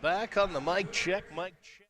back on the mic check, mic check.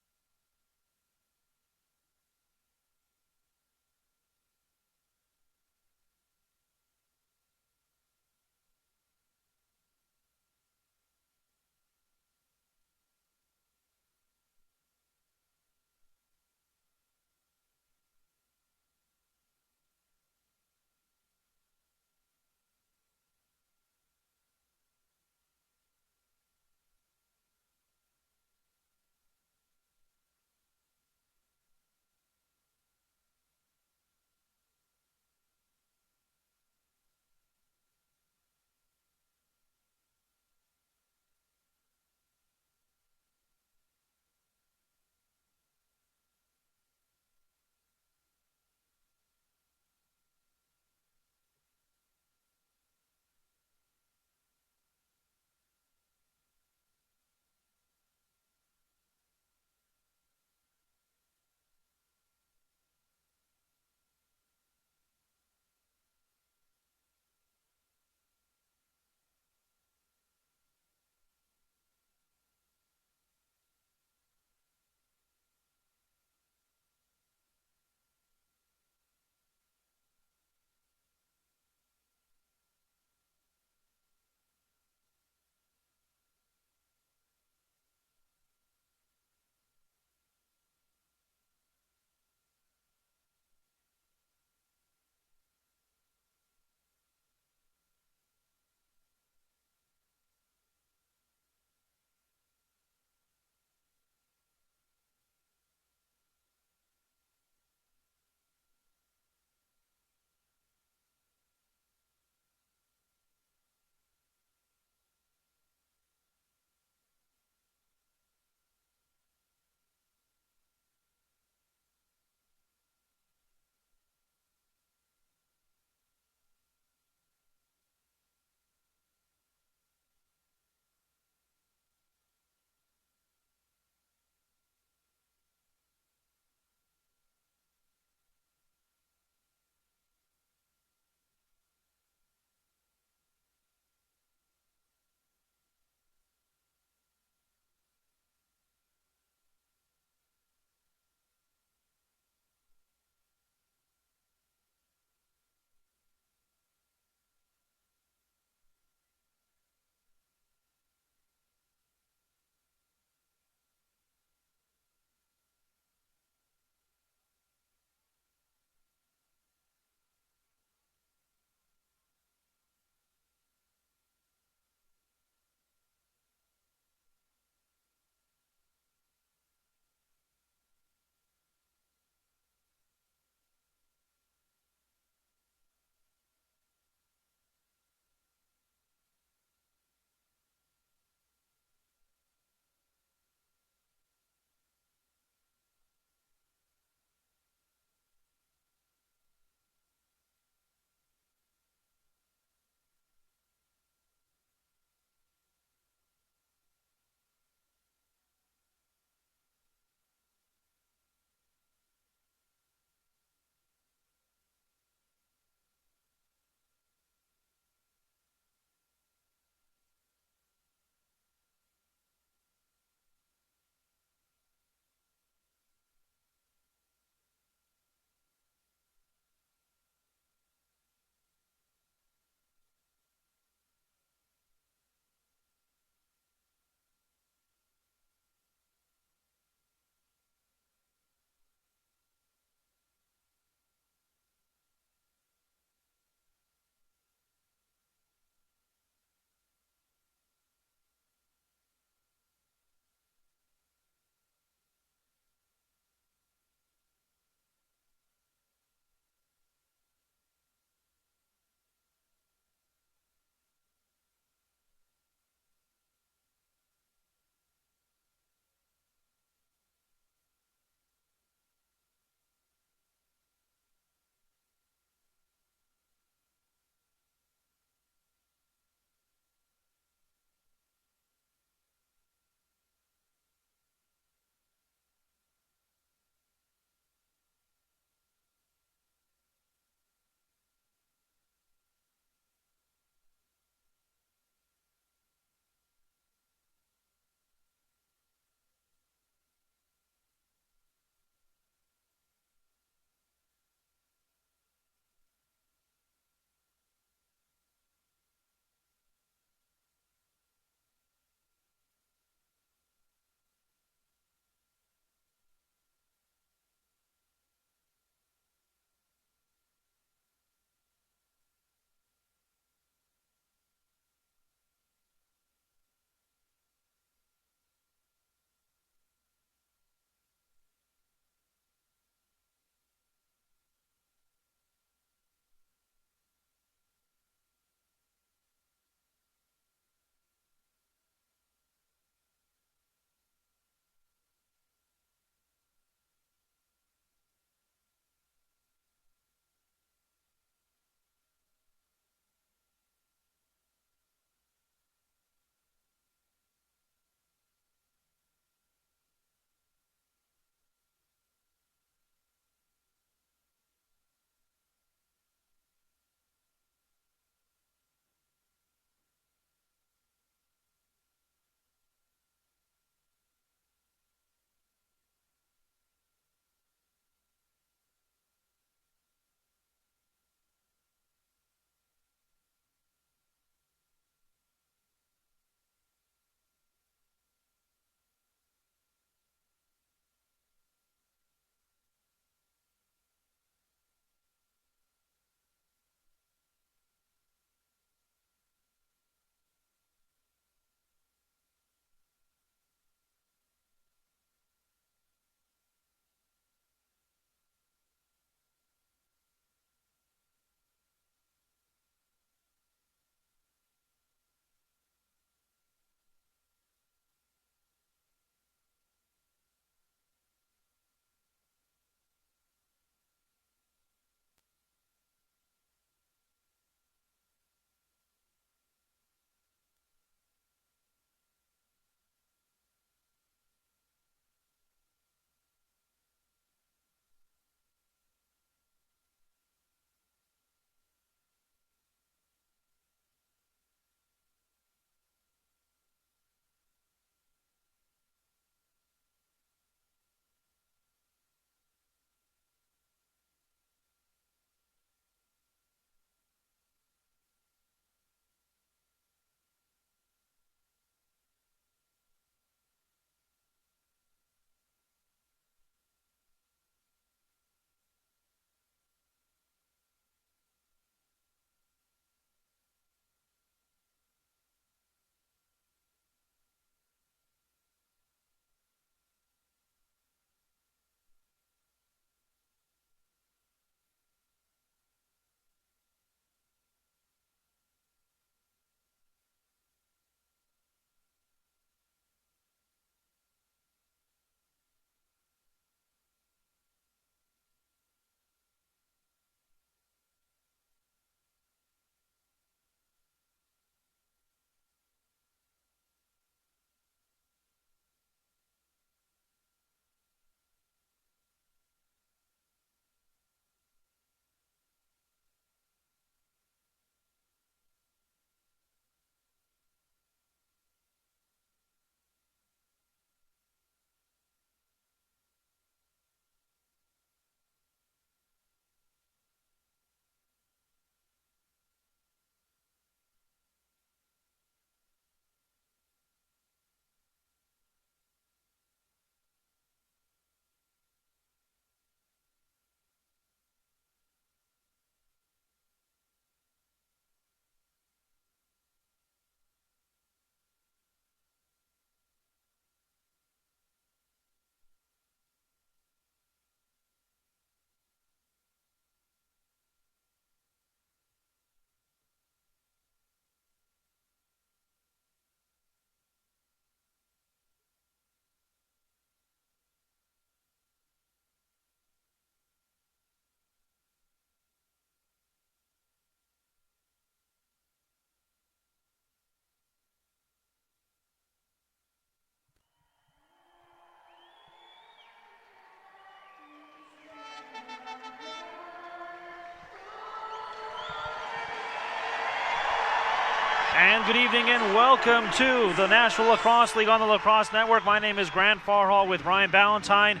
And good evening and welcome to the National Lacrosse League on the Lacrosse Network. My name is Grant Farhall with Ryan Ballantyne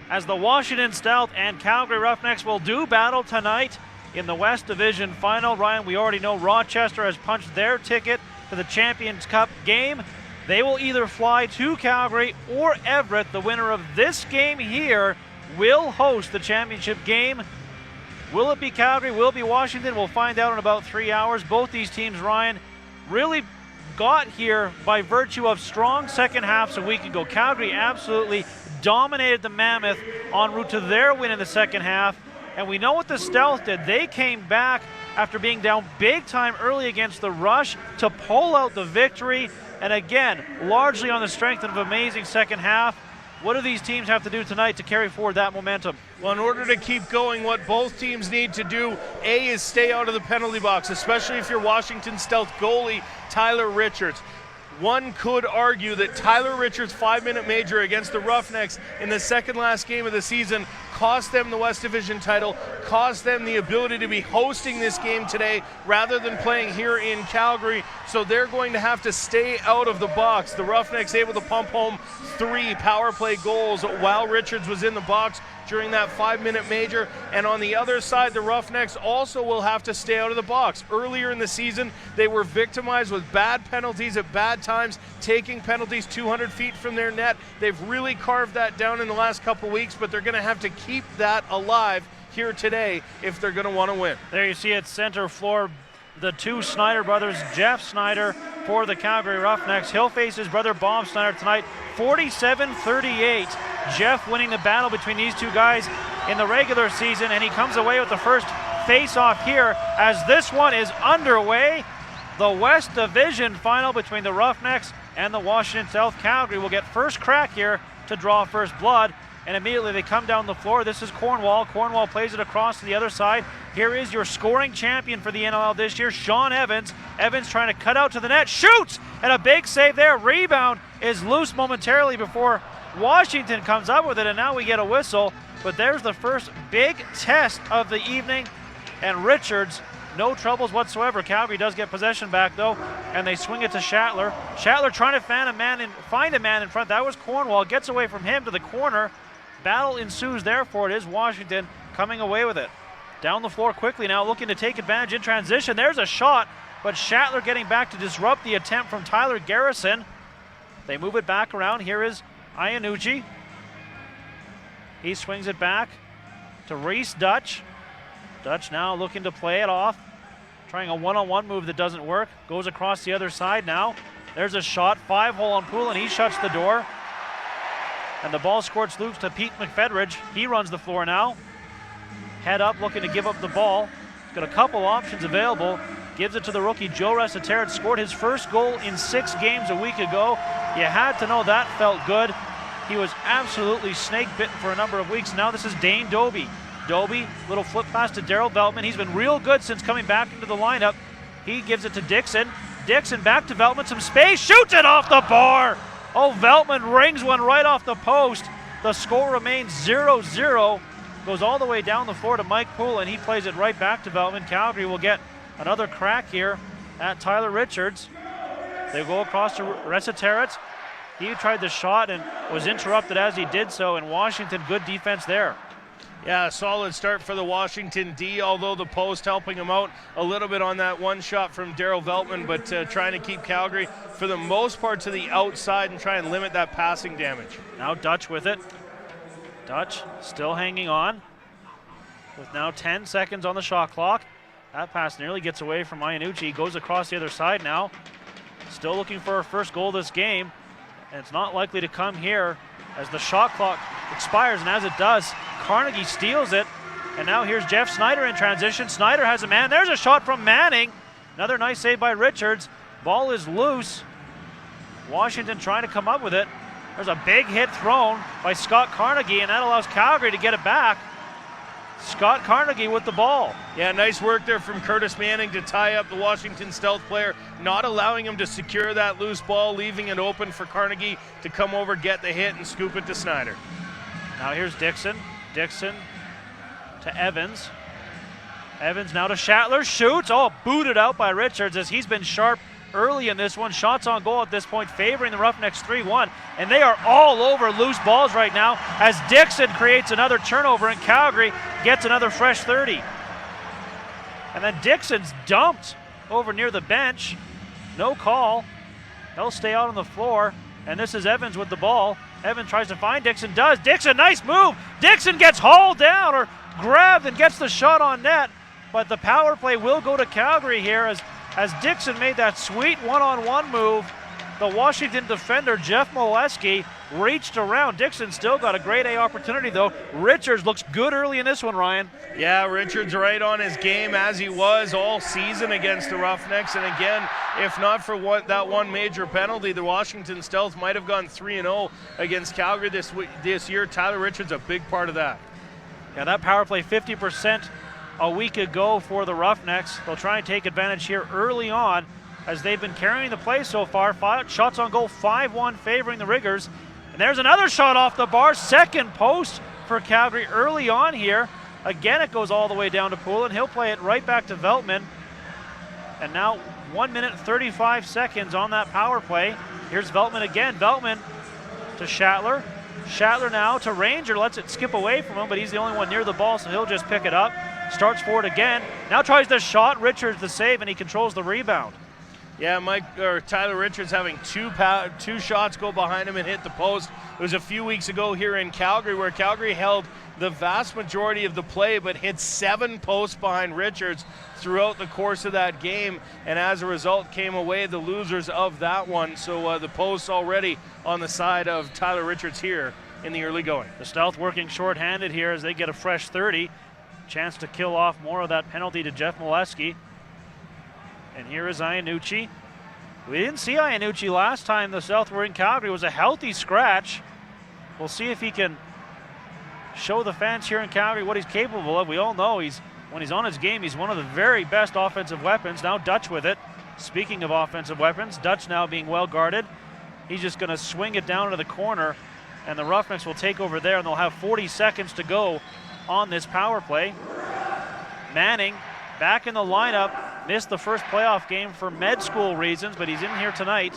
as the Washington Stealth and Calgary Roughnecks will do battle tonight in the West Division Final. Ryan, we already know Rochester has punched their ticket to the Champions Cup game. They will either fly to Calgary or Everett. The winner of this game here will host the championship game. Will it be Calgary? Will it be Washington? We'll find out in about 3 hours. Both these teams, Ryan, really got here by virtue of strong second halves a week ago. Calgary absolutely dominated the Mammoth en route to their win in the second half. And we know what the Stealth did. They came back after being down big time early against the Rush to pull out the victory. And again, largely on the strength of an amazing second half. What do these teams have to do tonight to carry forward that momentum? Well, in order to keep going, what both teams need to do, A, is stay out of the penalty box, especially if you're Washington Stealth goalie Tyler Richards. One could argue that Tyler Richards' 5-minute major against the Roughnecks in the second last game of the season cost them the West Division title, cost them the ability to be hosting this game today rather than playing here in Calgary. So they're going to have to stay out of the box. The Roughnecks able to pump home 3 power play goals while Richards was in the box during that 5-minute major. And on the other side, the Roughnecks also will have to stay out of the box. Earlier in the season, they were victimized with bad penalties at bad times, taking penalties 200 feet from their net. They've really carved that down in the last couple weeks, but they're going to have to keep that alive here today if they're going to want to win. There you see it, center floor, the two Snyder brothers, Jeff Snyder for the Calgary Roughnecks. He'll face his brother Bob Snyder tonight, 47-38. Jeff winning the battle between these two guys in the regular season, and he comes away with the first face-off here as this one is underway. The West Division Final between the Roughnecks and the Washington Stealth. Calgary will get first crack here to draw first blood, and immediately they come down the floor. This is Cornwall. Cornwall plays it across to the other side. Here is your scoring champion for the NLL this year, Sean Evans. Evans trying to cut out to the net, shoots, and a big save there. Rebound is loose momentarily before Washington comes up with it, and now we get a whistle. But there's the first big test of the evening, and Richards, no troubles whatsoever. Calgary does get possession back though, and they swing it to Schattler. Schattler trying to find a man in front. That was Cornwall. Gets away from him to the corner. Battle ensues, therefore it is Washington coming away with it. Down the floor quickly now, looking to take advantage in transition. There's a shot, but Schattler getting back to disrupt the attempt from Tyler Garrison. They move it back around. Here is Iannucci. He swings it back to Reese Dutch. Dutch now looking to play it off. Trying a one-on-one move that doesn't work. Goes across the other side now. There's a shot, 5-hole on Poole, and he shuts the door. And the ball squirts loose to Pete McFedridge. He runs the floor now. Head up, looking to give up the ball. He's got a couple options available. Gives it to the rookie, Joe Resiterit. Scored his first goal in 6 games a week ago. You had to know that felt good. He was absolutely snake-bitten for a number of weeks. Now this is Dane Doby. Doby, little flip pass to Daryl Veltman. He's been real good since coming back into the lineup. He gives it to Dixon. Dixon back to Veltman, some space, shoots it off the bar. Oh, Veltman rings one right off the post. The score remains 0-0. Goes all the way down the floor to Mike Poole, and he plays it right back to Veltman. Calgary will get another crack here at Tyler Richards. They go across to Resiterit. He tried the shot and was interrupted as he did so, and Washington, good defense there. Yeah, solid start for the Washington D, although the post helping him out a little bit on that one shot from Daryl Veltman, but trying to keep Calgary for the most part to the outside and try and limit that passing damage. Now Dutch with it. Dutch still hanging on with now 10 seconds on the shot clock. That pass nearly gets away from Iannucci. Goes across the other side now. Still looking for her first goal this game, and it's not likely to come here as the shot clock expires, and as it does, Carnegie steals it, and now here's Jeff Snyder in transition. Snyder has a man. There's a shot from Manning. Another nice save by Richards. Ball is loose. Washington trying to come up with it. There's a big hit thrown by Scott Carnegie, and that allows Calgary to get it back. Scott Carnegie with the ball. Yeah, nice work there from Curtis Manning to tie up the Washington Stealth player, not allowing him to secure that loose ball, leaving it open for Carnegie to come over, get the hit, and scoop it to Snyder. Now here's Dixon. Dixon to Evans. Evans now to Schattler, shoots. Oh, booted out by Richards as he's been sharp early in this one. Shots on goal at this point favoring the Roughnecks 3-1, and they are all over loose balls right now as Dixon creates another turnover and Calgary gets another fresh 30. And then Dixon's dumped over near the bench. No call. He'll stay out on the floor, and this is Evans with the ball. Evans tries to find Dixon, does. Dixon, nice move. Dixon gets hauled down or grabbed and gets the shot on net, but the power play will go to Calgary here as Dixon made that sweet one-on-one move. The Washington defender, Jeff Molesky, reached around. Dixon still got a grade A opportunity, though. Richards looks good early in this one, Ryan. Yeah, Richards right on his game as he was all season against the Roughnecks. And again, if not for that one major penalty, the Washington Stealth might have gone 3-0 against Calgary this year. Tyler Richards a big part of that. Yeah, that power play 50% a week ago for the Roughnecks. They'll try and take advantage here early on as they've been carrying the play so far. 5 shots on goal, 5-1 favoring the Riggers. And there's another shot off the bar, second post for Calgary early on here. Again, it goes all the way down to Poole, and he'll play it right back to Veltman. And now 1 minute 35 seconds on that power play. Here's Veltman again. Veltman to Schattler. Schattler now to Ranger, lets it skip away from him, but he's the only one near the ball, so he'll just pick it up. Starts for it again. Now tries the shot. Richards the save, and he controls the rebound. Yeah, Tyler Richards having two shots go behind him and hit the post. It was a few weeks ago here in Calgary where Calgary held the vast majority of the play but hit 7 posts behind Richards throughout the course of that game, and as a result came away the losers of that one. So the posts already on the side of Tyler Richards here in the early going. The Stealth working short-handed here as they get a fresh 30. Chance to kill off more of that penalty to Jeff Molesky. And here is Iannucci. We didn't see Iannucci last time the Stealth were in Calgary. It was a healthy scratch. We'll see if he can show the fans here in Calgary what he's capable of. We all know when he's on his game, he's one of the very best offensive weapons. Now Dutch with it. Speaking of offensive weapons, Dutch now being well guarded. He's just going to swing it down to the corner, and the Roughnecks will take over there, and they'll have 40 seconds to go on this power play. Manning back in the lineup. Missed the first playoff game for med school reasons, but he's in here tonight.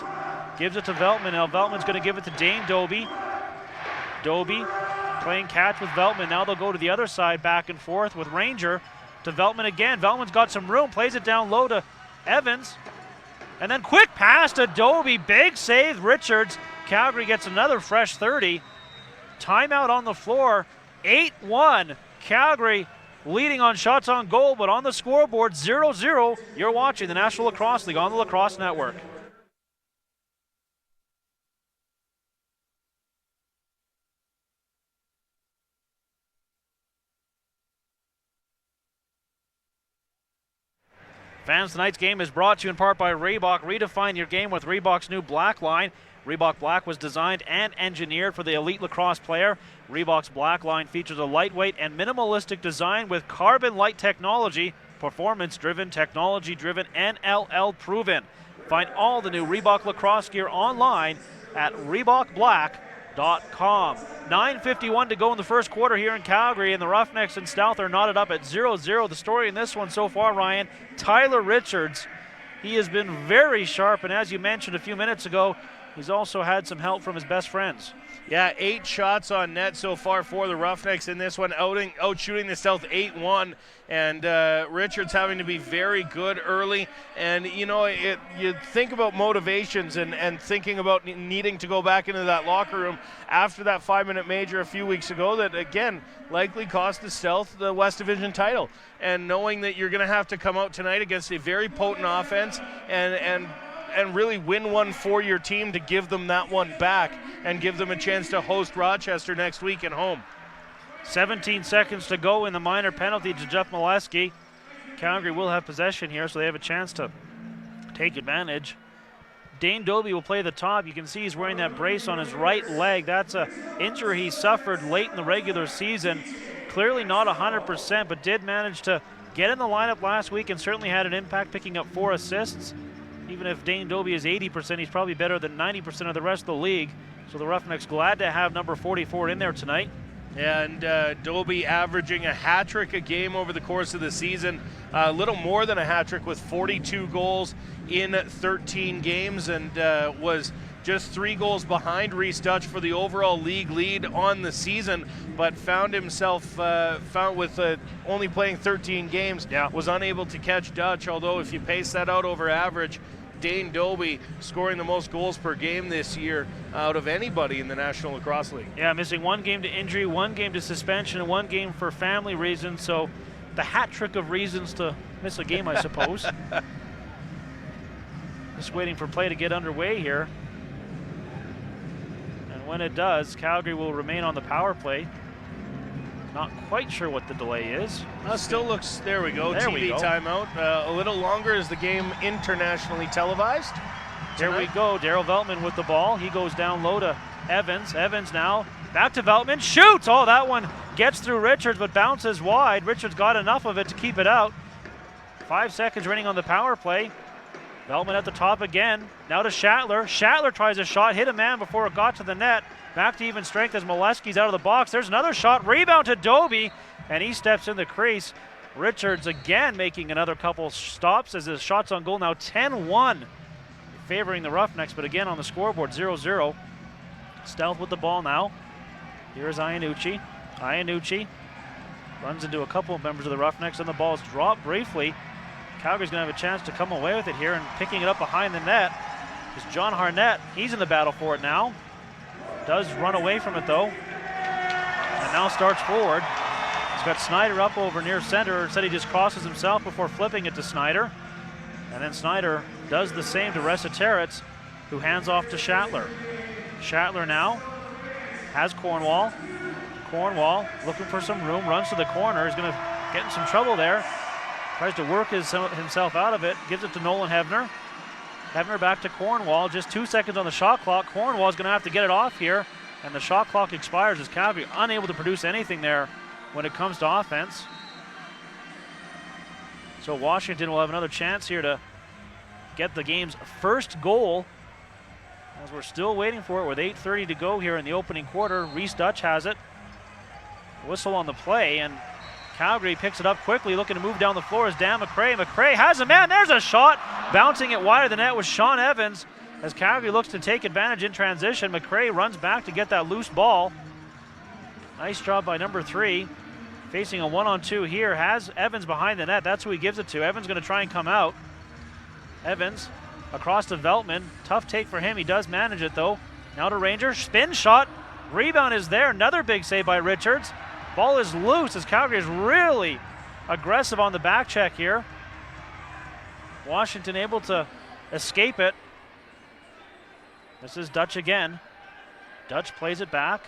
Gives it to Veltman. Now Veltman's going to give it to Dane Doby. Doby playing catch with Veltman. Now they'll go to the other side, back and forth with Ranger to Veltman again. Veltman's got some room, plays it down low to Evans. And then quick pass to Doby. Big save, Richards. Calgary gets another fresh 30. Timeout on the floor. 8-1. Calgary leading on shots on goal, but on the scoreboard, 0-0. You're watching the National Lacrosse League on the Lacrosse Network. Fans, tonight's game is brought to you in part by Reebok. Redefine your game with Reebok's new Black line. Reebok Black was designed and engineered for the elite lacrosse player. Reebok's Black line features a lightweight and minimalistic design with carbon light technology, performance-driven, technology-driven, NLL proven. Find all the new Reebok lacrosse gear online at ReebokBlack.com. 9:51 to go in the first quarter here in Calgary, and the Roughnecks and Stealth are knotted up at 0-0. The story in this one so far, Ryan, Tyler Richards, he has been very sharp, and as you mentioned a few minutes ago, he's also had some help from his best friends. Yeah, 8 shots on net so far for the Roughnecks in this one, out shooting the Stealth 8-1, and Richards having to be very good early. And you know, you think about motivations and thinking about needing to go back into that locker room after that 5-minute major a few weeks ago that again likely cost the Stealth the West Division title. And knowing that you're going to have to come out tonight against a very potent offense and really win one for your team to give them that one back and give them a chance to host Rochester next week at home. 17 seconds to go in the minor penalty to Jeff Molesky. Calgary will have possession here, so they have a chance to take advantage. Dane Doby will play the top. You can see he's wearing that brace on his right leg. That's an injury he suffered late in the regular season. Clearly not 100%, but did manage to get in the lineup last week and certainly had an impact, picking up 4 assists. Even if Dane Doby is 80%, he's probably better than 90% of the rest of the league. So the Roughnecks glad to have number 44 in there tonight. And Dobie averaging a hat trick a game over the course of the season, a little more than a hat trick with 42 goals in 13 games, and was just 3 goals behind Reese Dutch for the overall league lead on the season, but found himself with only playing 13 games, was unable to catch Dutch, although if you pace that out over average, Dane Dobie scoring the most goals per game this year out of anybody in the National Lacrosse League. Yeah, missing 1 game to injury, 1 game to suspension, and 1 game for family reasons. So the hat trick of reasons to miss a game, I suppose. Just waiting for play to get underway here. And when it does, Calgary will remain on the power play. Not quite sure what the delay is. Still looks, there we go, there TV we go. timeout. A little longer is the game internationally televised. There we go, Darryl Veltman with the ball. He goes down low to Evans. Evans now back to Veltman, shoots! Oh, that one gets through Richards but bounces wide. Richards got enough of it to keep it out. 5 seconds remaining on the power play. Veltman at the top again. Now to Schattler. Schattler tries a shot, hit a man before it got to the net. Back to even strength as Molesky's out of the box. There's another shot, rebound to Dobie, and he steps in the crease. Richards again making another couple stops as his shots on goal now 10-1, favoring the Roughnecks, but again on the scoreboard 0-0. Stealth with the ball now. Here's Iannucci. Iannucci runs into a couple of members of the Roughnecks, and the ball's dropped briefly. Calgary's going to have a chance to come away with it here, and picking it up behind the net is John Harnett. He's in the battle for it now. Does run away from it though, and now starts forward. He's got Snyder up over near center. Said he just crosses himself before flipping it to Snyder, and then Snyder does the same to Resetaritz, who hands off to Schattler. Schattler now has Cornwall. Cornwall looking for some room, runs to the corner. He's going to get in some trouble there. Tries to work himself out of it. Gives it to Nolan Hebner. Hebner back to Cornwall. Just 2 seconds on the shot clock. Cornwall's going to have to get it off here, and the shot clock expires as Calgary unable to produce anything there when it comes to offense. So Washington will have another chance here to get the game's first goal, as we're still waiting for it with 8:30 to go here in the opening quarter. Reese Dutch has it. Whistle on the play, and Calgary picks it up quickly, looking to move down the floor is Dan McRae. McRae has a man, there's a shot. Bouncing it wide of the net was Sean Evans. As Calgary looks to take advantage in transition, McRae runs back to get that loose ball. Nice job by number 3. Facing a 1-on-2 here, has Evans behind the net. That's who he gives it to. Evans going to try and come out. Evans across to Veltman. Tough take for him. He does manage it though. Now to Ranger. Spin shot. Rebound is there. Another big save by Richards. Ball is loose as Calgary is really aggressive on the back check here. Washington able to escape it. This is Dutch again. Dutch plays it back.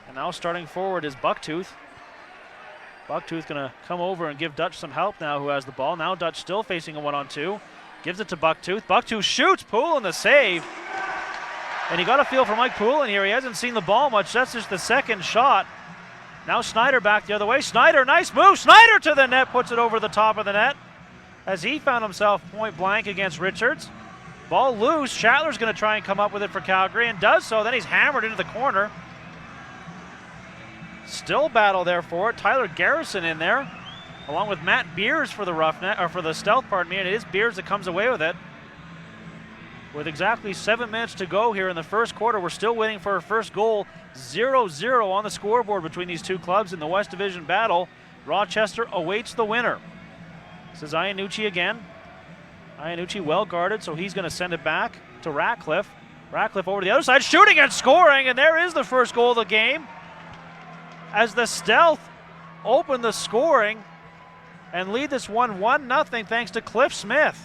And now starting forward is Bucktooth. Bucktooth going to come over and give Dutch some help now, who has the ball. Now Dutch still facing a 1-on-2. Gives it to Bucktooth. Bucktooth shoots. Poulin the save. And you got a feel for Mike Poulin here. He hasn't seen the ball much. That's just the second shot. Now Snyder back the other way. Snyder, nice move. Snyder to the net, puts it over the top of the net as he found himself point blank against Richards. Ball loose. Schattler's going to try and come up with it for Calgary and does so. Then he's hammered into the corner. Still battle there for it. Tyler Garrison in there, along with Matt Beers for the Roughneck, or for the Stealth, pardon me, and it is Beers that comes away with it. With exactly 7 minutes to go here in the first quarter, we're still waiting for our first goal. 0-0 on the scoreboard between these two clubs in the West Division battle. Rochester awaits the winner. This is Iannucci again. Iannucci well guarded, so he's going to send it back to Ratcliffe. Ratcliffe over to the other side, shooting and scoring, and there is the first goal of the game, as the Stealth open the scoring and lead this one 1-0 thanks to Cliff Smith.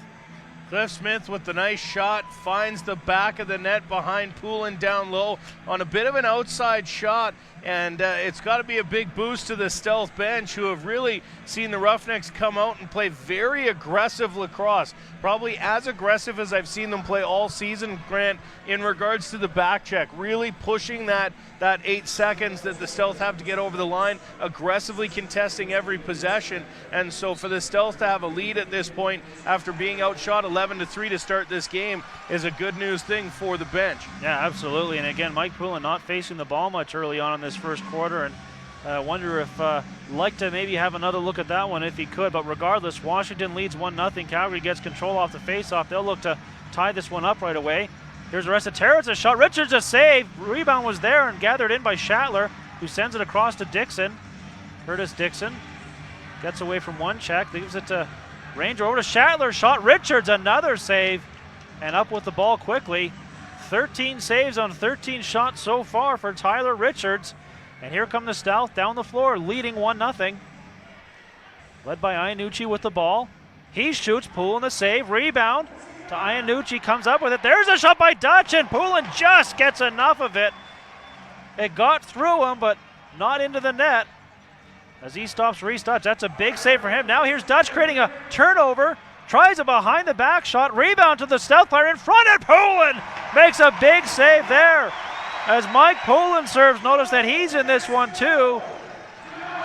Cliff Smith with the nice shot, finds the back of the net behind Poulin down low on a bit of an outside shot, and it's got to be a big boost to the Stealth bench, who have really seen the Roughnecks come out and play very aggressive lacrosse, probably as aggressive as I've seen them play all season, Grant, in regards to the back check, really pushing that 8 seconds that the Stealth have to get over the line, aggressively contesting every possession. And so for the Stealth to have a lead at this point after being outshot 11-3 to start this game is a good news thing for the bench. Yeah, absolutely. And again, Mike Poulin not facing the ball much early on in this this first quarter, and I wonder if like to maybe have another look at that one if he could. But regardless, Washington leads 1-0. Calgary gets control off the faceoff. They'll look to tie this one up right away. Here's Resitera. It's a shot. Richards a save. Rebound was there and gathered in by Schattler, who sends it across to Dixon. Curtis Dixon gets away from one check. Leaves it to Ranger. Over to Schattler. Shot. Richards. Another save. And up with the ball quickly. 13 saves on 13 shots so far for Tyler Richards. And here come the Stealth down the floor, leading 1-0. Led by Iannucci with the ball. He shoots. Poulin the save. Rebound to Iannucci. Comes up with it. There's a shot by Dutch, and Poulin just gets enough of it. It got through him, but not into the net. As he stops Reese Dutch. That's a big save for him. Now here's Dutch creating a turnover. Tries a behind the back shot. Rebound to the Stealth player in front, and Poulin makes a big save there. As Mike Poulin serves, notice that he's in this one too.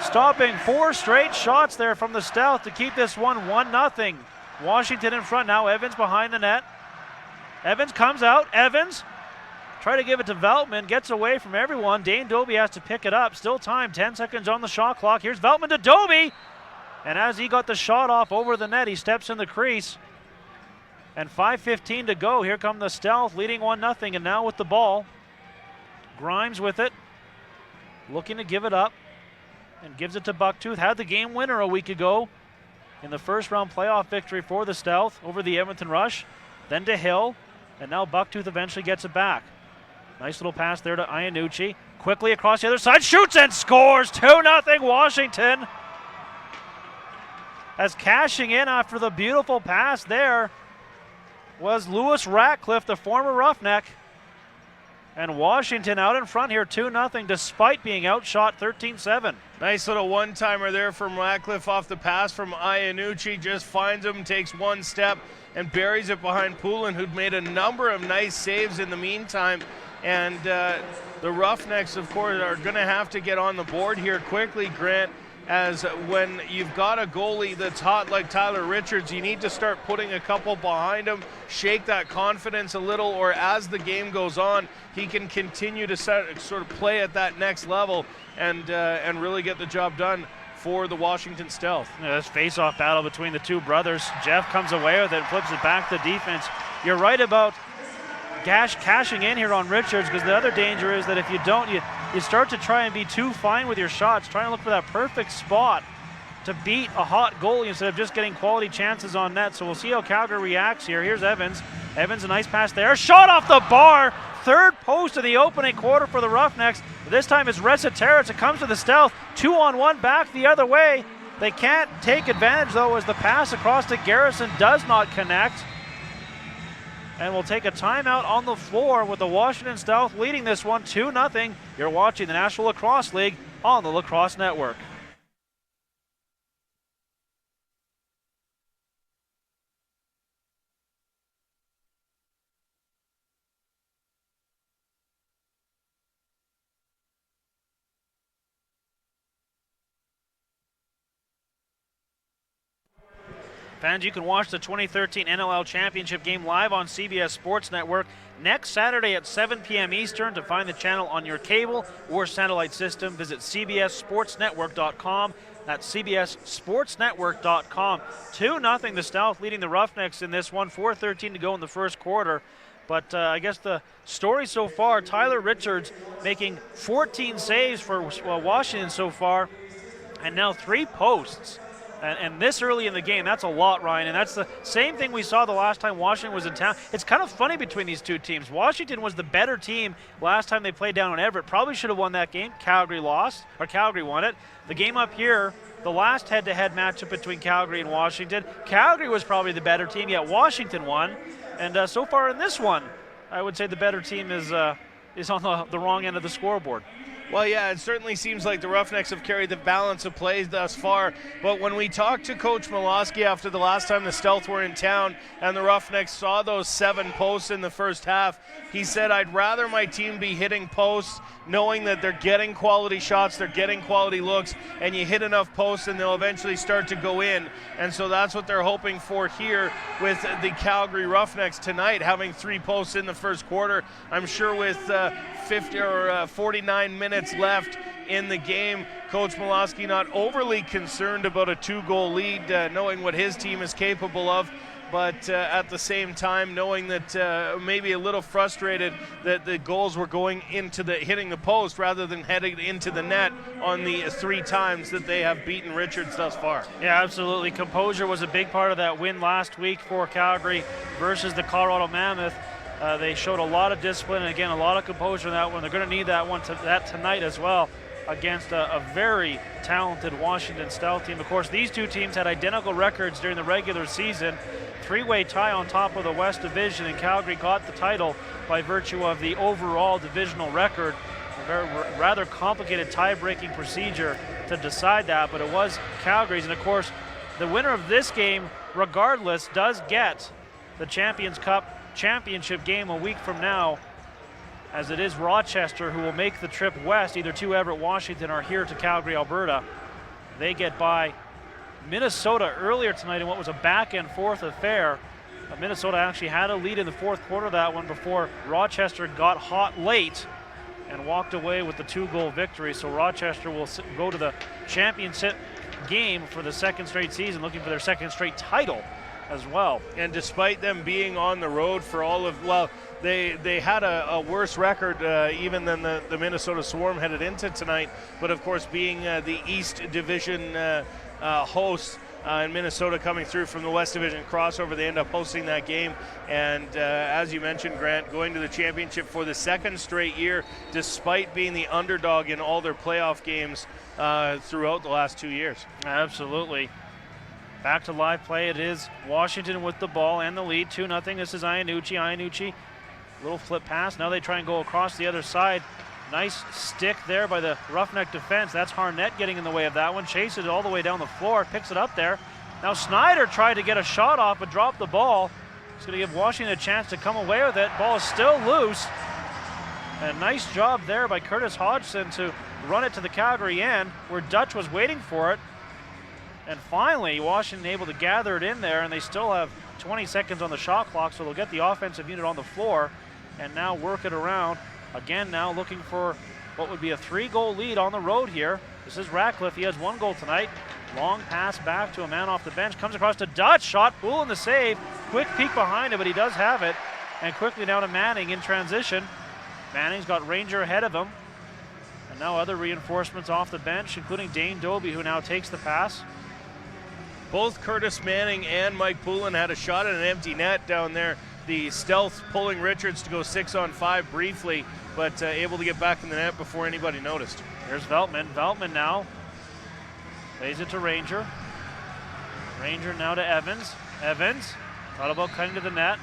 Stopping 4 straight shots there from the Stealth to keep this one 1-0. Washington in front now. Evans behind the net. Evans comes out. Evans try to give it to Veltman. Gets away from everyone. Dane Doby has to pick it up. Still time. 10 seconds on the shot clock. Here's Veltman to Doby. And as he got the shot off over the net, he steps in the crease. And 5:15 to go. Here come the Stealth leading 1-0. And now with the ball, Grimes with it, looking to give it up, and gives it to Bucktooth. Had the game winner a week ago in the first round playoff victory for the Stealth over the Edmonton Rush. Then to Hill, and now Bucktooth eventually gets it back. Nice little pass there to Iannucci. Quickly across the other side, shoots and scores. 2-0 Washington. As cashing in after the beautiful pass there was Lewis Ratcliffe, the former Roughneck. And Washington out in front here, 2-0, despite being outshot 13-7. Nice little one-timer there from Ratcliffe off the pass from Iannucci. Just finds him, takes one step, and buries it behind Poulin, who'd made a number of nice saves in the meantime. And the Roughnecks, of course, are going to have to get on the board here quickly, Grant, as when you've got a goalie that's hot like Tyler Richards, you need to start putting a couple behind him, shake that confidence a little, or as the game goes on, he can continue to sort of play at that next level and really get the job done for the Washington Stealth. Yeah, this face-off battle between the two brothers. Jeff comes away with it and flips it back to defense. You're right about cashing in here on Richards, because the other danger is that if you don't, you start to try and be too fine with your shots, try and look for that perfect spot to beat a hot goalie instead of just getting quality chances on net. So we'll see how Calgary reacts here. Here's Evans. Evans, a nice pass there. Shot off the bar. Third post of the opening quarter for the Roughnecks. This time it's Resitera. It comes to the Stealth. 2-on-1 back the other way. They can't take advantage, though, as the pass across to Garrison does not connect. And we'll take a timeout on the floor with the Washington Stealth leading this one 2-0. You're watching the National Lacrosse League on the Lacrosse Network. Fans, you can watch the 2013 NLL Championship game live on CBS Sports Network next Saturday at 7 p.m. Eastern. To find the channel on your cable or satellite system, visit cbssportsnetwork.com. That's cbssportsnetwork.com. 2-0 the Stealth leading the Roughnecks in this one. 4:13 to go in the first quarter. But I guess the story so far, Tyler Richards making 14 saves for Washington so far, and now 3 posts. And this early in the game, that's a lot, Ryan. And that's the same thing we saw the last time Washington was in town. It's kind of funny between these two teams. Washington was the better team last time they played down on Everett. Probably should have won that game. Calgary lost, or Calgary won it. The game up here, the last head-to-head matchup between Calgary and Washington, Calgary was probably the better team, yet Washington won. And so far in this one, I would say the better team is on the wrong end of the scoreboard. Well, yeah, it certainly seems like the Roughnecks have carried the balance of plays thus far. But when we talked to Coach Miloski after the last time the Stealth were in town and the Roughnecks saw those 7 posts in the first half, he said, I'd rather my team be hitting posts knowing that they're getting quality shots, they're getting quality looks, and you hit enough posts and they'll eventually start to go in. And so that's what they're hoping for here with the Calgary Roughnecks tonight, having 3 posts in the first quarter. I'm sure with 50 or 49 minutes minutes left in the game. Coach Miloski not overly concerned about a 2-goal lead, knowing what his team is capable of, but at the same time knowing that maybe a little frustrated that the goals were going into hitting the post rather than heading into the net on the 3 times that they have beaten Richards thus far. Yeah, absolutely. Composure was a big part of that win last week for Calgary versus the Colorado Mammoth. They showed a lot of discipline and, again, a lot of composure in that one. They're going to need that tonight as well against a very talented Washington Stealth team. Of course, these two teams had identical records during the regular season. 3-way tie on top of the West Division, and Calgary got the title by virtue of the overall divisional record. A very, rather complicated tie-breaking procedure to decide that, but it was Calgary's. And, of course, the winner of this game, regardless, does get the Champions Cup championship game a week from now, as it is Rochester who will make the trip west, either to Everett, Washington, or here to Calgary, Alberta. They get by Minnesota earlier tonight in what was a back-and-forth affair. Minnesota actually had a lead in the fourth quarter of that one before Rochester got hot late and walked away with the 2-goal victory. So Rochester will go to the championship game for the second straight season, looking for their second straight title as well. And despite them being on the road for all of, well, they had a worse record even than the Minnesota Swarm headed into tonight, but of course being the East Division hosts, and Minnesota coming through from the West Division crossover, they end up hosting that game. And as you mentioned, Grant, going to the championship for the second straight year, despite being the underdog in all their playoff games throughout the last 2 years. Absolutely. Back to live play. It is Washington with the ball and the lead, 2-0. This is Iannucci. Iannucci, little flip pass. Now they try and go across the other side. Nice stick there by the Roughneck defense. That's Harnett getting in the way of that one. Chases it all the way down the floor, picks it up there. Now Snyder tried to get a shot off but dropped the ball. It's going to give Washington a chance to come away with it. Ball is still loose. And nice job there by Curtis Hodgson to run it to the Calgary end where Dutch was waiting for it. And finally, Washington able to gather it in there, and they still have 20 seconds on the shot clock, so they'll get the offensive unit on the floor and now work it around. Again, now looking for what would be a 3-goal lead on the road here. This is Ratcliffe. He has 1 goal tonight. Long pass back to a man off the bench. Comes across to Dutch. Shot, Poole in the save. Quick peek behind him, but he does have it. And quickly now to Manning in transition. Manning's got Ranger ahead of him. And now other reinforcements off the bench, including Dane Doby, who now takes the pass. Both Curtis Manning and Mike Poulin had a shot at an empty net down there. The Stealth pulling Richards to go 6-on-5 briefly, but able to get back in the net before anybody noticed. Here's Veltman. Veltman now plays it to Ranger. Ranger now to Evans. Evans thought about cutting to the net.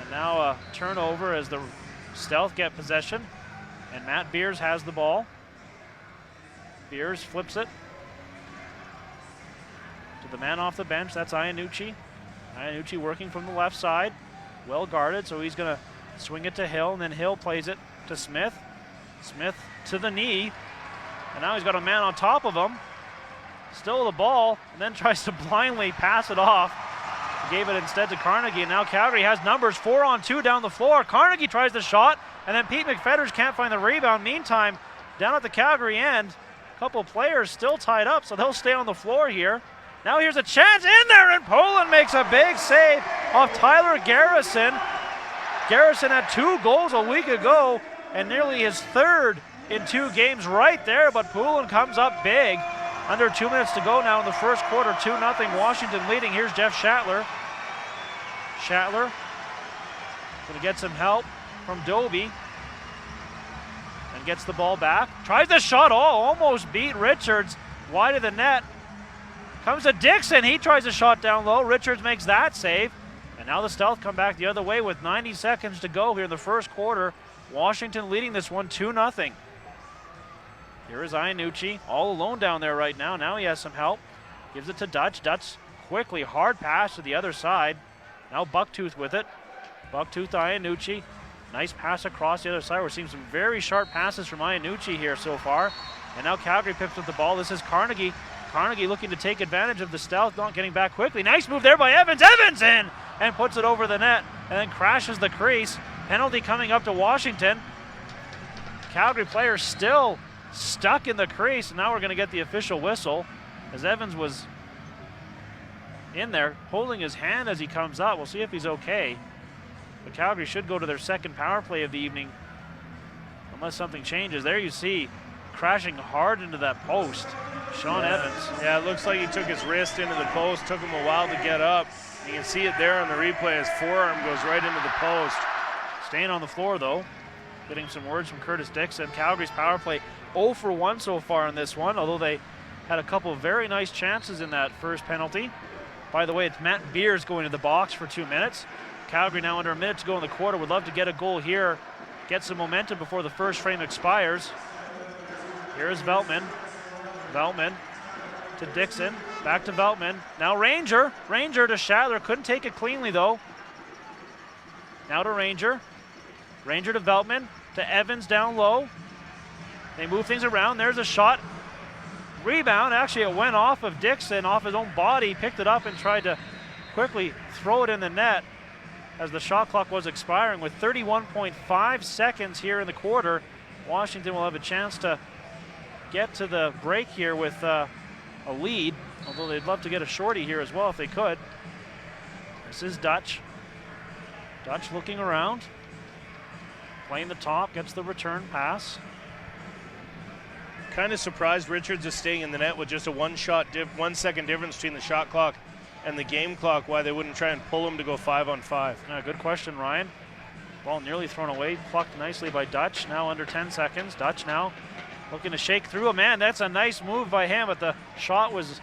And now a turnover as the Stealth get possession. And Matt Beers has the ball. Beers flips it to the man off the bench. That's Iannucci. Iannucci working from the left side. Well guarded, so he's going to swing it to Hill, and then Hill plays it to Smith. Smith to the knee. And now he's got a man on top of him. Still the ball, and then tries to blindly pass it off. Gave it instead to Carnegie, and now Calgary has numbers 4-on-2 down the floor. Carnegie tries the shot, and then Pete McFetters can't find the rebound. Meantime, down at the Calgary end, a couple players still tied up, so they'll stay on the floor here. Now here's a chance in there, and Poland makes a big save off Tyler Garrison. Garrison had 2 goals a week ago, and nearly his 3rd in 2 games right there, but Poland comes up big. Under 2 minutes to go now in the first quarter, 2-0 Washington leading. Here's Jeff Shatler. Shatler going to get some help from Doby and gets the ball back. Tries the shot, almost beat Richards wide of the net. Comes to Dixon, he tries a shot down low. Richards makes that save. And now the Stealth come back the other way with 90 seconds to go here in the first quarter. Washington leading this one 2-0. Here is Iannucci, all alone down there right now. Now he has some help. Gives it to Dutch. Dutch quickly, hard pass to the other side. Now Bucktooth with it. Bucktooth to Iannucci. Nice pass across the other side. We're seeing some very sharp passes from Iannucci here so far. And now Calgary picks up the ball. This is Carnegie. Carnegie looking to take advantage of the Stealth, not getting back quickly. Nice move there by Evans. Evans in and puts it over the net and then crashes the crease. Penalty coming up to Washington. Calgary player still stuck in the crease, and now we're going to get the official whistle as Evans was in there holding his hand as he comes up. We'll see if he's okay. But Calgary should go to their second power play of the evening unless something changes. There you see crashing hard into that post, Sean Evans. Yeah, it looks like he took his wrist into the post, took him a while to get up. You can see it there on the replay. His forearm goes right into the post. Staying on the floor though, getting some words from Curtis Dixon. Calgary's power play 0 for 1 so far in this one, although they had a couple of very nice chances in that first penalty. By the way, it's Matt Beers going to the box for 2 minutes. Calgary now under a minute to go in the quarter. Would love to get a goal here, get some momentum before the first frame expires. Here's Veltman. Veltman to Dixon. Back to Veltman. Now Ranger. Ranger to Shatler. Couldn't take it cleanly though. Now to Ranger. Ranger to Veltman. To Evans down low. They move things around. There's a shot. Rebound. Actually, it went off of Dixon, off his own body. Picked it up and tried to quickly throw it in the net as the shot clock was expiring with 31.5 seconds here in the quarter. Washington will have a chance to get to the break here with a lead, although they'd love to get a shorty here as well if they could. This is Dutch. Dutch looking around, playing the top, gets the return pass. Kind of surprised Richards is staying in the net with just a 1 second difference between the shot clock and the game clock, why they wouldn't try and pull him to go 5-on-5. Good question, Ryan. Ball nearly thrown away, plucked nicely by Dutch, now under 10 seconds. Dutch now looking to shake through a man. That's a nice move by him, but the shot was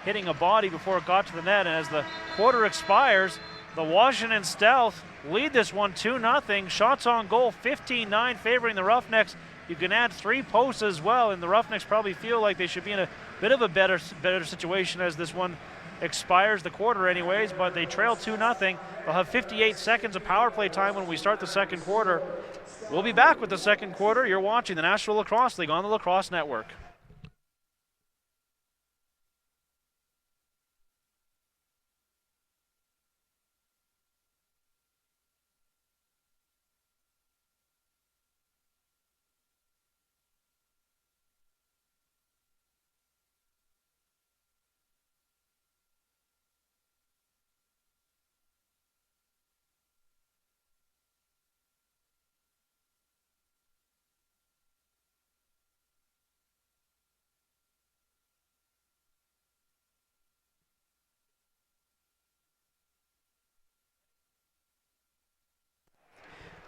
hitting a body before it got to the net. And as the quarter expires, the Washington Stealth lead this one 2-0. Shots on goal, 15-9 favoring the Roughnecks. You can add 3 posts as well, and the Roughnecks probably feel like they should be in a bit of a better situation as this one expires the quarter anyways, but they trail 2-0. They'll have 58 seconds of power play time when we start the second quarter. We'll be back with the second quarter. You're watching the National Lacrosse League on the Lacrosse Network.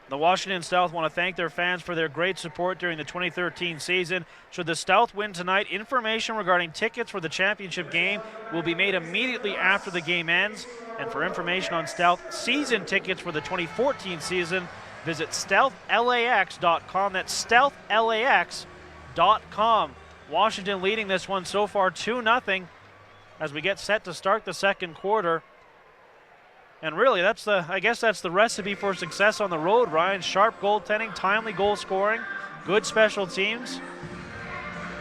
The Washington Stealth want to thank their fans for their great support during the 2013 season. Should the Stealth win tonight, information regarding tickets for the championship game will be made immediately after the game ends. And for information on Stealth season tickets for the 2014 season, visit stealthlax.com. That's stealthlax.com. Washington leading this one so far 2-0 as we get set to start the second quarter. And really, I guess that's the recipe for success on the road, Ryan. Sharp goaltending, timely goal scoring, good special teams.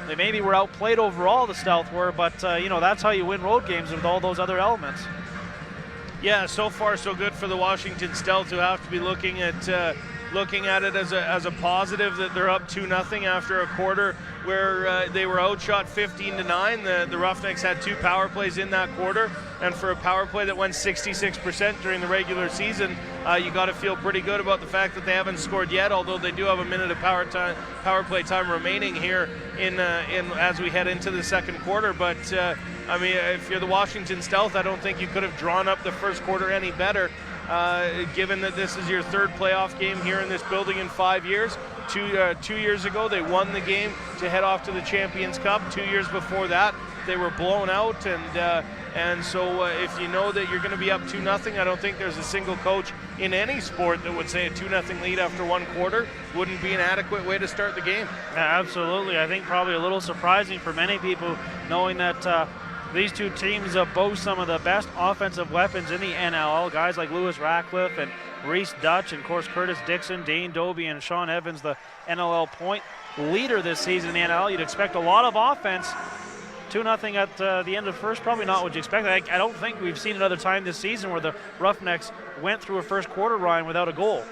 They maybe were outplayed overall, the Stealth were, but that's how you win road games with all those other elements. Yeah, so far so good for the Washington Stealth, who have to be looking at it as a positive that they're up 2-0 after a quarter where they were outshot 15-9. The Roughnecks had 2 power plays in that quarter, and for a power play that went 66% during the regular season, you got to feel pretty good about the fact that they haven't scored yet, although they do have a minute of power play time remaining here in as we head into the second quarter. But if you're the Washington Stealth, I don't think you could have drawn up the first quarter any better. Given that this is your 3rd playoff game here in this building in 5 years. 2 years ago, they won the game to head off to the Champions Cup. 2 years before that, they were blown out. And so if you know that you're going to be up 2-0, I don't think there's a single coach in any sport that would say a 2-0 lead after 1 quarter wouldn't be an adequate way to start the game. Yeah, absolutely. I think probably a little surprising for many people knowing that these 2 teams boast some of the best offensive weapons in the NLL. Guys like Lewis Ratcliffe and Reese Dutch, and of course Curtis Dixon, Dane Doby, and Sean Evans, the NLL point leader this season in the NLL. You'd expect a lot of offense. 2-0 at the end of first, probably not what you expect. I don't think we've seen another time this season where the Roughnecks went through a first quarter, Ryan, without a goal.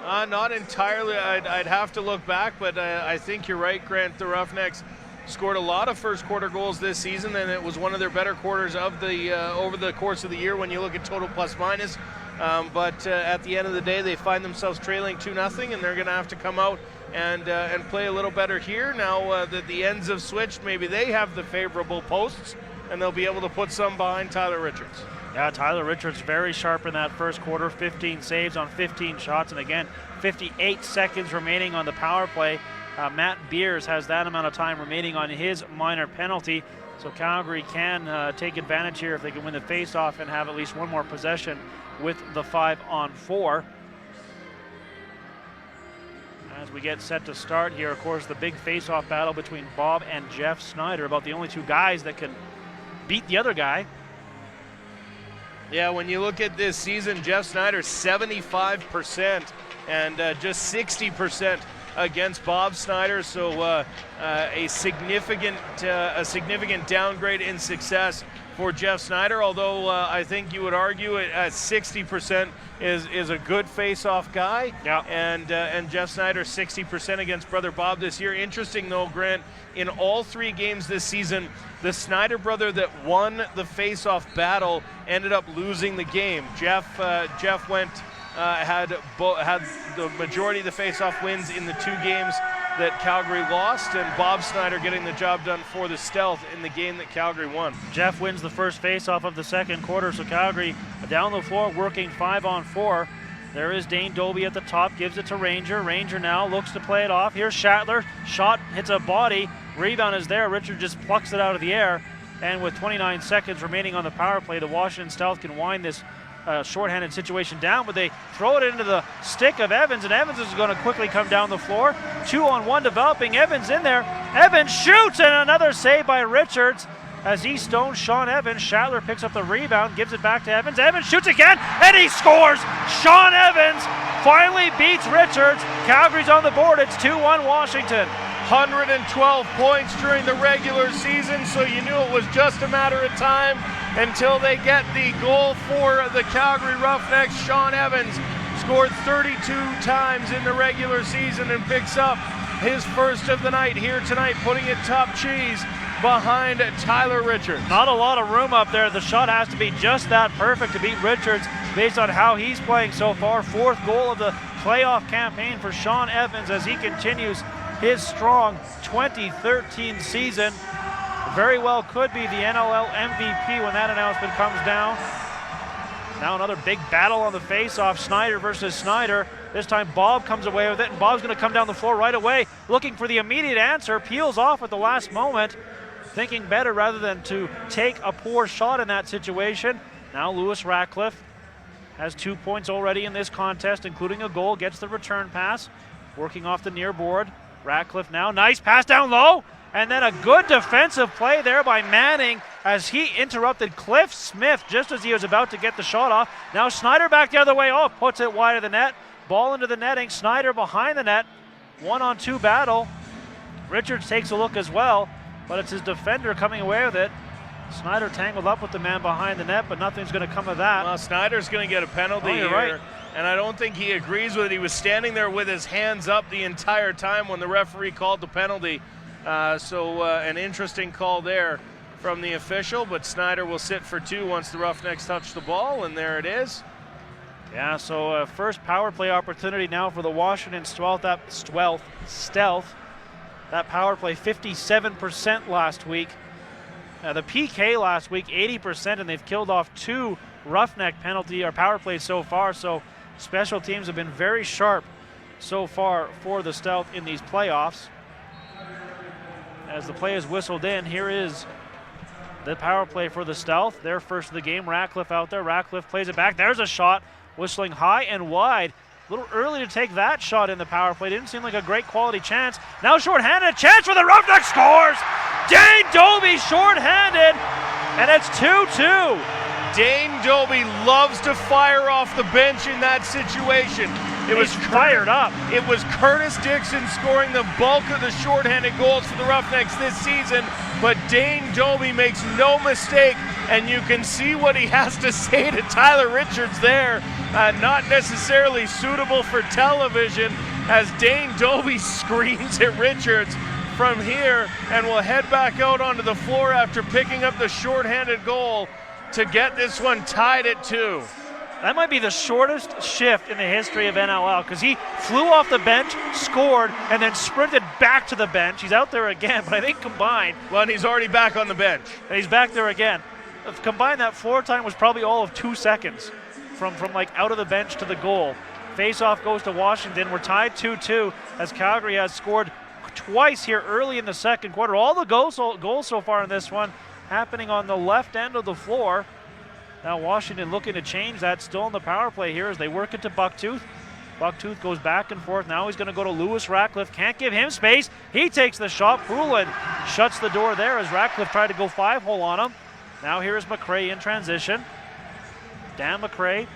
Not entirely. I'd have to look back, but I think you're right, Grant. The Roughnecks scored a lot of first quarter goals this season, and it was one of their better quarters of the over the course of the year when you look at total plus minus. But at the end of the day, they find themselves trailing 2-0, and they're going to have to come out and play a little better here. Now that the ends have switched, maybe they have the favorable posts, and they'll be able to put some behind Tyler Richards. Yeah, Tyler Richards very sharp in that first quarter, 15 saves on 15 shots, and again, 58 seconds remaining on the power play. Matt Beers has that amount of time remaining on his minor penalty, so Calgary can take advantage here if they can win the face-off and have at least one more possession with the 5-on-4. As we get set to start here, of course, the big face-off battle between Bob and Jeff Snyder, about the only two guys that can beat the other guy. Yeah, when you look at this season, Jeff Snyder 75% and just 60% against Bob Snyder, so a significant downgrade in success for Jeff Snyder, although I think you would argue it at 60% is a good face-off guy. Yeah. And Jeff Snyder 60% against brother Bob this year. Interesting though, Grant, in all 3 games this season, the Snyder brother that won the face-off battle ended up losing the game. Jeff went had the majority of the face-off wins in the 2 games that Calgary lost, and Bob Snyder getting the job done for the Stealth in the game that Calgary won. Jeff wins the first face-off of the second quarter, so Calgary down the floor working 5-on-4. There is Dane Doby at the top, gives it to Ranger. Ranger now looks to play it off. Here's Schattler. Shot hits a body. Rebound is there. Richard just plucks it out of the air. And with 29 seconds remaining on the power play, the Washington Stealth can wind this shorthanded situation down, but they throw it into the stick of Evans, and Evans is going to quickly come down the floor. 2-on-1 developing. Evans in there. Evans shoots, and another save by Richards as he stones Sean Evans. Schattler picks up the rebound, gives it back to Evans. Evans shoots again, and he scores! Sean Evans finally beats Richards. Calgary's on the board. It's 2-1 Washington. 112 points during the regular season, so you knew it was just a matter of time until they get the goal for the Calgary Roughnecks. Sean Evans scored 32 times in the regular season and picks up his first of the night here tonight, putting it top cheese behind Tyler Richards. Not a lot of room up there. The shot has to be just that perfect to beat Richards based on how he's playing so far. 4th goal of the playoff campaign for Sean Evans as he continues his strong 2013 season. Very well could be the NLL MVP when that announcement comes down. Now another big battle on the face-off, Snyder versus Snyder. This time Bob comes away with it, and Bob's going to come down the floor right away, looking for the immediate answer, peels off at the last moment, thinking better rather than to take a poor shot in that situation. Now Lewis Ratcliffe has 2 points already in this contest, including a goal, gets the return pass, working off the near board. Ratcliffe now, nice pass down low, and then a good defensive play there by Manning as he interrupted Cliff Smith just as he was about to get the shot off. Now Snyder back the other way, puts it wide of the net, ball into the netting, Snyder behind the net, 1-on-2 battle. Richards takes a look as well, but it's his defender coming away with it. Snyder tangled up with the man behind the net, but nothing's going to come of that. Well, Snyder's going to get a penalty here. Right. And I don't think he agrees with it. He was standing there with his hands up the entire time when the referee called the penalty. So an interesting call there from the official, but Snyder will sit for 2 once the Roughnecks touch the ball, and there it is. Yeah, so first power play opportunity now for the Washington Stealth. That power play 57% last week. The PK last week 80%, and they've killed off 2 Roughneck penalty or power plays so far. So special teams have been very sharp so far for the Stealth in these playoffs. As the play is whistled in, here is the power play for the Stealth. Their first of the game. Ratcliffe out there. Ratcliffe plays it back. There's a shot, whistling high and wide. A little early to take that shot in the power play. Didn't seem like a great quality chance. Now shorthanded, chance for the Roughnecks, scores! Dane Doby shorthanded, and it's 2-2. Dane Doby loves to fire off the bench in that situation. It was fired up. It was Curtis Dixon scoring the bulk of the shorthanded goals for the Roughnecks this season, but Dane Doby makes no mistake and you can see what he has to say to Tyler Richards there. Not necessarily suitable for television, as Dane Dobie screams at Richards from here, and will head back out onto the floor after picking up the shorthanded goal to get this one tied at 2. That might be the shortest shift in the history of NLL, because he flew off the bench, scored, and then sprinted back to the bench. He's out there again, but I think combined... Well, and he's already back on the bench. And he's back there again. Combined, that floor time was probably all of 2 seconds from like out of the bench to the goal. Face-off goes to Washington. We're tied 2-2 as Calgary has scored twice here early in the second quarter. All the goals so far in this one happening on the left end of the floor. Now Washington looking to change that, still in the power play here as they work it to Bucktooth. Bucktooth goes back and forth. Now he's going to go to Lewis Ratcliffe. Can't give him space. He takes the shot. Poulin shuts the door there as Ratcliffe tried to go 5-hole on him. Now here is McRae in transition. Dan McRae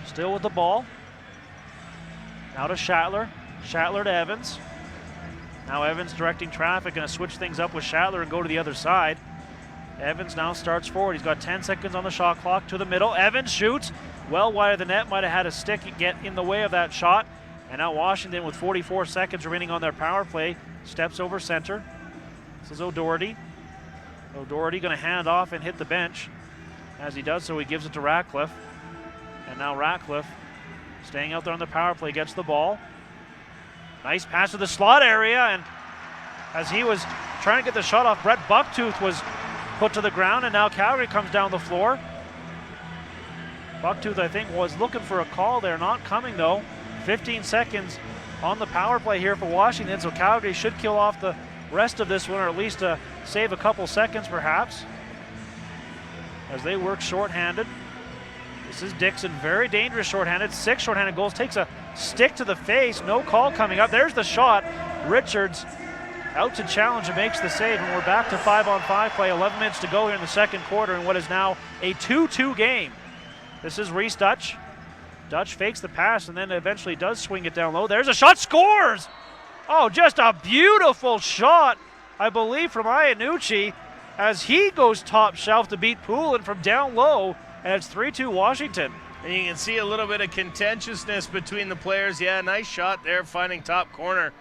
still with the ball. Now to Schattler. Schattler to Evans. Now Evans directing traffic, going to switch things up with Schattler and go to the other side. Evans now starts forward. He's got 10 seconds on the shot clock to the middle. Evans shoots well wide of the net. Might have had a stick get in the way of that shot. And now Washington, with 44 seconds remaining on their power play, steps over center. This is O'Doherty. O'Doherty going to hand off and hit the bench. As he does so, he gives it to Ratcliffe. And now Ratcliffe, staying out there on the power play, gets the ball. Nice pass to the slot area. And as he was trying to get the shot off, Brett Bucktooth was put to the ground, and now Calgary comes down the floor. Bucktooth, I think, was looking for a call there, not coming though. 15 seconds on the power play here for Washington, so Calgary should kill off the rest of this one, or at least save a couple seconds perhaps, as they work shorthanded. This is Dixon, very dangerous shorthanded, 6 shorthanded goals, takes a stick to the face, no call coming up. There's the shot. Richards out to challenge and makes the save, and we're back to 5-on-5 play. 11 minutes to go here in the second quarter in what is now a 2-2 game. This is Reese Dutch. Dutch fakes the pass and then eventually does swing it down low. There's a shot, scores! Oh, just a beautiful shot, I believe, from Iannucci as he goes top shelf to beat Poulin from down low, and it's 3-2 Washington. And you can see a little bit of contentiousness between the players. Yeah, nice shot there, finding top corner.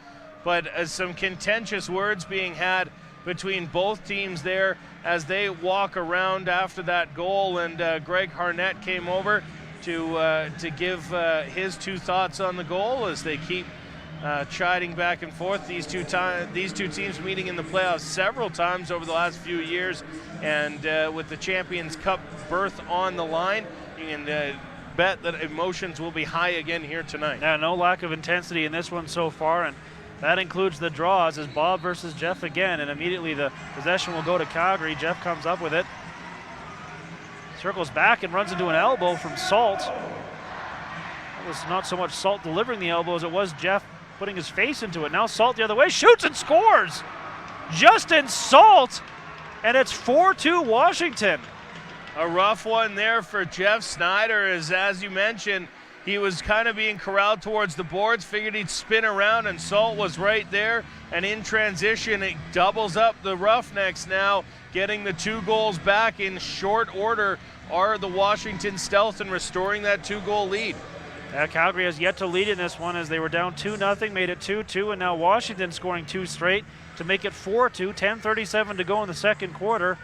But some contentious words being had between both teams there as they walk around after that goal. And Greg Harnett came over to give his 2 thoughts on the goal as they keep chiding back and forth. These two teams meeting in the playoffs several times over the last few years, and with the Champions Cup berth on the line, you can bet that emotions will be high again here tonight. Yeah, no lack of intensity in this one so far, and that includes the draws as Bob versus Jeff again, and immediately the possession will go to Calgary. Jeff comes up with it. Circles back and runs into an elbow from Salt. It was not so much Salt delivering the elbow as it was Jeff putting his face into it. Now Salt the other way, shoots and scores! Justin Salt, and it's 4-2 Washington. A rough one there for Jeff Snyder, as you mentioned, he was kind of being corralled towards the boards, figured he'd spin around, and Salt was right there. And in transition, it doubles up the Roughnecks now, getting the 2 goals back in short order are the Washington Stealth and restoring that 2-goal lead. Calgary has yet to lead in this one as they were down 2-0, made it 2-2, and now Washington scoring 2 straight to make it 4-2. 10:37 to go in the second quarter.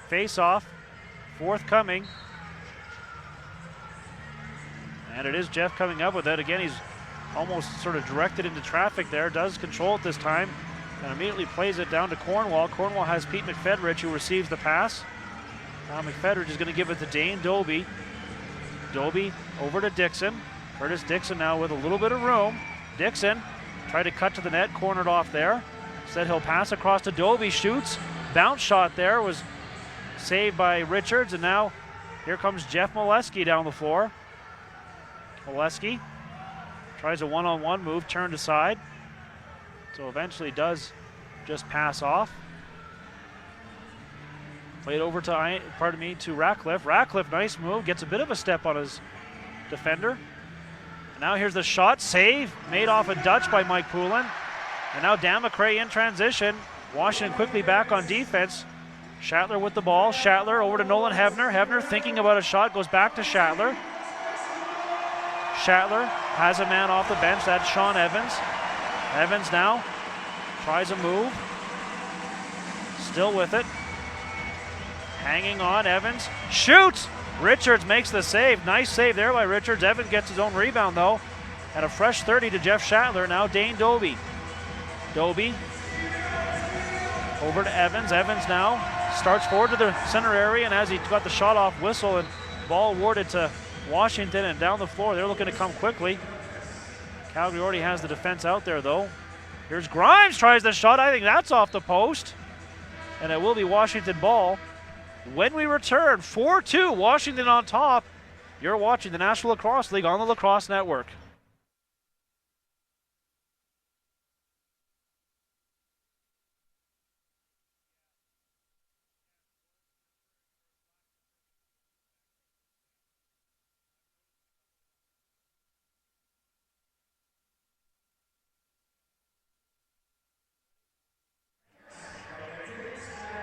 Face-off, forthcoming. And it is Jeff coming up with it. Again, he's almost sort of directed into traffic there. Does control it this time and immediately plays it down to Cornwall. Cornwall has Pete McFedrich, who receives the pass. Now McFedrich is going to give it to Dane Dobie. Dobie over to Dixon. Curtis Dixon now with a little bit of room. Dixon tried to cut to the net, cornered off there. Said he'll pass across to Dobie, shoots. Bounce shot there was saved by Richards, and now here comes Jeff Molesky down the floor. Molesky tries a one-on-one move, turned aside. So eventually does just pass off. Played over to Ratcliffe. Ratcliffe, nice move, gets a bit of a step on his defender. And now here's the shot, save, made off a Dutch by Mike Poulin. And now Dan McRae in transition. Washington quickly back on defense. Shatler with the ball. Shatler over to Nolan Hebner. Hebner thinking about a shot, goes back to Shatler. Shatler has a man off the bench. That's Sean Evans. Evans now tries a move. Still with it. Hanging on. Evans shoots. Richards makes the save. Nice save there by Richards. Evans gets his own rebound though. And a fresh 30 to Jeff Shatler. Now Dane Doby. Doby over to Evans. Evans now starts forward to the center area, and as he got the shot off whistle and ball awarded to Washington and down the floor, they're looking to come quickly. Calgary already has the defense out there though. Here's Grimes, tries the shot. I think that's off the post. And it will be Washington ball. When we return, 4-2, Washington on top. You're watching the National Lacrosse League on the Lacrosse Network.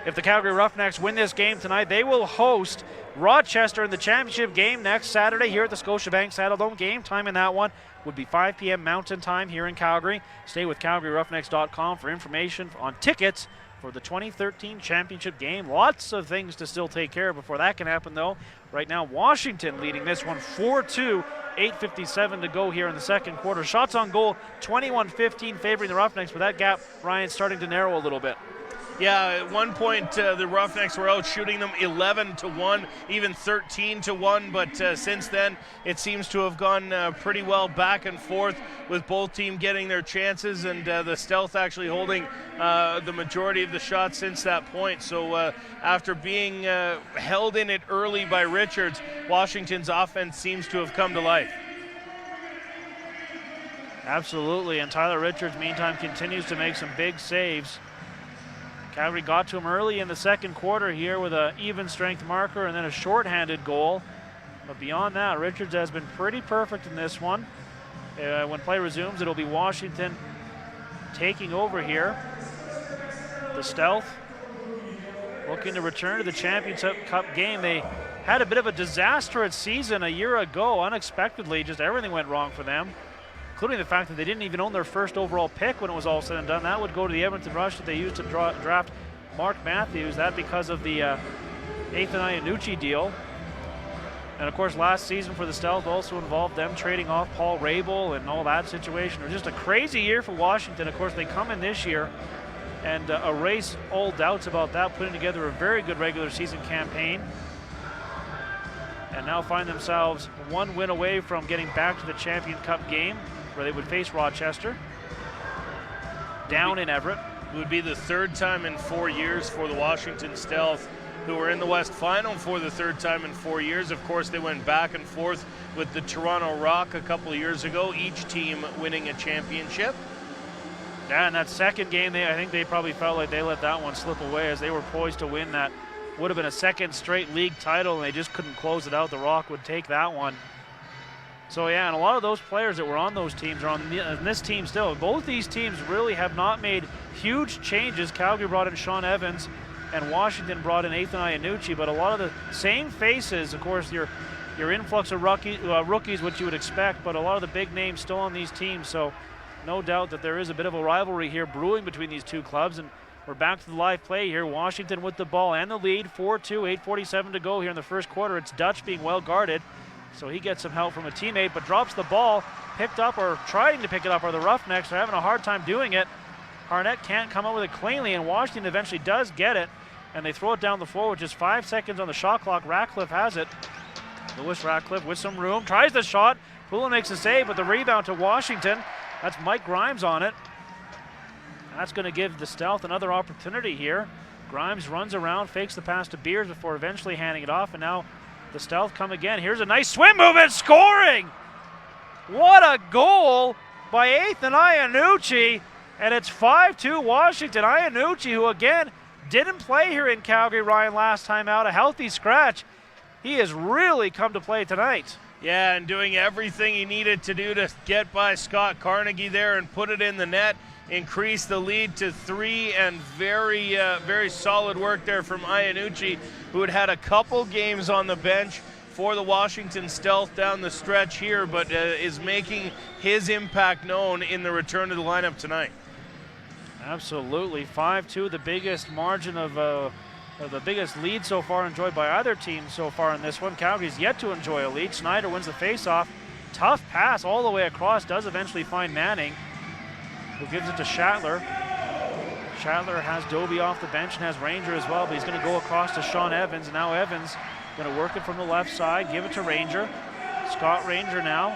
If the Calgary Roughnecks win this game tonight, they will host Rochester in the championship game next Saturday here at the Scotiabank Saddledome. Game time in that one would be 5 p.m. Mountain Time here in Calgary. Stay with CalgaryRoughnecks.com for information on tickets for the 2013 championship game. Lots of things to still take care of before that can happen, though. Right now, Washington leading this one 4-2. 8:57 to go here in the second quarter. Shots on goal, 21-15 favoring the Roughnecks, but that gap, Ryan, starting to narrow a little bit. Yeah, at one point the Roughnecks were out shooting them 11-1, even 13-1, but since then it seems to have gone pretty well back and forth with both teams getting their chances, and the Stealth actually holding the majority of the shots since that point. So after being held in it early by Richards, Washington's offense seems to have come to life. Absolutely, and Tyler Richards, meantime, continues to make some big saves. Calgary got to him early in the second quarter here with an even strength marker and then a shorthanded goal. But beyond that, Richards has been pretty perfect in this one. When play resumes, it'll be Washington taking over here. The Stealth looking to return to the Championship Cup game. They had a bit of a disastrous season a year ago, unexpectedly. Just everything went wrong for them, including the fact that they didn't even own their first overall pick when it was all said and done. That would go to the Edmonton Rush that they used to draft Mark Matthews. That because of the Nathan Iannucci deal. And of course, last season for the Stealth also involved them trading off Paul Rabel and all that situation. It was just a crazy year for Washington. Of course, they come in this year and erase all doubts about that, putting together a very good regular season campaign. And now find themselves one win away from getting back to the Champion Cup game, where they would face Rochester down in Everett. It would be the third time in 4 years for the Washington Stealth, who were in the West Final for the third time in 4 years. Of course, they went back and forth with the Toronto Rock a couple of years ago, each team winning a championship. Yeah, and that second game, I think they probably felt like they let that one slip away, as they were poised to win that. Would have been a second straight league title, and they just couldn't close it out. The Rock would take that one. So yeah, and a lot of those players that were on those teams are on this team still. Both these teams really have not made huge changes. Calgary brought in Sean Evans, and Washington brought in Nathan Iannucci, but a lot of the same faces. Of course, your influx of rookies, which you would expect, but a lot of the big names still on these teams. So no doubt that there is a bit of a rivalry here brewing between these two clubs. And we're back to the live play here. Washington with the ball and the lead, 4-2, 8:47 to go here in the first quarter. It's Dutch being well guarded, so he gets some help from a teammate, but drops the ball. Picked up, or trying to pick it up, are the Roughnecks. They're having a hard time doing it. Arnett can't come up with it cleanly, and Washington eventually does get it, and they throw it down the floor with just 5 seconds on the shot clock. Ratcliffe has it. Lewis Ratcliffe with some room, tries the shot. Pula makes a save, but the rebound to Washington. That's Mike Grimes on it. That's going to give the Stealth another opportunity here. Grimes runs around, fakes the pass to Beers before eventually handing it off, and now the Stealth come again. Here's a nice swim move and scoring! What a goal by Ethan Iannucci, and it's 5-2 Washington. Iannucci, who again didn't play here in Calgary, Ryan, last time out, a healthy scratch. He has really come to play tonight. Yeah, and doing everything he needed to do to get by Scott Carnegie there and put it in the net. increase the lead to 3, and very solid work there from Iannucci, who had a couple games on the bench for the Washington Stealth down the stretch here, but is making his impact known in the return to the lineup tonight. Absolutely. 5-2, the biggest margin of the biggest lead so far enjoyed by either team so far in this one. Calgary's yet to enjoy a lead. Snyder wins the faceoff. Tough pass all the way across, does eventually find Manning, who gives it to Shatler. Shatler has Doby off the bench and has Ranger as well, but he's going to go across to Sean Evans, and now Evans going to work it from the left side, give it to Ranger. Scott Ranger now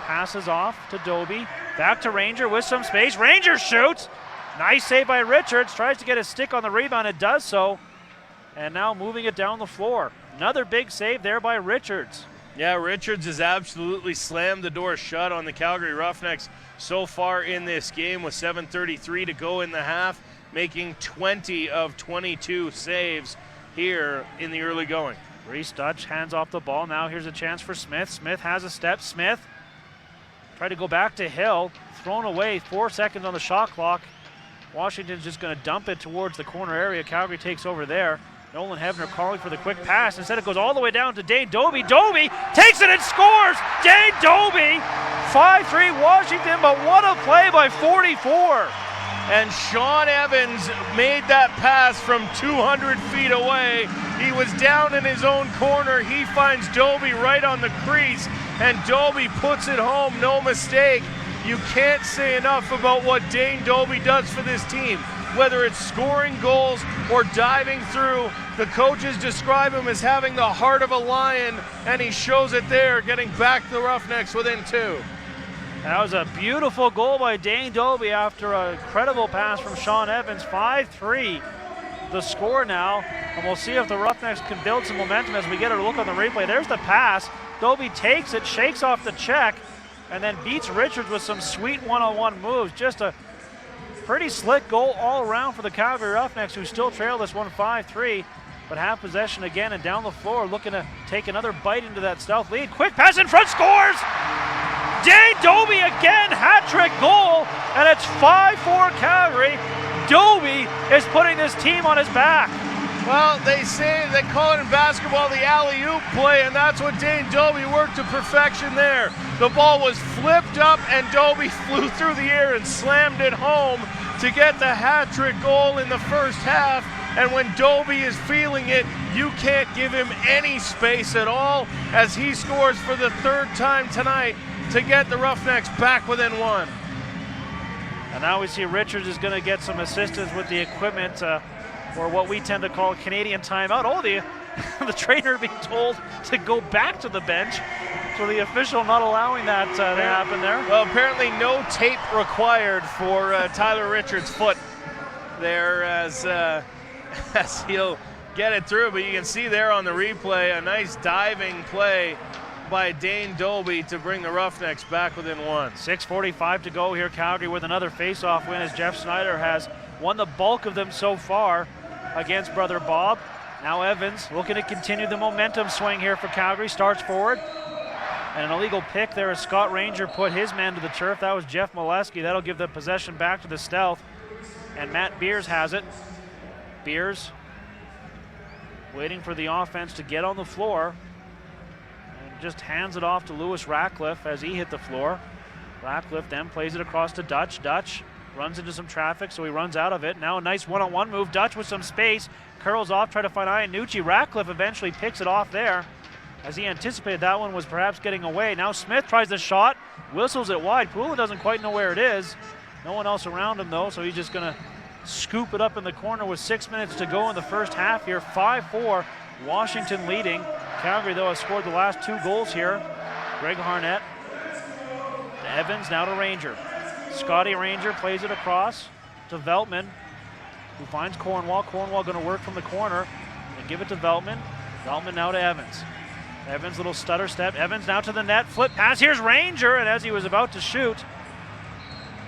passes off to Doby. Back to Ranger with some space. Ranger shoots! Nice save by Richards. Tries to get a stick on the rebound. It does so. And now moving it down the floor. Another big save there by Richards. Yeah, Richards has absolutely slammed the door shut on the Calgary Roughnecks so far in this game with 7:33 to go in the half, making 20 of 22 saves here in the early going. Reese Dutch hands off the ball. Now here's a chance for Smith. Smith has a step. Smith tried to go back to Hill. Thrown away. 4 seconds on the shot clock. Washington's just going to dump it towards the corner area. Calgary takes over there. Nolan Hebner calling for the quick pass. Instead, it goes all the way down to Dane Doby. Doby takes it and scores! Dane Doby! 5-3 Washington, but what a play by 44! And Sean Evans made that pass from 200 feet away. He was down in his own corner. He finds Doby right on the crease, and Doby puts it home, no mistake. You can't say enough about what Dane Doby does for this team. Whether it's scoring goals or diving through, the coaches describe him as having the heart of a lion, and he shows it there, getting back the Roughnecks within 2. That was a beautiful goal by Dane Doby after an incredible pass from Sean Evans. 5-3 the score now, and we'll see if the Roughnecks can build some momentum as we get a look on the replay. There's the pass. Doby takes it, shakes off the check, and then beats Richards with some sweet one-on-one moves. Just a pretty slick goal all around for the Calgary Roughnecks, who still trail this one 5-3, but have possession again and down the floor, looking to take another bite into that Stealth lead. Quick pass in front, scores! Dane Doby again, hat-trick goal, and it's 5-4 Calgary. Doby is putting this team on his back. Well, they call it in basketball the alley-oop play, and that's what Dane Doby worked to perfection there. The ball was flipped up, and Doby flew through the air and slammed it home to get the hat-trick goal in the first half. And when Doby is feeling it, you can't give him any space at all, as he scores for the 3rd time tonight to get the Roughnecks back within 1. And now we see Richards is going to get some assistance with the equipment, or what we tend to call Canadian timeout. Oh, the trainer being told to go back to the bench. So the official not allowing that to happen there. Well, apparently no tape required for Tyler Richards' foot there as he'll get it through. But you can see there on the replay a nice diving play by Dane Doby to bring the Roughnecks back within 1. 6:45 to go here. Calgary with another face-off win, as Jeff Snyder has won the bulk of them so far against Brother Bob. Now Evans looking to continue the momentum swing here for Calgary. Starts forward. And an illegal pick there as Scott Ranger put his man to the turf. That was Jeff Molesky. That'll give the possession back to the Stealth. And Matt Beers has it. Beers waiting for the offense to get on the floor. And just hands it off to Lewis Ratcliffe as he hit the floor. Ratcliffe then plays it across to Dutch. Dutch runs into some traffic, so he runs out of it. Now a nice one-on-one move. Dutch with some space. Curls off, try to find Iannucci. Ratcliffe eventually picks it off there, as he anticipated that one was perhaps getting away. Now Smith tries the shot, whistles it wide. Poulin doesn't quite know where it is. No one else around him though, so he's just gonna scoop it up in the corner with 6 minutes to go in the first half here. 5-4, Washington leading. Calgary though has scored the last 2 goals here. Greg Harnett to Evans, now to Ranger. Scotty Ranger plays it across to Veltman, who finds Cornwall. Cornwall gonna work from the corner and give it to Veltman. Veltman now to Evans. Evans, little stutter step. Evans now to the net. Flip pass. Here's Ranger, and as he was about to shoot,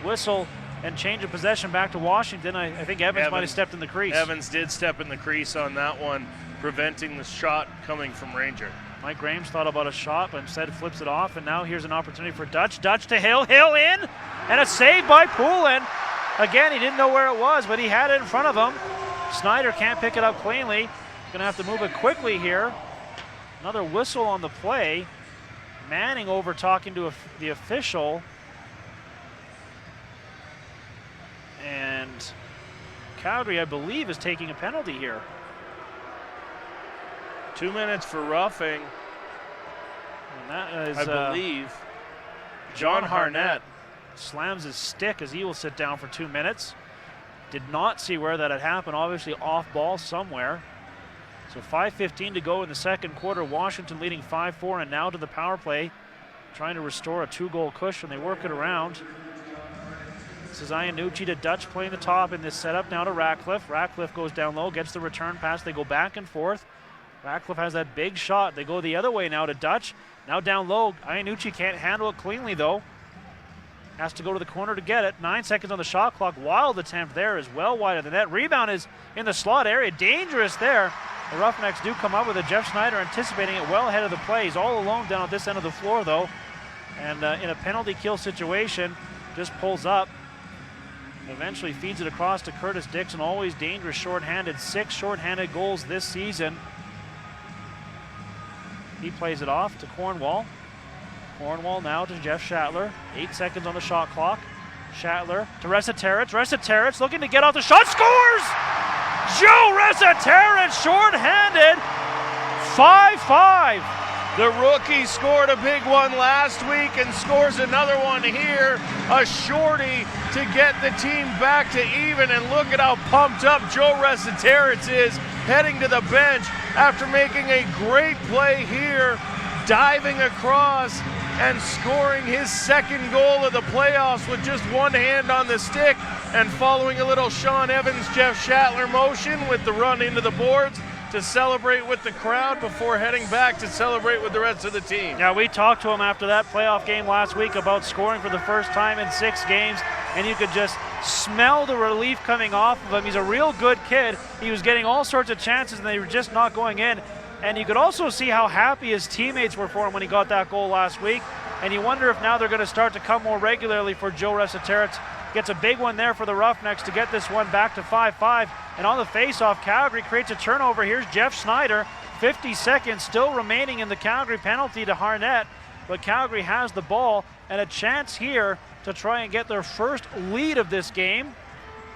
whistle and change of possession back to Washington. I think Evans might have stepped in the crease. Evans did step in the crease on that one, preventing the shot coming from Ranger. Mike Grames thought about a shot, but instead flips it off, and now here's an opportunity for Dutch. Dutch to Hill. Hill in, and a save by Poulin. Again, he didn't know where it was, but he had it in front of him. Snyder can't pick it up cleanly. Going to have to move it quickly here. Another whistle on the play. Manning over talking to the official. And Calgary, I believe, is taking a penalty here. 2 minutes for roughing. And that is, I believe, John Harnett. Slams his stick as he will sit down for 2 minutes. Did not see where that had happened. Obviously off ball somewhere. So 5:15 to go in the second quarter. Washington leading 5-4, and now to the power play, trying to restore a 2-goal cushion. They work it around. This is Iannucci to Dutch playing the top in this setup now to Ratcliffe. Ratcliffe goes down low, gets the return pass. They go back and forth. Ratcliffe has that big shot. They go the other way now to Dutch. Now down low. Iannucci can't handle it cleanly though. Has to go to the corner to get it. 9 seconds on the shot clock. Wild attempt there is well wide of the net. Rebound is in the slot area. Dangerous there. The Roughnecks do come up with it. Jeff Snyder anticipating it well ahead of the play. He's all alone down at this end of the floor though. And in a penalty kill situation, just pulls up. Eventually feeds it across to Curtis Dixon. Always dangerous shorthanded. 6 shorthanded goals this season. He plays it off to Cornwall. Cornwall now to Jeff Shattler. 8 seconds on the shot clock. Shattler to Resetarits. Resetarits looking to get off the shot. Scores! Joe Resetarits shorthanded. 5-5. The rookie scored a big one last week and scores another one here. A shorty to get the team back to even, and look at how pumped up Joe Resetarits is heading to the bench after making a great play here, diving across and scoring his second goal of the playoffs with just one hand on the stick and following a little Sean Evans, Jeff Shattler motion with the run into the boards to celebrate with the crowd before heading back to celebrate with the rest of the team. Yeah, we talked to him after that playoff game last week about scoring for the first time in 6 games, and you could just smell the relief coming off of him. He's a real good kid. He was getting all sorts of chances, and they were just not going in. And you could also see how happy his teammates were for him when he got that goal last week. And you wonder if now they're going to start to come more regularly for Joe Resetarits. Gets a big one there for the Roughnecks to get this one back to 5-5. And on the face-off, Calgary creates a turnover. Here's Jeff Snyder. 50 seconds still remaining in the Calgary penalty to Harnett. But Calgary has the ball and a chance here to try and get their first lead of this game.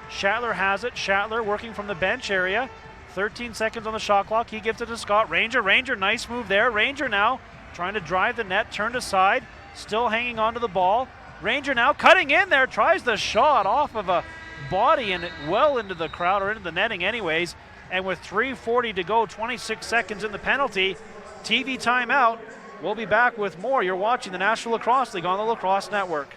Shattler has it. Shattler working from the bench area. 13 seconds on the shot clock. He gives it to Scott Ranger. Ranger, nice move there. Ranger now trying to drive the net, turned aside, still hanging on to the ball. Ranger now cutting in there, tries the shot off of a body and well into the crowd, or into the netting anyways. And with 3:40 to go, 26 seconds in the penalty, TV timeout. We'll be back with more. You're watching the National Lacrosse League on the Lacrosse Network.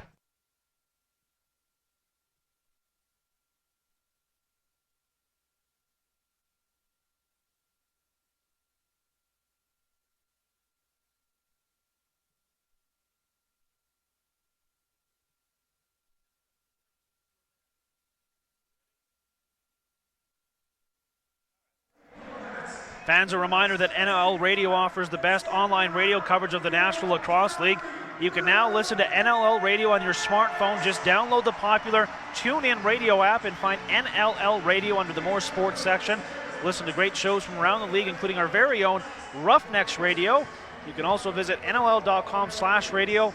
Fans, a reminder that NLL Radio offers the best online radio coverage of the National Lacrosse League. You can now listen to NLL Radio on your smartphone. Just download the popular TuneIn Radio app and find NLL Radio under the More Sports section. Listen to great shows from around the league, including our very own Roughnecks Radio. You can also visit NLL.com/radio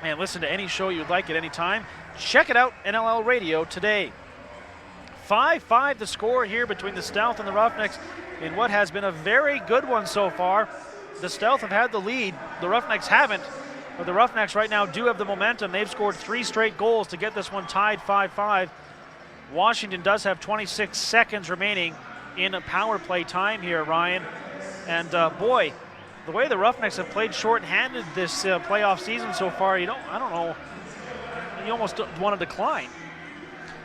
and listen to any show you'd like at any time. Check it out, NLL Radio today. 5-5 the score here between the Stealth and the Roughnecks in what has been a very good one so far. The Stealth have had the lead, the Roughnecks haven't, but the Roughnecks right now do have the momentum. They've scored 3 straight goals to get this one tied 5-5. Washington does have 26 seconds remaining in a power play time here, Ryan. And boy, the way the Roughnecks have played short-handed this playoff season so far, I don't know, you almost want to decline.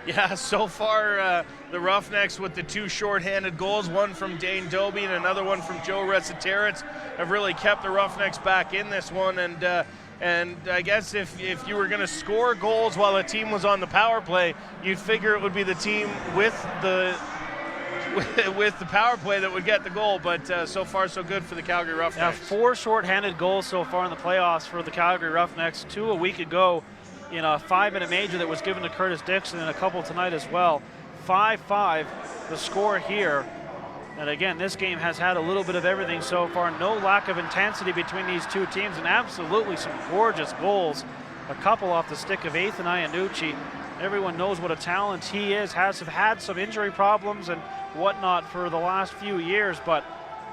Yeah, so far the Roughnecks with the 2 shorthanded goals, one from Dane Doby and another one from Joe Resetarits, have really kept the Roughnecks back in this one. And I guess if you were going to score goals while a team was on the power play, you'd figure it would be the team with the power play that would get the goal. But so far so good for the Calgary Roughnecks. Now 4 shorthanded goals so far in the playoffs for the Calgary Roughnecks, 2 a week ago in a 5-minute major that was given to Curtis Dixon and a couple tonight as well. 5-5 the score here. And again, this game has had a little bit of everything so far. No lack of intensity between these two teams, and absolutely some gorgeous goals. A couple off the stick of Ethan Iannucci. Everyone knows what a talent he is. Has had some injury problems and whatnot for the last few years, but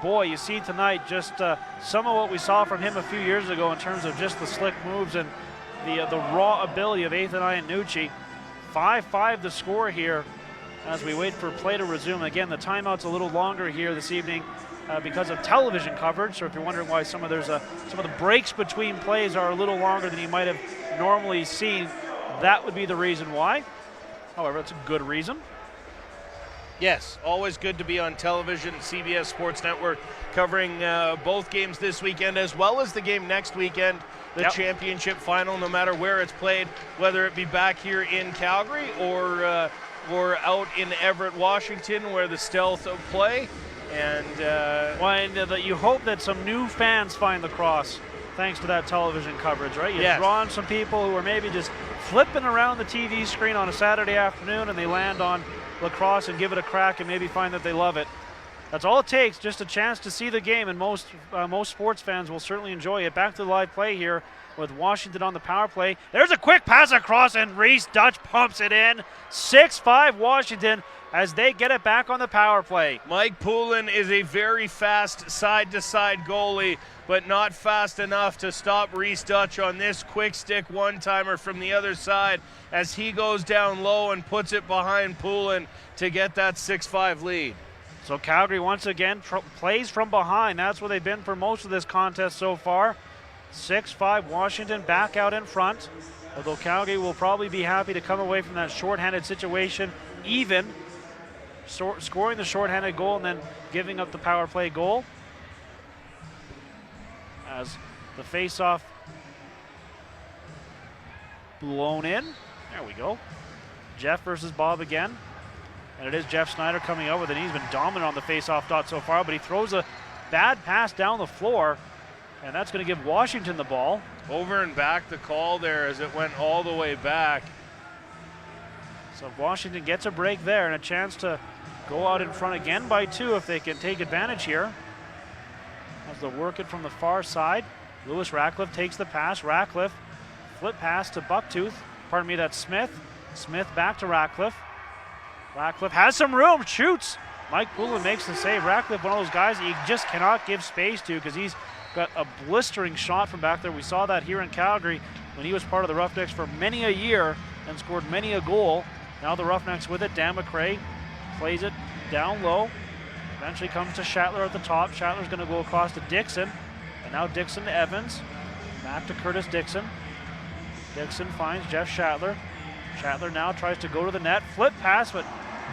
boy, you see tonight just some of what we saw from him a few years ago in terms of just the slick moves and the raw ability of Ethan Iannucci. 5-5 the score here as we wait for play to resume. Again, the timeout's a little longer here this evening because of television coverage. So if you're wondering why some of the breaks between plays are a little longer than you might have normally seen, that would be the reason why. However, it's a good reason. Yes, always good to be on television. CBS Sports Network covering both games this weekend as well as the game next weekend, the championship final, no matter where it's played, whether it be back here in Calgary or out in Everett, Washington, where the Stealth play. And you hope that some new fans find lacrosse thanks to that television coverage, right? You draw on some people who are maybe just flipping around the TV screen on a Saturday afternoon, and they land on lacrosse and give it a crack and maybe find that they love it. That's all it takes, just a chance to see the game, and most sports fans will certainly enjoy it. Back to the live play here with Washington on the power play. There's a quick pass across, and Reese Dutch pumps it in. 6-5 Washington as they get it back on the power play. Mike Poulin is a very fast side-to-side goalie, but not fast enough to stop Reese Dutch on this quick stick one-timer from the other side as he goes down low and puts it behind Poulin to get that 6-5 lead. So Calgary once again plays from behind. That's where they've been for most of this contest so far. 6-5 Washington back out in front, although Calgary will probably be happy to come away from that shorthanded situation even, scoring the shorthanded goal and then giving up the power play goal. As the face-off blown in. There we go. Jeff versus Bob again. And it is Jeff Snyder coming out with it. He's been dominant on the face-off dot so far, but he throws a bad pass down the floor, and that's going to give Washington the ball. Over and back the call there as it went all the way back. So Washington gets a break there and a chance to go out in front again by 2 if they can take advantage here. As they work it from the far side. Lewis Ratcliffe takes the pass. Ratcliffe, flip pass to Bucktooth. Pardon me, that's Smith. Smith back to Ratcliffe. Ratcliffe has some room, shoots. Mike Poulin makes the save. Ratcliffe, one of those guys that you just cannot give space to because he's got a blistering shot from back there. We saw that here in Calgary when he was part of the Roughnecks for many a year and scored many a goal. Now the Roughnecks with it. Dan McRae plays it down low. Eventually comes to Shatler at the top. Shatler's going to go across to Dixon. And now Dixon to Evans. Back to Curtis Dixon. Dixon finds Jeff Shatler. Shatler now tries to go to the net. Flip pass, but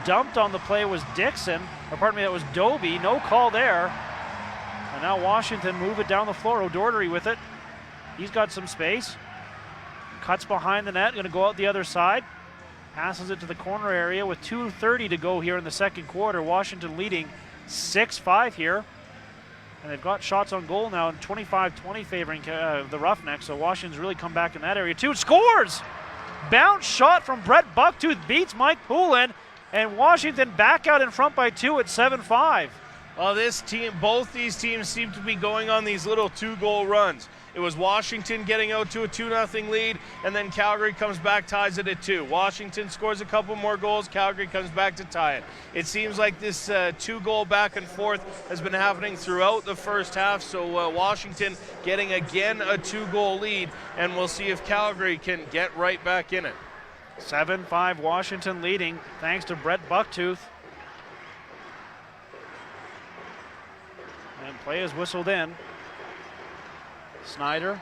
dumped on the play was Dixon. Or pardon me, that was Doby. No call there. And now Washington move it down the floor. O'Doherty with it. He's got some space. Cuts behind the net. Going to go out the other side. Passes it to the corner area with 2:30 to go here in the second quarter. Washington leading 6-5 here. And they've got shots on goal now, 25-20 favoring the Roughnecks. So Washington's really come back in that area too. Scores! Bounce shot from Brett Bucktooth beats Mike Poulin. And Washington back out in front by 2 at 7-5. Well, both these teams seem to be going on these little 2-goal runs. It was Washington getting out to a 2-0 lead, and then Calgary comes back, ties it at 2. Washington scores a couple more goals, Calgary comes back to tie it. It seems like this 2-goal back and forth has been happening throughout the first half, so Washington getting again a 2-goal lead, and we'll see if Calgary can get right back in it. 7-5 Washington leading, thanks to Brett Bucktooth. And play is whistled in. Snyder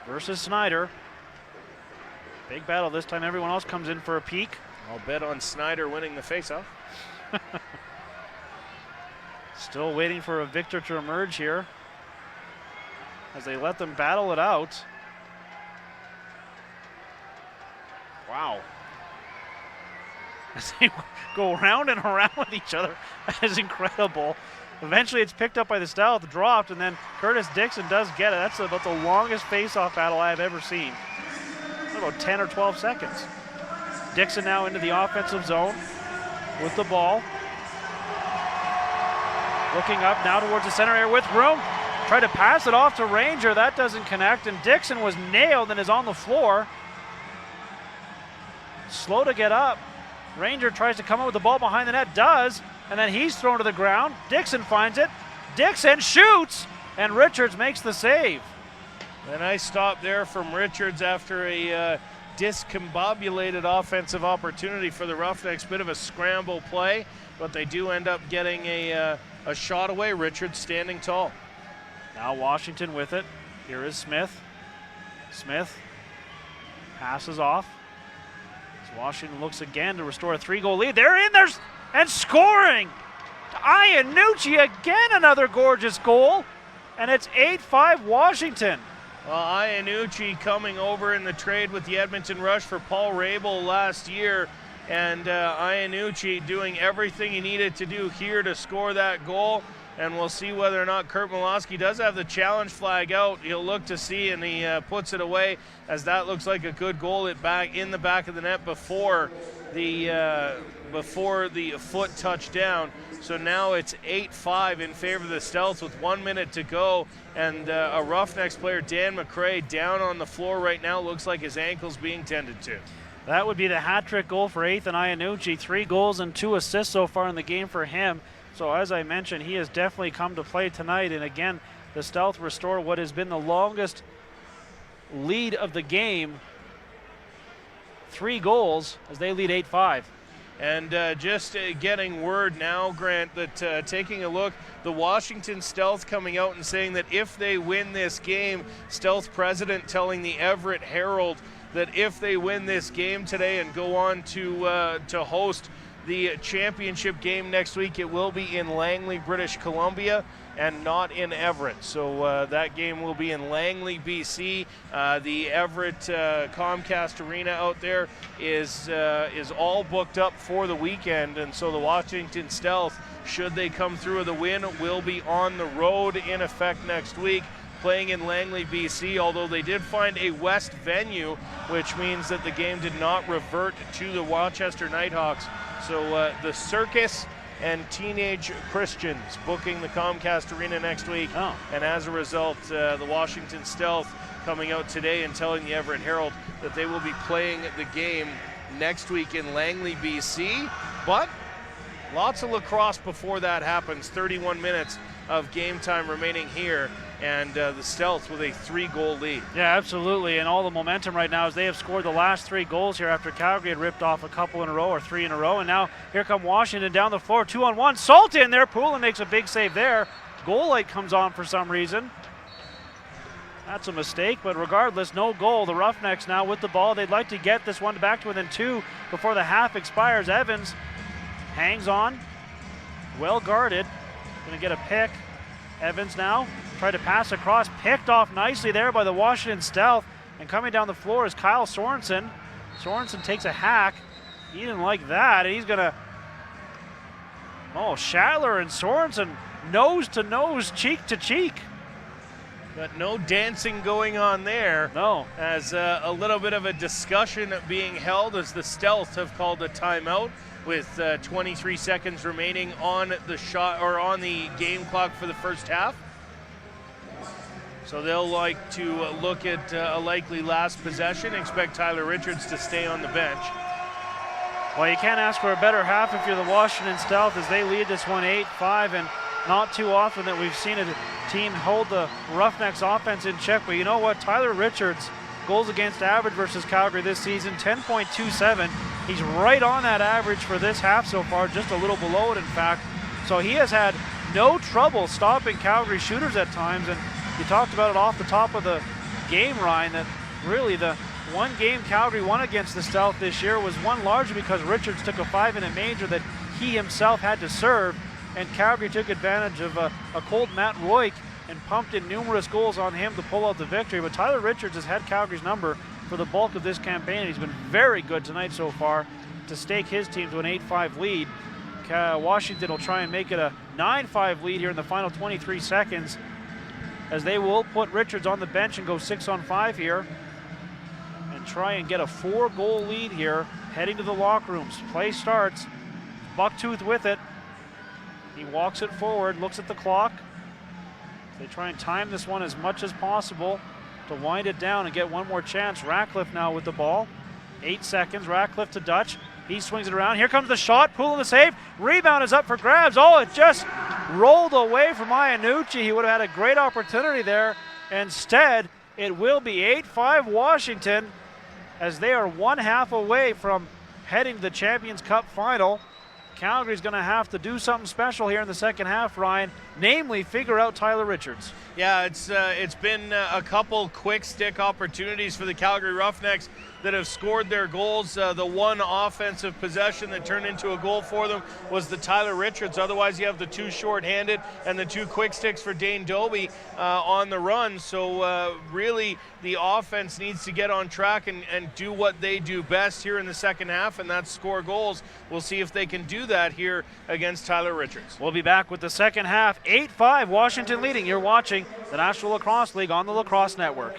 versus Snyder. Big battle this time. Everyone else comes in for a peek. I'll bet on Snyder winning the faceoff. Still waiting for a victor to emerge here as they let them battle it out. Wow. As they go round and around with each other. That is incredible. Eventually it's picked up by the Stealth, dropped, and then Curtis Dixon does get it. That's about the longest face-off battle I have ever seen. about 10 or 12 seconds. Dixon now into the offensive zone with the ball. Looking up now towards the center area with room. Try to pass it off to Ranger. That doesn't connect, and Dixon was nailed and is on the floor. Slow to get up. Ranger tries to come up with the ball behind the net, does, and then he's thrown to the ground. Dixon finds it. Dixon shoots, and Richards makes the save. A nice stop there from Richards after a discombobulated offensive opportunity for the Roughnecks. Bit of a scramble play, but they do end up getting a shot away. Richards standing tall. Now Washington with it. Here is Smith. Smith passes off. As Washington looks again to restore a 3-goal lead. They're in there and scoring. Iannucci again, another gorgeous goal. And it's 8-5 Washington. Well, Iannucci coming over in the trade with the Edmonton Rush for Paul Rabel last year, and Iannucci doing everything he needed to do here to score that goal. And we'll see whether or not Kurt Milosky does have the challenge flag out. He'll look to see, and he puts it away, as that looks like a good goal in the back of the net before the foot touchdown. So now it's 8-5 in favor of the Stealths with 1 minute to go, and a Roughnecks player, Dan McRae, down on the floor right now. Looks like his ankle's being tended to. That would be the hat-trick goal for Ethan Iannucci. 3 goals and 2 assists so far in the game for him. So as I mentioned, he has definitely come to play tonight. And again, the Stealth restore what has been the longest lead of the game. 3 goals as they lead 8-5. And just getting word now, Grant, that taking a look, the Washington Stealth coming out and saying that if they win this game, Stealth president telling the Everett Herald that if they win this game today and go on to host the championship game next week, it will be in Langley, British Columbia, and not in Everett. So that game will be in Langley, BC. The Everett Comcast Arena out there is all booked up for the weekend, and so the Washington Stealth, should they come through with a win, will be on the road in effect next week, playing in Langley, BC, although they did find a west venue, which means that the game did not revert to the Rochester Nighthawks. So the Circus and Teenage Christians booking the Comcast Arena next week. Oh. And as a result, the Washington Stealth coming out today and telling the Everett Herald that they will be playing the game next week in Langley, BC. But lots of lacrosse before that happens. 31 minutes of game time remaining here, and the Stealth with a 3-goal lead. Yeah, absolutely, and all the momentum right now is they have scored the last 3 goals here after Calgary had ripped off a couple in a row or 3 in a row, and now here come Washington down the floor, 2-on-1. Salt in there, Poulin makes a big save there. Goal light comes on for some reason. That's a mistake, but regardless, no goal. The Roughnecks now with the ball. They'd like to get this one back to within 2 before the half expires. Evans hangs on, well guarded. Going to get a pick. Evans now tried to pass across, picked off nicely there by the Washington Stealth, and coming down the floor is Kyle Sorensen. Sorensen takes a hack. He didn't like that, and he's going to... Oh, Schattler and Sorensen nose to nose, cheek to cheek. But no dancing going on there. No. As a little bit of a discussion being held as the Stealth have called a timeout with 23 seconds remaining on the shot or on the game clock for the first half. So they'll like to look at a likely last possession. Expect Tyler Richards to stay on the bench. Well, you can't ask for a better half if you're the Washington Stealth as they lead this one 8-5, and not too often that we've seen a team hold the Roughnecks offense in check. But you know what? Tyler Richards, goals against average versus Calgary this season, 10.27. He's right on that average for this half so far, just a little below it in fact. So he has had no trouble stopping Calgary shooters at times, and you talked about it off the top of the game, Ryan, that really the one game Calgary won against the Stealth this year was won largely because Richards took a 5-minute major that he himself had to serve, and Calgary took advantage of a cold Matt Royk and pumped in numerous goals on him to pull out the victory. But Tyler Richards has had Calgary's number for the bulk of this campaign, and he's been very good tonight so far to stake his team to an 8-5 lead. Washington will try and make it a 9-5 lead here in the final 23 seconds, as they will put Richards on the bench and go 6-on-5 here. And try and get a 4-goal lead here, heading to the locker rooms. Play starts. Bucktooth with it. He walks it forward, looks at the clock. They try and time this one as much as possible to wind it down and get one more chance. Ratcliffe now with the ball. 8 seconds. Ratcliffe to Dutch. He swings it around. Here comes the shot. Pulling the save. Rebound is up for grabs. Oh, it just rolled away from Iannucci. He would have had a great opportunity there. Instead, it will be 8-5 Washington as they are 1/2 away from heading to the Champions Cup final. Calgary's going to have to do something special here in the second half, Ryan, namely figure out Tyler Richards. Yeah, it's been a couple quick stick opportunities for the Calgary Roughnecks that have scored their goals. The one offensive possession that turned into a goal for them was the Tyler Richards. Otherwise, you have the 2 short-handed and the 2 quick sticks for Dane Doby on the run. So really, the offense needs to get on track and do what they do best here in the second half, and that's score goals. We'll see if they can do that here against Tyler Richards. We'll be back with the second half. 8-5, Washington leading. You're watching the National Lacrosse League on the Lacrosse Network.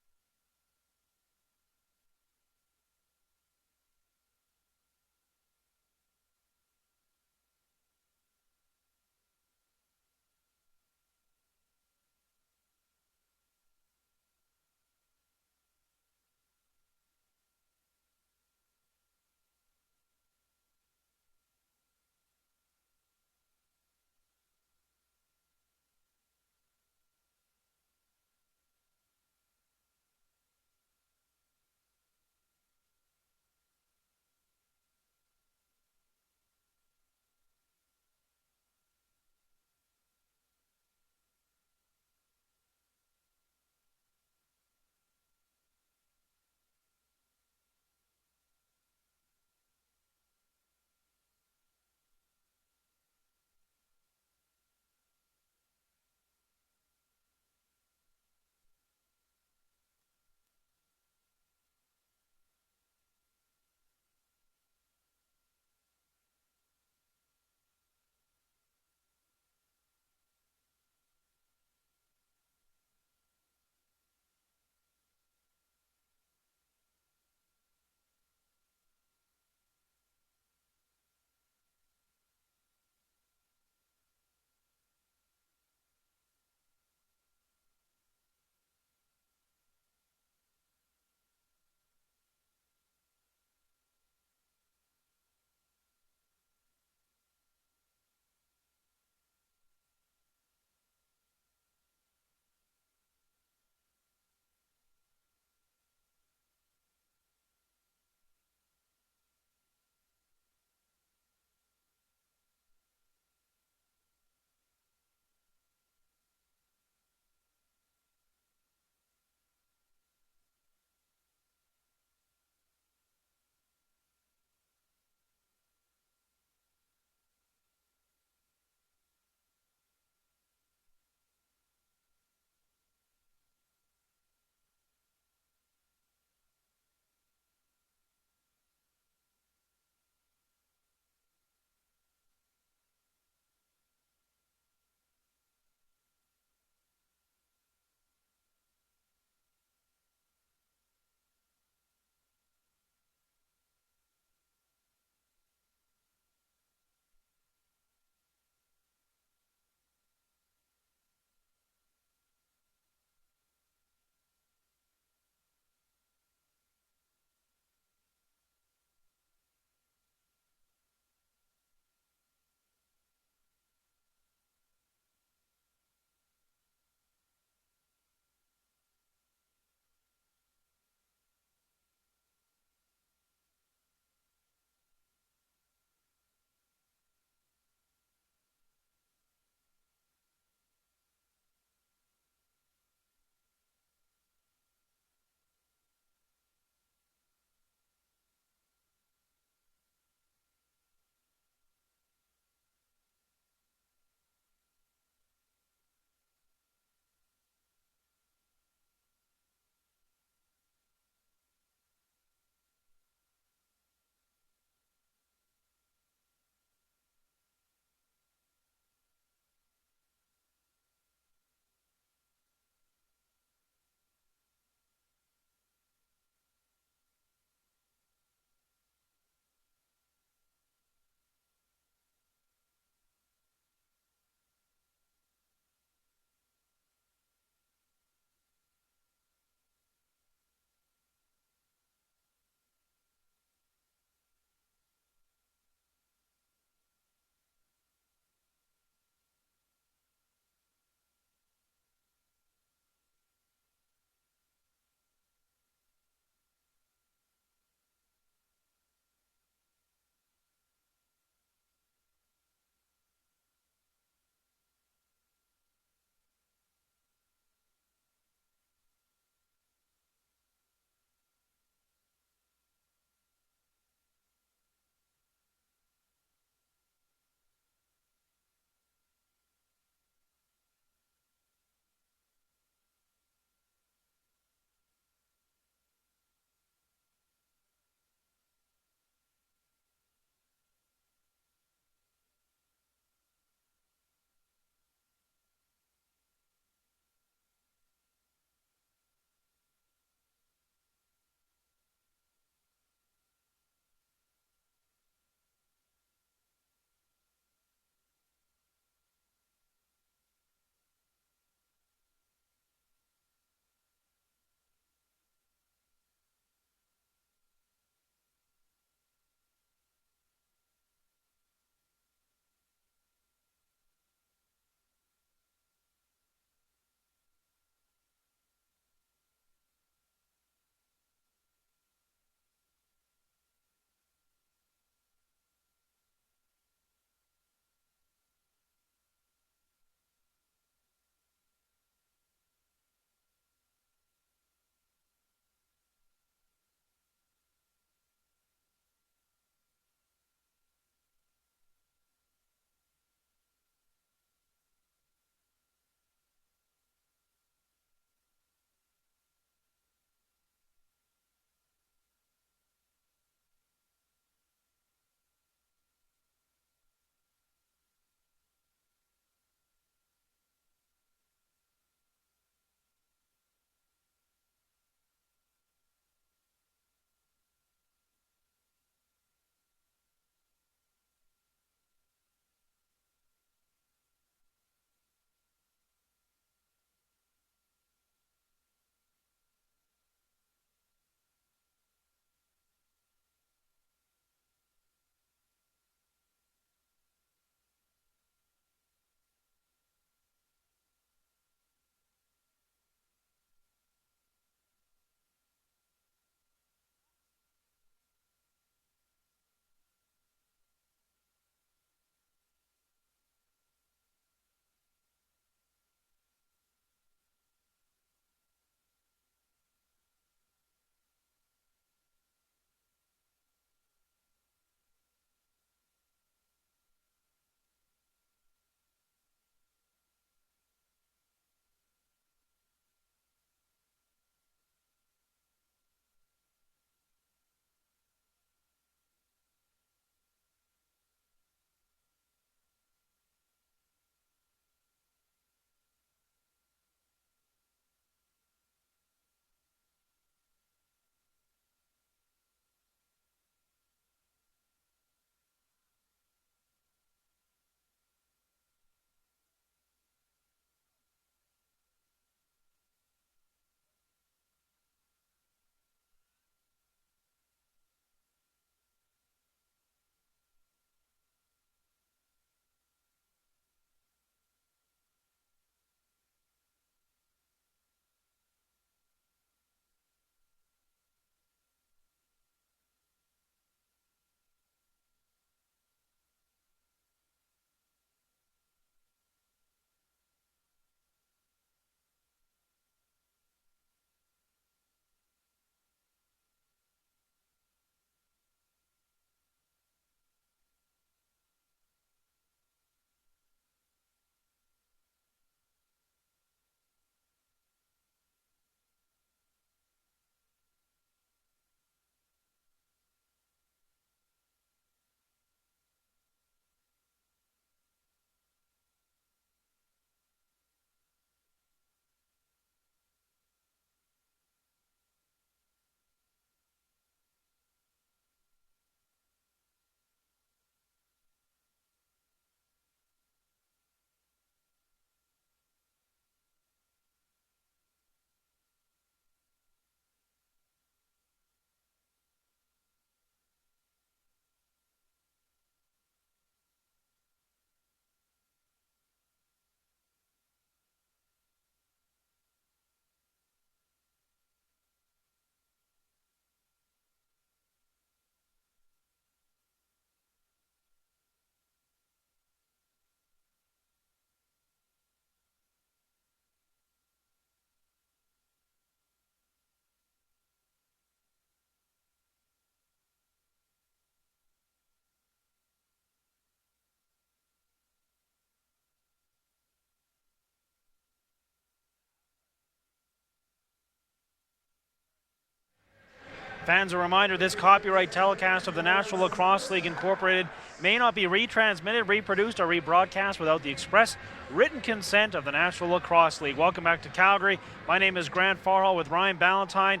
Fans, a reminder, this copyright telecast of the National Lacrosse League Incorporated may not be retransmitted, reproduced, or rebroadcast without the express written consent of the National Lacrosse League. Welcome back to Calgary. My name is Grant Farhall with Ryan Ballantyne.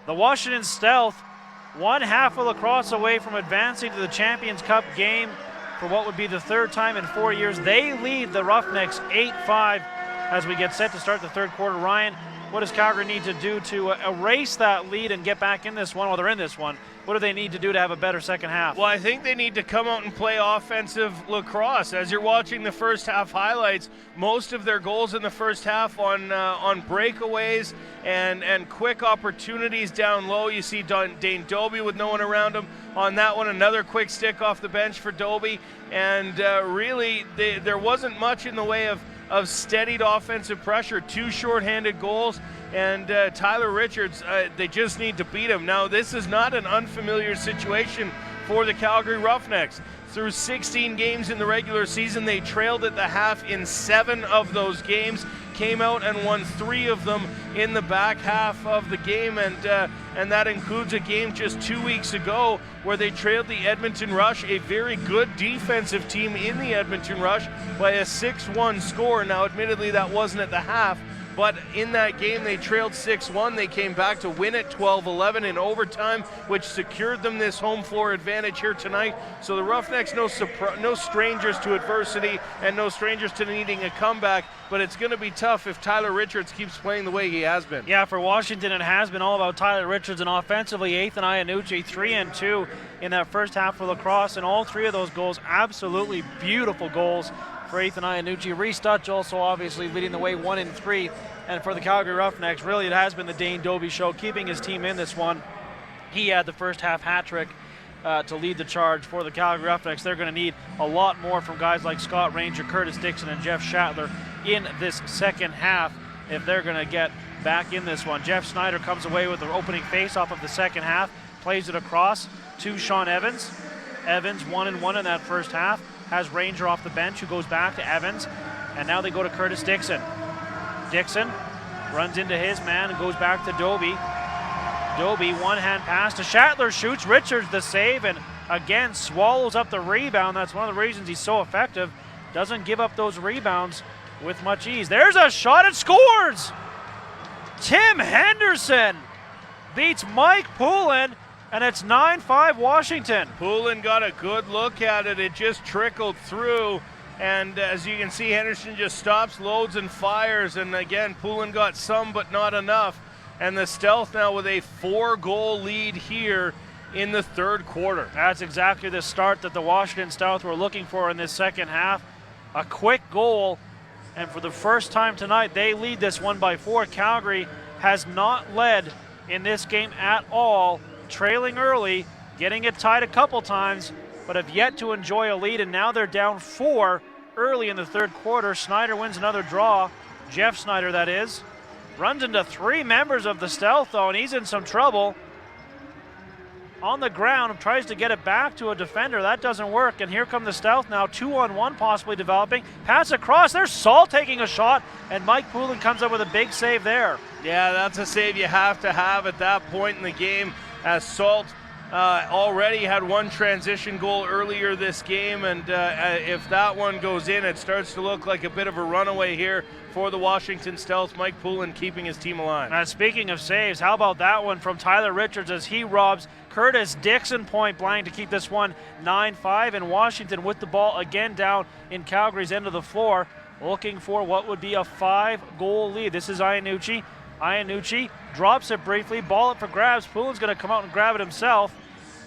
The Washington Stealth, one half of lacrosse away from advancing to the Champions Cup game for what would be the third time in 4 years. They lead the Roughnecks 8-5 as we get set to start the third quarter. Ryan, what does Calgary need to do to erase that lead and get back in this one? Well, they're in this one. What do they need to do to have a better second half? Well, I think they need to come out and play offensive lacrosse. As you're watching the first half highlights, most of their goals in the first half on breakaways and quick opportunities down low. You see Dane Doby with no one around him on that one. Another quick stick off the bench for Doby. And really, there wasn't much in the way of steadied offensive pressure. 2 shorthanded goals, and Tyler Richards, they just need to beat him. Now, this is not an unfamiliar situation for the Calgary Roughnecks. Through 16 games in the regular season, they trailed at the half in 7 of those games, came out and won 3 of them in the back half of the game, and that includes a game just 2 weeks ago where they trailed the Edmonton Rush, a very good defensive team in the Edmonton Rush, by a 6-1 score. Now, admittedly, that wasn't at the half, but in that game they trailed 6-1. They came back to win it 12-11 in overtime, which secured them this home floor advantage here tonight. So the Roughnecks, no strangers to adversity and no strangers to needing a comeback, but it's going to be tough if Tyler Richards keeps playing the way he has been. Yeah, for Washington it has been all about Tyler Richards, and offensively, Ethan Iannucci 3-2 in that first half for lacrosse, and all 3 of those goals absolutely beautiful goals for Ethan Iannucci. Reese Dutch also obviously leading the way 1-3. And for the Calgary Roughnecks, really it has been the Dane Doby show, keeping his team in this one. He had the first half hat trick to lead the charge for the Calgary Roughnecks. They're going to need a lot more from guys like Scott Ranger, Curtis Dixon, and Jeff Schattler in this second half if they're going to get back in this one. Jeff Snyder comes away with the opening face-off of the second half, plays it across to Sean Evans. Evans 1-1 in that first half. Has Ranger off the bench, who goes back to Evans, and now they go to Curtis Dixon. Dixon runs into his man and goes back to Doby. Doby, one-hand pass to Schattler, shoots. Richards the save, and again swallows up the rebound. That's one of the reasons he's so effective. Doesn't give up those rebounds with much ease. There's a shot, and scores! Tim Henderson beats Mike Poulin, and it's 9-5 Washington. Poulin got a good look at it. It just trickled through. And as you can see, Henderson just stops, loads, and fires. And again, Poulin got some, but not enough. And the Stealth now with a 4-goal lead here in the third quarter. That's exactly the start that the Washington Stealth were looking for in this second half. A quick goal. And for the first time tonight, they lead this one by 4. Calgary has not led in this game at all. Trailing early, getting it tied a couple times, but have yet to enjoy a lead, and now they're down 4 early in the third quarter. Snyder wins another draw. Jeff Snyder, that is. Runs into 3 members of the Stealth, though, and he's in some trouble. On the ground, tries to get it back to a defender. That doesn't work, and here come the Stealth now, 2-on-1 possibly developing. Pass across, there's Saul taking a shot, and Mike Poulin comes up with a big save there. Yeah, that's a save you have to have at that point in the game, as Salt already had 1 transition goal earlier this game, and if that one goes in, it starts to look like a bit of a runaway here for the Washington Stealth. Mike Poulin keeping his team alive. Speaking of saves, how about that one from Tyler Richards as he robs Curtis Dixon point blank to keep this one 9-5, and Washington with the ball again down in Calgary's end of the floor, looking for what would be a 5-goal lead. This is Iannucci. Iannucci drops it briefly, ball up for grabs. Poulin's going to come out and grab it himself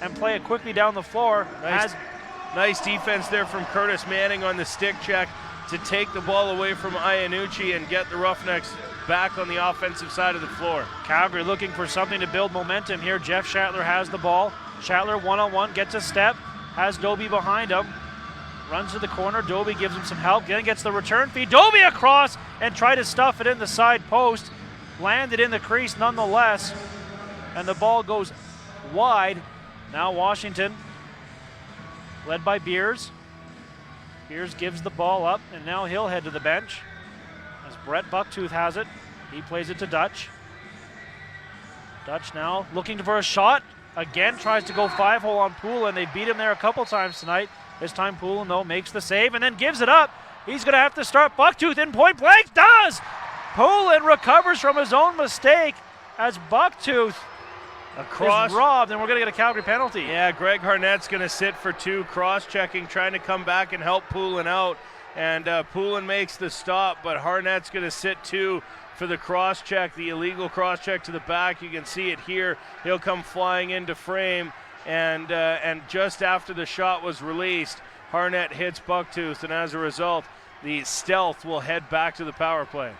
and play it quickly down the floor. Nice defense there from Curtis Manning on the stick check to take the ball away from Iannucci and get the Roughnecks back on the offensive side of the floor. Calgary looking for something to build momentum here. Jeff Schattler has the ball. Schattler 1-on-1, gets a step, has Doby behind him. Runs to the corner, Doby gives him some help, then gets the return feed. Doby across and try to stuff it in the side post. Landed in the crease nonetheless, and the ball goes wide. Now Washington, led by Beers. Beers gives the ball up, and now he'll head to the bench as Brett Bucktooth has it. He plays it to Dutch. Dutch now looking for a shot. again tries to go 5-hole on Poulin. They beat him there a couple times tonight. This time Poulin, though, makes the save and then gives it up. He's going to have to start Bucktooth in point blank. Does! Poulin recovers from his own mistake as Bucktooth is robbed, and we're going to get a Calgary penalty. Yeah, Greg Harnett's going to sit for 2, cross-checking, trying to come back and help Poulin out. And Poulin makes the stop, but Harnett's going to sit 2 for the cross-check, the illegal cross-check to the back. You can see it here. He'll come flying into frame, and just after the shot was released, Harnett hits Bucktooth, and as a result, the Stealth will head back to the power play.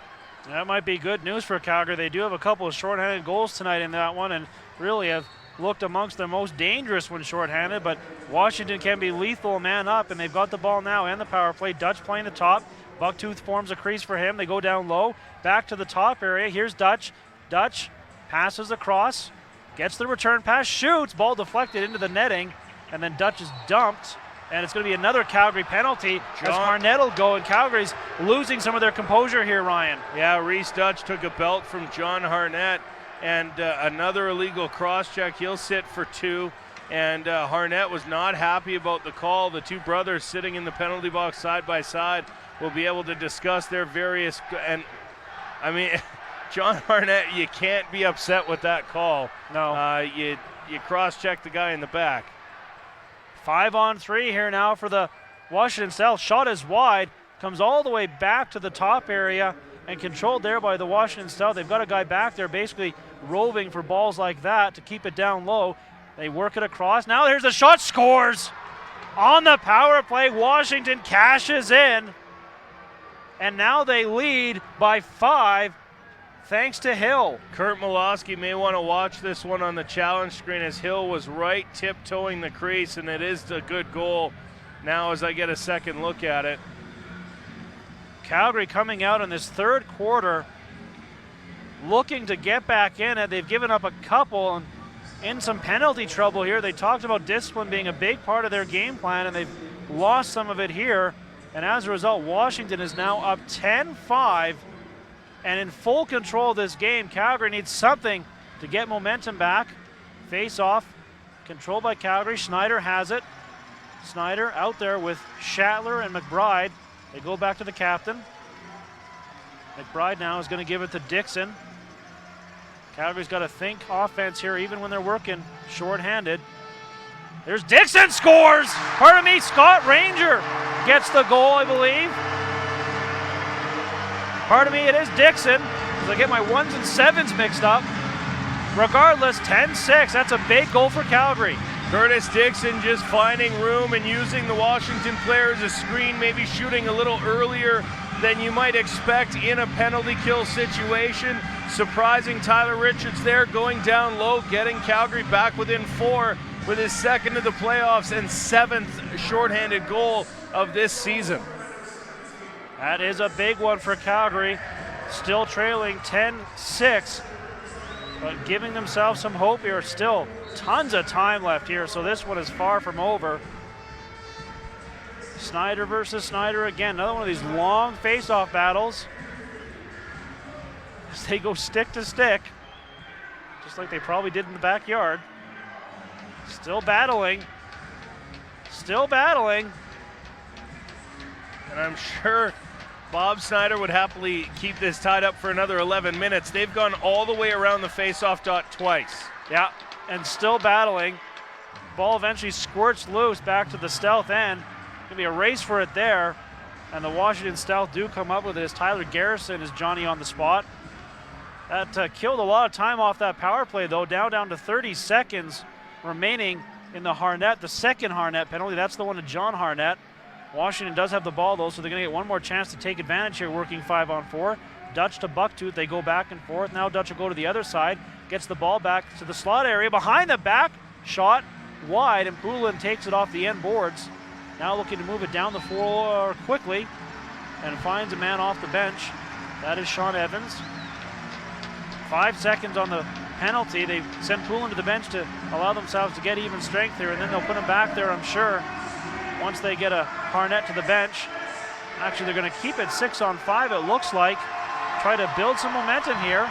That might be good news for Calgary. They do have a couple of shorthanded goals tonight in that one, and really have looked amongst their most dangerous when shorthanded, but Washington can be lethal man up, and they've got the ball now and the power play. Dutch playing the top. Bucktooth forms a crease for him. They go down low, back to the top area. Here's Dutch. Dutch passes across, gets the return pass, shoots, ball deflected into the netting, and then Dutch is dumped, and it's going to be another Calgary penalty as Harnett will go, and Calgary's losing some of their composure here, Ryan. Yeah, Reese Dutch took a belt from John Harnett, and another illegal cross-check. He'll sit for 2, and Harnett was not happy about the call. The 2 brothers sitting in the penalty box side by side will be able to discuss their various, and I mean, John Harnett, you can't be upset with that call. No. You cross-check the guy in the back. 5-on-3 here now for the Washington Stealth. Shot is wide, comes all the way back to the top area and controlled there by the Washington Stealth. They've got a guy back there basically roving for balls like that to keep it down low. They work it across. Now here's the shot, scores! On the power play, Washington cashes in. And now they lead by 5 thanks to Hill. Kurt Molosky may want to watch this one on the challenge screen as Hill was right tiptoeing the crease, and it is a good goal now as I get a second look at it. Calgary coming out in this third quarter looking to get back in it. They've given up a couple and in some penalty trouble here. They talked about discipline being a big part of their game plan, and they've lost some of it here. And as a result, Washington is now up 10-5 and in full control of this game. Calgary needs something to get momentum back. Face off, controlled by Calgary. Schneider has it. Schneider out there with Shatler and McBride. They go back to the captain. McBride now is going to give it to Dixon. Calgary's got to think offense here even when they're working shorthanded. There's Dixon, scores! Pardon me, Scott Ranger gets the goal, I believe. Pardon me, it is Dixon, because I get my 1s and 7s mixed up. Regardless, 10-6, that's a big goal for Calgary. Curtis Dixon just finding room and using the Washington player as a screen, maybe shooting a little earlier than you might expect in a penalty kill situation. Surprising Tyler Richards there, going down low, getting Calgary back within 4 with his second of the playoffs and 7th shorthanded goal of this season. That is a big one for Calgary, still trailing 10-6, but giving themselves some hope here. Still tons of time left here, so this one is far from over. Snyder versus Snyder again, another one of these long face-off battles. As they go stick to stick, just like they probably did in the backyard. Still battling. Still battling. And I'm sure Bob Snyder would happily keep this tied up for another 11 minutes. They've gone all the way around the face-off dot twice. Yeah, and still battling. Ball eventually squirts loose back to the Stealth end. Gonna be a race for it there. And the Washington Stealth do come up with it as Tyler Garrison is Johnny on the spot. That killed a lot of time off that power play though, down to 30 seconds remaining in the Harnett, the second Harnett penalty. That's the one to John Harnett. Washington does have the ball though, so they're going to get one more chance to take advantage here, working 5-on-4. Dutch to Bucktooth, they go back and forth. Now Dutch will go to the other side, gets the ball back to the slot area. Behind the back, shot wide, and Poulin takes it off the end boards. Now looking to move it down the floor quickly and finds a man off the bench. That is Sean Evans. 5 seconds on the penalty. They send Poulin to the bench to allow themselves to get even strength here, and then they'll put him back there, I'm sure, once they get a Harnett to the bench. Actually, they're going to keep it 6-on-5, it looks like. Try to build some momentum here.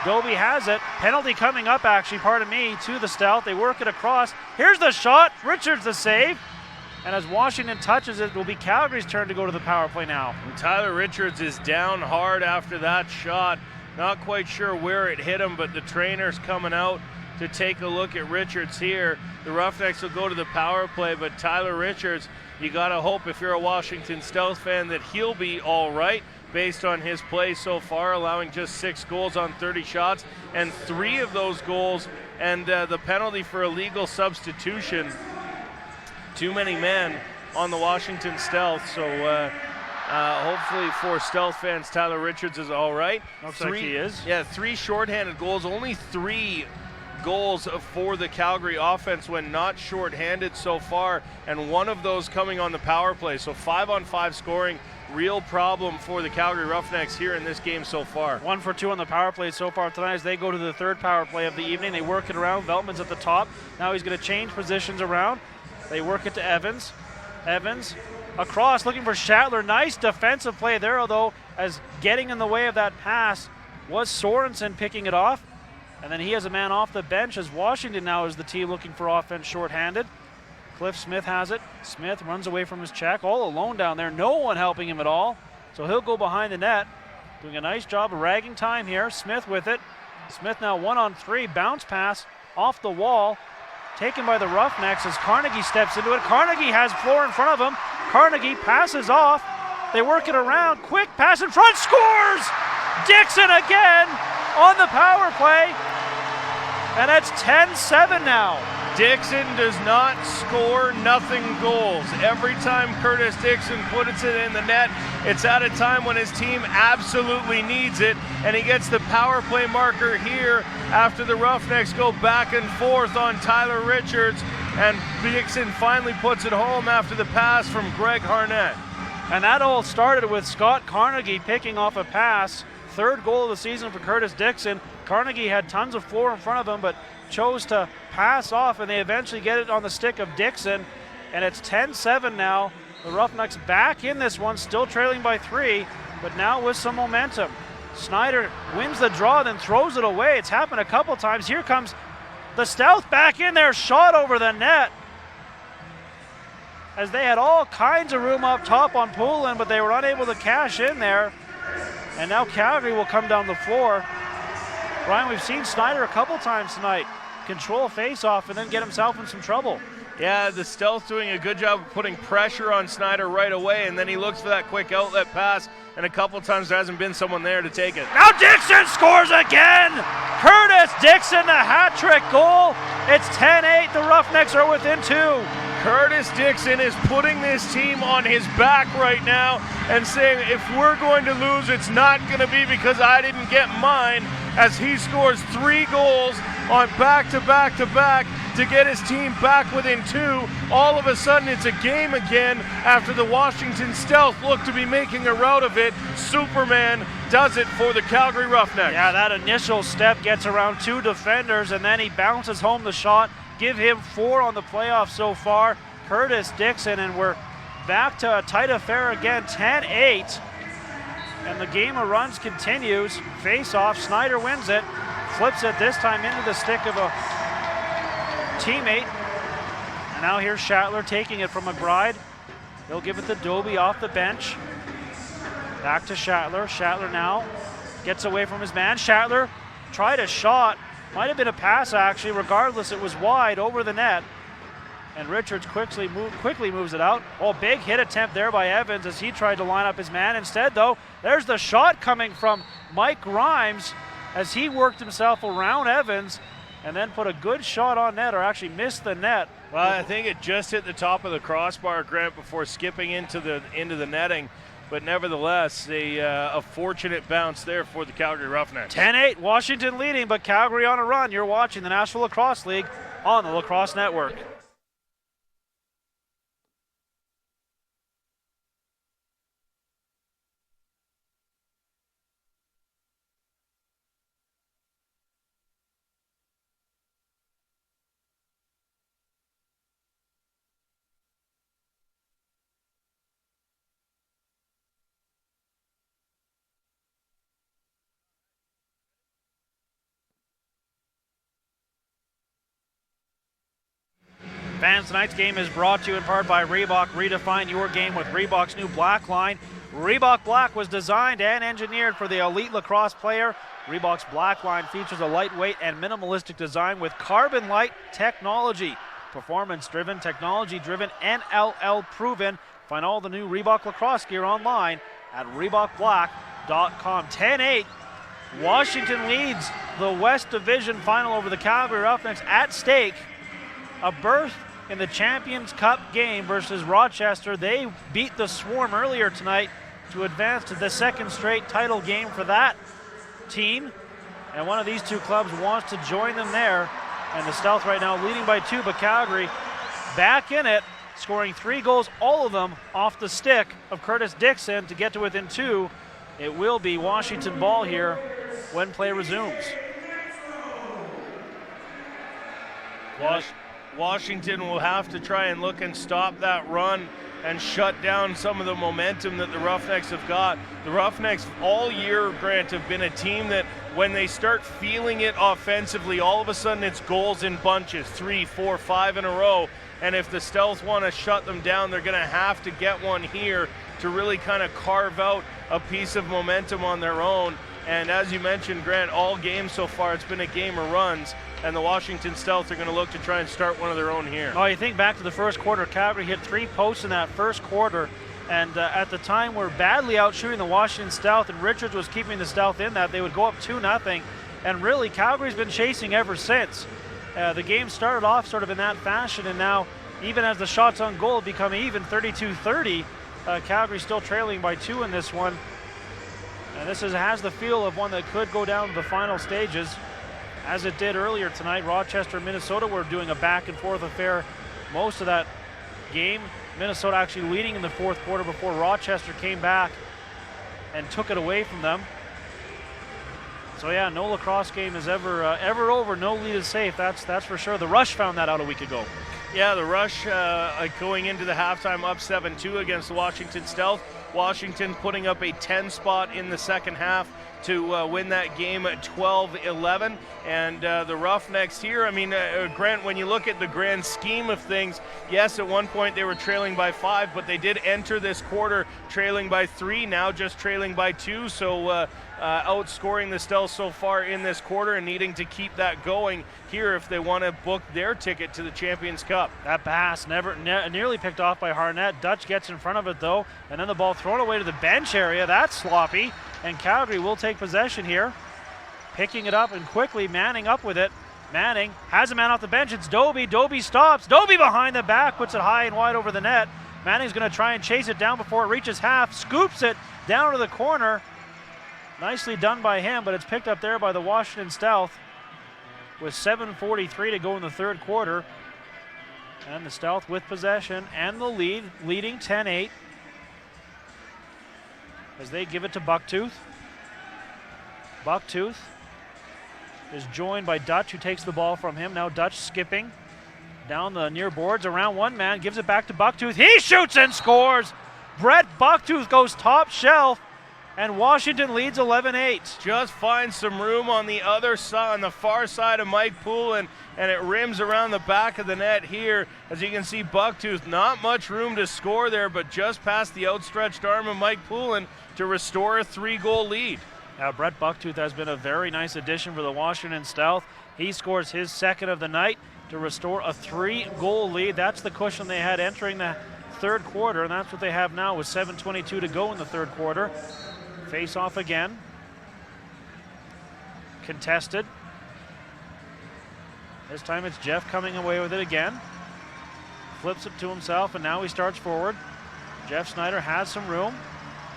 Doby has it. Penalty coming up, actually, pardon me, to the Stealth. They work it across. Here's the shot. Richards the save. And as Washington touches it, it will be Calgary's turn to go to the power play now. And Tyler Richards is down hard after that shot. Not quite sure where it hit him, but the trainer's coming out to take a look at Richards here. The Roughnecks will go to the power play, but Tyler Richards, you got to hope if you're a Washington Stealth fan that he'll be all right based on his play so far, allowing just 6 goals on 30 shots, and 3 of those goals and the penalty for illegal substitution. Too many men on the Washington Stealth, so hopefully for Stealth fans, Tyler Richards is all right. Looks like he is. Yeah, 3 shorthanded goals, only 3 goals for the Calgary offense when not shorthanded so far, and 1 of those coming on the power play. So 5-on-5 scoring, real problem for the Calgary Roughnecks here in this game so far. 1 for 2 on the power play so far tonight as they go to the 3rd power play of the evening. They work it around. Veltman's at the top. Now he's going to change positions around. They work it to Evans. Evans across, looking for Schattler. Nice defensive play there, although, as getting in the way of that pass was Sorensen picking it off. And then he has a man off the bench as Washington now is the team looking for offense shorthanded. Cliff Smith has it. Smith runs away from his check, all alone down there. No one helping him at all. So he'll go behind the net. Doing a nice job of ragging time here. Smith with it. Smith now 1-on-3. Bounce pass off the wall. Taken by the Roughnecks as Carnegie steps into it. Carnegie has floor in front of him. Carnegie passes off. They work it around. Quick pass in front. Scores! Dixon again on the power play. And it's 10-7 now. Dixon does not score nothing goals. Every time Curtis Dixon puts it in the net, it's at a time when his team absolutely needs it, and he gets the power play marker here after the Roughnecks go back and forth on Tyler Richards, and Dixon finally puts it home after the pass from Greg Harnett. And that all started with Scott Carnegie picking off a pass. 3rd goal of the season for Curtis Dixon. Carnegie had tons of floor in front of him, but chose to pass off, and they eventually get it on the stick of Dixon. And it's 10-7 now. The Roughnecks back in this one, still trailing by 3, but now with some momentum. Snyder wins the draw, then throws it away. It's happened a couple times. Here comes the Stealth back in there, shot over the net. As they had all kinds of room up top on Poulin, but they were unable to cash in there. And now Calgary will come down the floor. Ryan, we've seen Snyder a couple times tonight control face-off and then get himself in some trouble. Yeah, the Stealth doing a good job of putting pressure on Snyder right away, and then he looks for that quick outlet pass, and a couple times there hasn't been someone there to take it. Now Dixon scores again! Curtis Dixon, the hat-trick goal. It's 10-8, the Roughnecks are within 2. Curtis Dixon is putting this team on his back right now and saying, if we're going to lose, it's not going to be because I didn't get mine, as he scores 3 goals on back-to-back-to-back to get his team back within 2. All of a sudden, it's a game again after the Washington Stealth look to be making a rout of it. Superman does it for the Calgary Roughnecks. Yeah, that initial step gets around 2 defenders, and then he bounces home the shot. Give him 4 on the playoff so far. Curtis Dixon, and we're back to a tight affair again, 10-8. And the game of runs continues. Face off, Snyder wins it. Flips it this time into the stick of a teammate. And now here's Schattler taking it from McBride. He'll give it to Doby off the bench. Back to Schattler. Schattler now gets away from his man. Schattler tried a shot. Might have been a pass, actually. Regardless, it was wide over the net. And Richards quickly moves it out. Oh, big hit attempt there by Evans as he tried to line up his man. Instead, though, there's the shot coming from Mike Grimes as he worked himself around Evans and then put a good shot on net, or actually missed the net. Well, I think it just hit the top of the crossbar, Grant, before skipping into the netting. But nevertheless, a fortunate bounce there for the Calgary Roughnecks. 10-8, Washington leading, but Calgary on a run. You're watching the National Lacrosse League on the Lacrosse Network. Fans, tonight's game is brought to you in part by Reebok. Redefine your game with Reebok's new Black line. Reebok Black was designed and engineered for the elite lacrosse player. Reebok's Black line features a lightweight and minimalistic design with carbon light technology. Performance-driven, technology-driven, NLL proven. Find all the new Reebok lacrosse gear online at ReebokBlack.com. 10-8. Washington leads the West Division final over the Calgary Roughnecks. At stake, a berth in the Champions Cup game versus Rochester. They beat the Swarm earlier tonight to advance to the second straight title game for that team. And one of these two clubs wants to join them there. And the Stealth right now leading by 2, but Calgary back in it, scoring 3 goals, all of them off the stick of Curtis Dixon to get to within 2. It will be Washington ball here when play resumes. Washington will have to try and look and stop that run and shut down some of the momentum that the Roughnecks have got. The Roughnecks all year, Grant, have been a team that when they start feeling it offensively, all of a sudden it's goals in bunches, 3, 4, 5 in a row. And if the Stealth want to shut them down, they're going to have to get one here to really kind of carve out a piece of momentum on their own. And as you mentioned, Grant, all games so far, it's been a game of runs. And the Washington Stealth are going to look to try and start one of their own here. Oh, you think back to the first quarter, Calgary hit 3 posts in that first quarter. And at the time, we're badly out shooting the Washington Stealth, and Richards was keeping the Stealth in that. They would go up 2-0. And really, Calgary's been chasing ever since. The game started off sort of in that fashion, and now, even as the shots on goal become even 32-30, Calgary's still trailing by 2 in this one. And this has the feel of one that could go down to the final stages, as it did earlier tonight. Rochester and Minnesota were doing a back-and-forth affair most of that game. Minnesota actually leading in the fourth quarter before Rochester came back and took it away from them. So yeah, no lacrosse game is ever over. No lead is safe. That's for sure. The Rush found that out a week ago. Yeah, the Rush going into the halftime up 7-2 against the Washington Stealth. Washington putting up a 10 spot in the second half to win that game at 12-11. And the Roughnecks here, I mean, Grant, when you look at the grand scheme of things, yes, at one point they were trailing by 5, but they did enter this quarter trailing by 3, now just trailing by 2. So outscoring the Stealth so far in this quarter and needing to keep that going here if they want to book their ticket to the Champions Cup. That pass nearly picked off by Harnett. Dutch gets in front of it though, and then the ball thrown away to the bench area. That's sloppy, and Calgary will take possession here. Picking it up and quickly Manning up with it. Manning has a man off the bench. It's Doby. Doby stops. Doby behind the back, puts it high and wide over the net. Manning's going to try and chase it down before it reaches half. Scoops it down to the corner. Nicely done by him, but it's picked up there by the Washington Stealth with 7:43 to go in the third quarter. And the Stealth with possession and the lead, leading 10-8 as they give it to Bucktooth. Bucktooth is joined by Dutch, who takes the ball from him. Now Dutch skipping down the near boards around one man, gives it back to Bucktooth. He shoots and scores! Brett Bucktooth goes top shelf, and Washington leads 11-8. Just finds some room on the other side, on the far side of Mike Poulin, and it rims around the back of the net here. As you can see, Bucktooth, not much room to score there, but just past the outstretched arm of Mike Poulin to restore a 3-goal lead. Now, Brett Bucktooth has been a very nice addition for the Washington Stealth. He scores his second of the night to restore a 3-goal lead. That's the cushion they had entering the third quarter, and that's what they have now with 7:22 to go in the third quarter. Face off again. Contested. This time it's Jeff coming away with it again. Flips it to himself, and now he starts forward. Jeff Snyder has some room.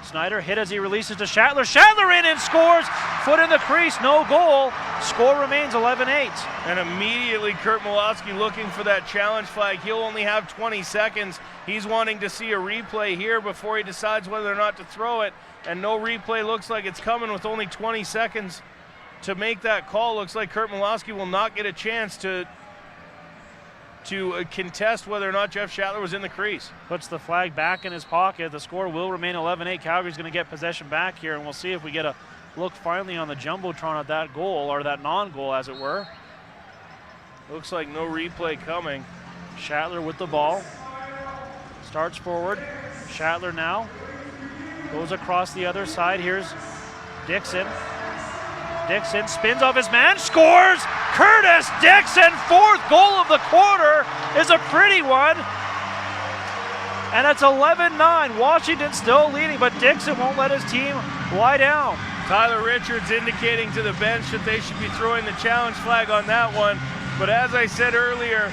Snyder hit as he releases to Shatler. Shatler in and scores. Foot in the crease, no goal. Score remains 11-8. And immediately Kurt Malowski looking for that challenge flag. He'll only have 20 seconds. He's wanting to see a replay here before he decides whether or not to throw it. And no replay looks like it's coming with only 20 seconds to make that call. Looks like Kurt Malowski will not get a chance to contest whether or not Jeff Shatler was in the crease. Puts the flag back in his pocket. The score will remain 11-8. Calgary's going to get possession back here, and we'll see if we get a look finally on the Jumbotron at that goal, or that non-goal as it were. Looks like no replay coming. Schattler with the ball. Starts forward. Schattler now goes across the other side. Here's Dixon. Dixon spins off his man, scores! Curtis Dixon, 4th goal of the quarter, is a pretty one. And it's 11-9. Washington still leading, but Dixon won't let his team lie down. Tyler Richards indicating to the bench that they should be throwing the challenge flag on that one. But as I said earlier,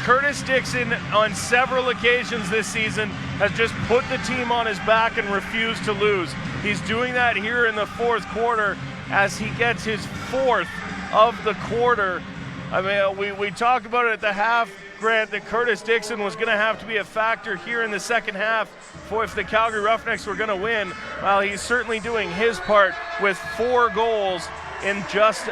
Curtis Dixon on several occasions this season has just put the team on his back and refused to lose. He's doing that here in the 4th quarter as he gets his 4th of the quarter. I mean, we talked about it at the half, Grant, that Curtis Dixon was going to have to be a factor here in the second half for if the Calgary Roughnecks were going to win. Well, he's certainly doing his part with 4 goals in just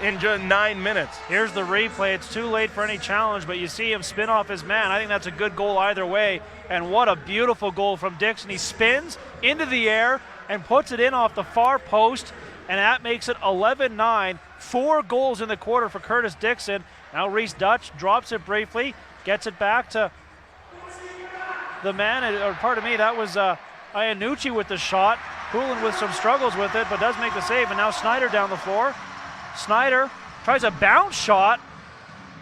9 minutes. Here's the replay. It's too late for any challenge, but you see him spin off his man. I think that's a good goal either way. And what a beautiful goal from Dixon. He spins into the air and puts it in off the far post, and that makes it 11-9. 4 goals in the quarter for Curtis Dixon. Now Reese Dutch drops it briefly, gets it back to the man, or pardon me, that was Iannucci with the shot. Poulin with some struggles with it, but does make the save. And now Snyder down the floor. Snyder tries a bounce shot,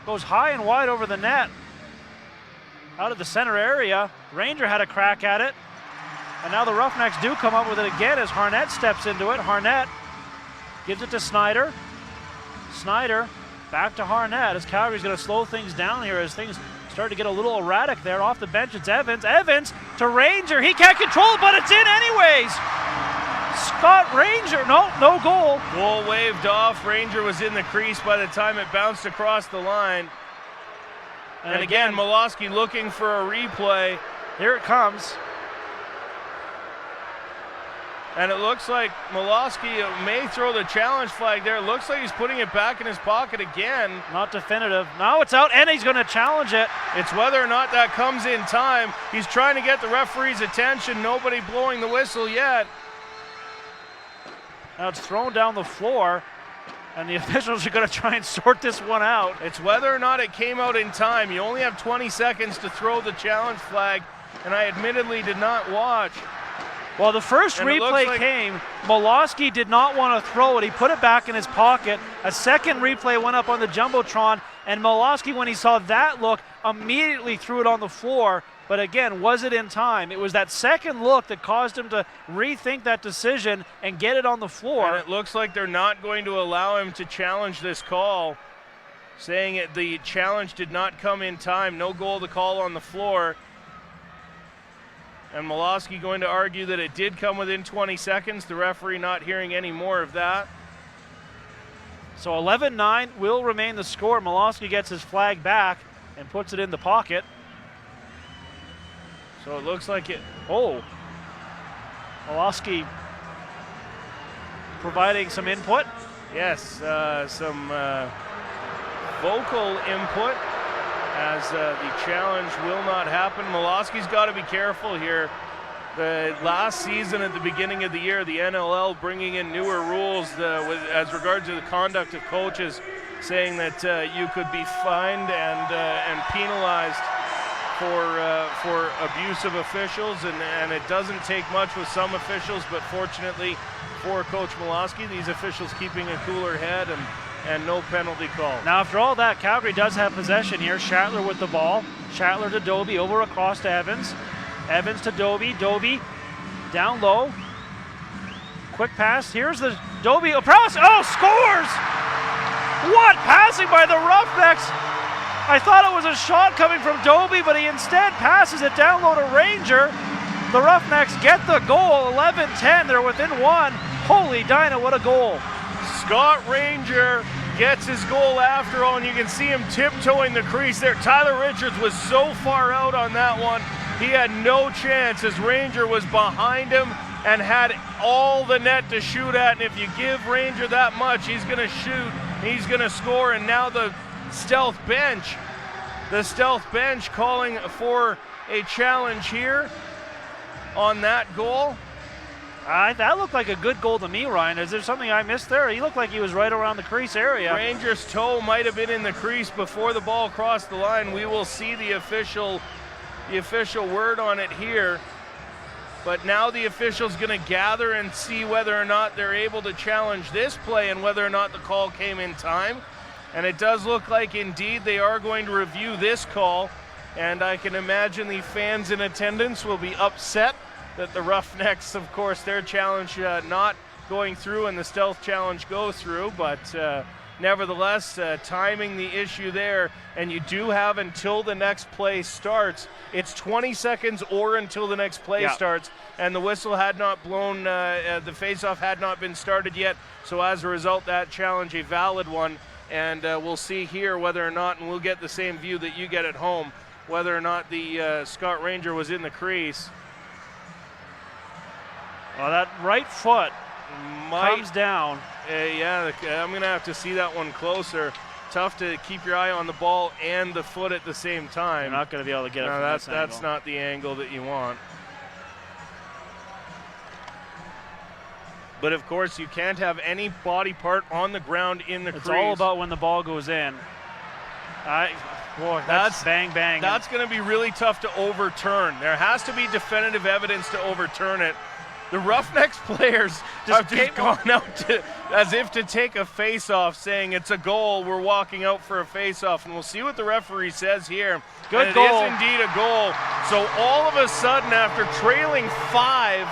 goes high and wide over the net, out of the center area. Ranger had a crack at it, and now the Roughnecks do come up with it again as Harnett steps into it. Harnett gives it to Snyder. Snyder back to Harnett as Calgary's going to slow things down here as things start to get a little erratic there. Off the bench, it's Evans. Evans to Ranger. He can't control it, but it's in anyways. Scott Ranger, no goal. Goal waved off. Ranger was in the crease by the time it bounced across the line. And again, Molosky looking for a replay. Here it comes. And it looks like Molosky may throw the challenge flag there. It looks like he's putting it back in his pocket again. Not definitive. Now it's out, and he's going to challenge it. It's whether or not that comes in time. He's trying to get the referee's attention. Nobody blowing the whistle yet. Now it's thrown down the floor, and the officials are going to try and sort this one out. It's whether or not it came out in time. You only have 20 seconds to throw the challenge flag, and I admittedly did not watch. Well, the first replay came. Molosky did not want to throw it. He put it back in his pocket. A second replay went up on the Jumbotron, and Molosky, when he saw that look, immediately threw it on the floor. But again, was it in time? It was that second look that caused him to rethink that decision and get it on the floor. And it looks like they're not going to allow him to challenge this call, saying the challenge did not come in time. No goal to call on the floor. And Molosky going to argue that it did come within 20 seconds. The referee not hearing any more of that. So 11-9 will remain the score. Molosky gets his flag back and puts it in the pocket. So it looks like it. Oh. Molosky providing some input. Yes, some vocal input, as the challenge will not happen. Molosky's got to be careful here. The last season at the beginning of the year, the NLL bringing in newer rules as regards to the conduct of coaches, saying that you could be fined and penalized for abuse of officials, and it doesn't take much with some officials, but fortunately for Coach Molosky, these officials keeping a cooler head and no penalty call. Now, after all that, Calgary does have possession here. Schattler with the ball. Schattler to Doby, over across to Evans. Evans to Doby. Doby down low. Quick pass. Here's the Doby. Oh, scores! What passing by the Roughnecks! I thought it was a shot coming from Doby, but he instead passes it down low to Ranger. The Roughnecks get the goal. 11-10. They're within one. Holy Dinah, what a goal. Scott Ranger gets his goal after all, and you can see him tiptoeing the crease there. Tyler Richards was so far out on that one, he had no chance as Ranger was behind him and had all the net to shoot at. And if you give Ranger that much, he's going to shoot, he's going to score. And now the stealth bench calling for a challenge here on that goal. That looked like a good goal to me, Ryan. Is there something I missed there? He looked like he was right around the crease area. Rangers' toe might have been in the crease before the ball crossed the line. We will see the official word on it here. But now the official's going to gather and see whether or not they're able to challenge this play and whether or not the call came in time. And it does look like indeed they are going to review this call. And I can imagine the fans in attendance will be upset that the Roughnecks, of course, their challenge not going through and the stealth challenge go through. But nevertheless, timing the issue there. And you do have until the next play starts. It's 20 seconds or until the next play starts. And the whistle had not blown, the face-off had not been started yet. So as a result, that challenge a valid one. And we'll see here whether or not, and we'll get the same view that you get at home, whether or not the Scott Ranger was in the crease. Well, that right foot comes down. Yeah, I'm going to have to see that one closer. Tough to keep your eye on the ball and the foot at the same time. You're not going to be able to get it from this angle. That's not the angle that you want. But of course, you can't have any body part on the ground in the crease. It's all about when the ball goes in. Boy, that's bang, bang. That's going to be really tough to overturn. There has to be definitive evidence to overturn it. The Roughnecks players have just gone out as if to take a face-off, saying it's a goal, we're walking out for a face-off. And we'll see what the referee says here. Good goal. It is indeed a goal. So all of a sudden, after trailing 5,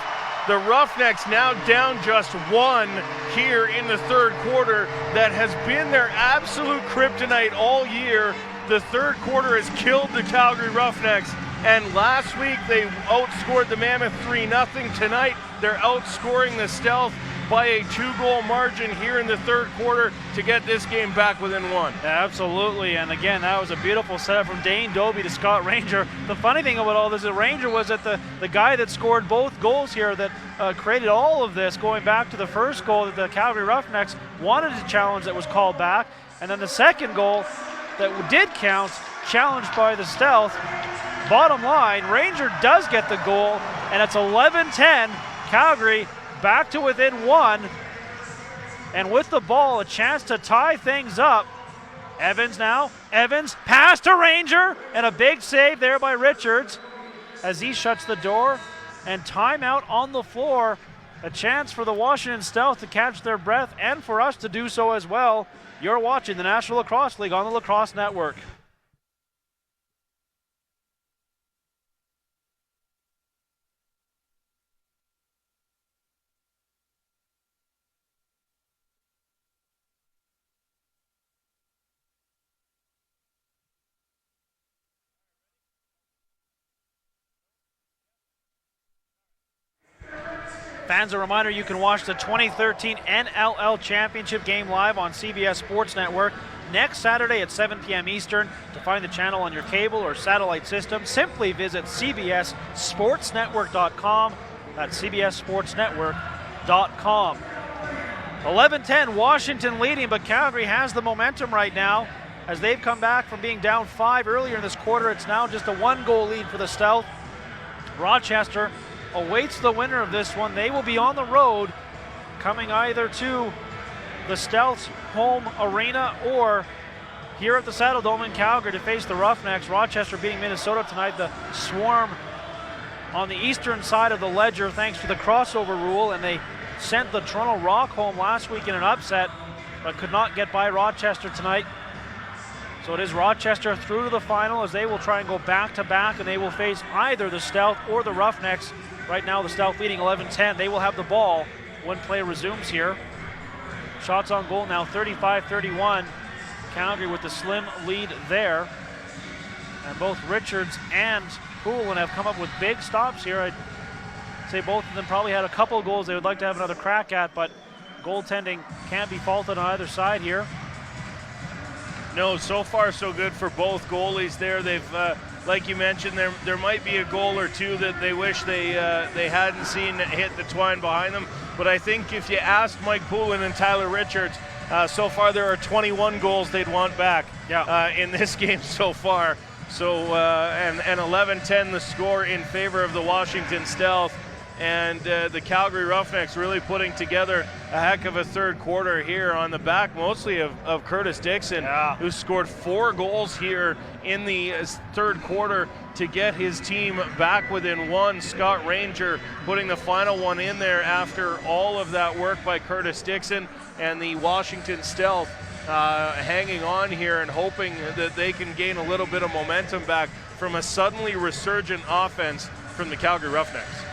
the Roughnecks now down just 1 here in the third quarter. That has been their absolute kryptonite all year. The third quarter has killed the Calgary Roughnecks. And last week they outscored the Mammoth 3-0. Tonight they're outscoring the Stealth by a 2-goal margin here in the third quarter to get this game back within 1. Absolutely, and again, that was a beautiful setup from Dane Dobie to Scott Ranger. The funny thing about all this, the Ranger was that the guy that scored both goals here that created all of this, going back to the first goal that the Calgary Roughnecks wanted a challenge that was called back, and then the second goal that did count, challenged by the Stealth. Bottom line, Ranger does get the goal, and it's 11-10. Calgary back to within 1. And with the ball, a chance to tie things up. Evans now. Evans, pass to Ranger, and a big save there by Richards as he shuts the door. And timeout on the floor. A chance for the Washington Stealth to catch their breath and for us to do so as well. You're watching the National Lacrosse League on the Lacrosse Network. Fans, a reminder, you can watch the 2013 NLL Championship game live on CBS Sports Network next Saturday at 7 p.m. Eastern. To find the channel on your cable or satellite system, simply visit cbssportsnetwork.com. That's cbssportsnetwork.com. 11-10, Washington leading, but Calgary has the momentum right now as they've come back from being down 5 earlier in this quarter. It's now just a 1-goal lead for the Stealth. Rochester awaits the winner of this one. They will be on the road, coming either to the Stealth's home arena or here at the Saddle Dome in Calgary to face the Roughnecks. Rochester beating Minnesota tonight. The Swarm on the eastern side of the ledger thanks to the crossover rule, and they sent the Toronto Rock home last week in an upset, but could not get by Rochester tonight. So it is Rochester through to the final as they will try and go back-to-back, and they will face either the Stealth or the Roughnecks. Right now the Stealth leading 11-10. They will have the ball when play resumes here. Shots on goal now 35-31. Calgary with the slim lead there. And both Richards and Poulin have come up with big stops here. I'd say both of them probably had a couple goals they would like to have another crack at, but goaltending can't be faulted on either side here. No, so far so good for both goalies there. They've, like you mentioned, there might be a goal or two that they wish they hadn't seen hit the twine behind them. But I think if you asked Mike Poulin and Tyler Richards, so far there are 21 goals they'd want back in this game so far. So and 11-10 the score in favor of the Washington Stealth. and the Calgary Roughnecks really putting together a heck of a third quarter here on the back mostly of Curtis Dixon, who scored 4 goals here in the third quarter to get his team back within 1. Scott Ranger putting the final one in there after all of that work by Curtis Dixon, and the Washington Stealth hanging on here and hoping that they can gain a little bit of momentum back from a suddenly resurgent offense from the Calgary Roughnecks.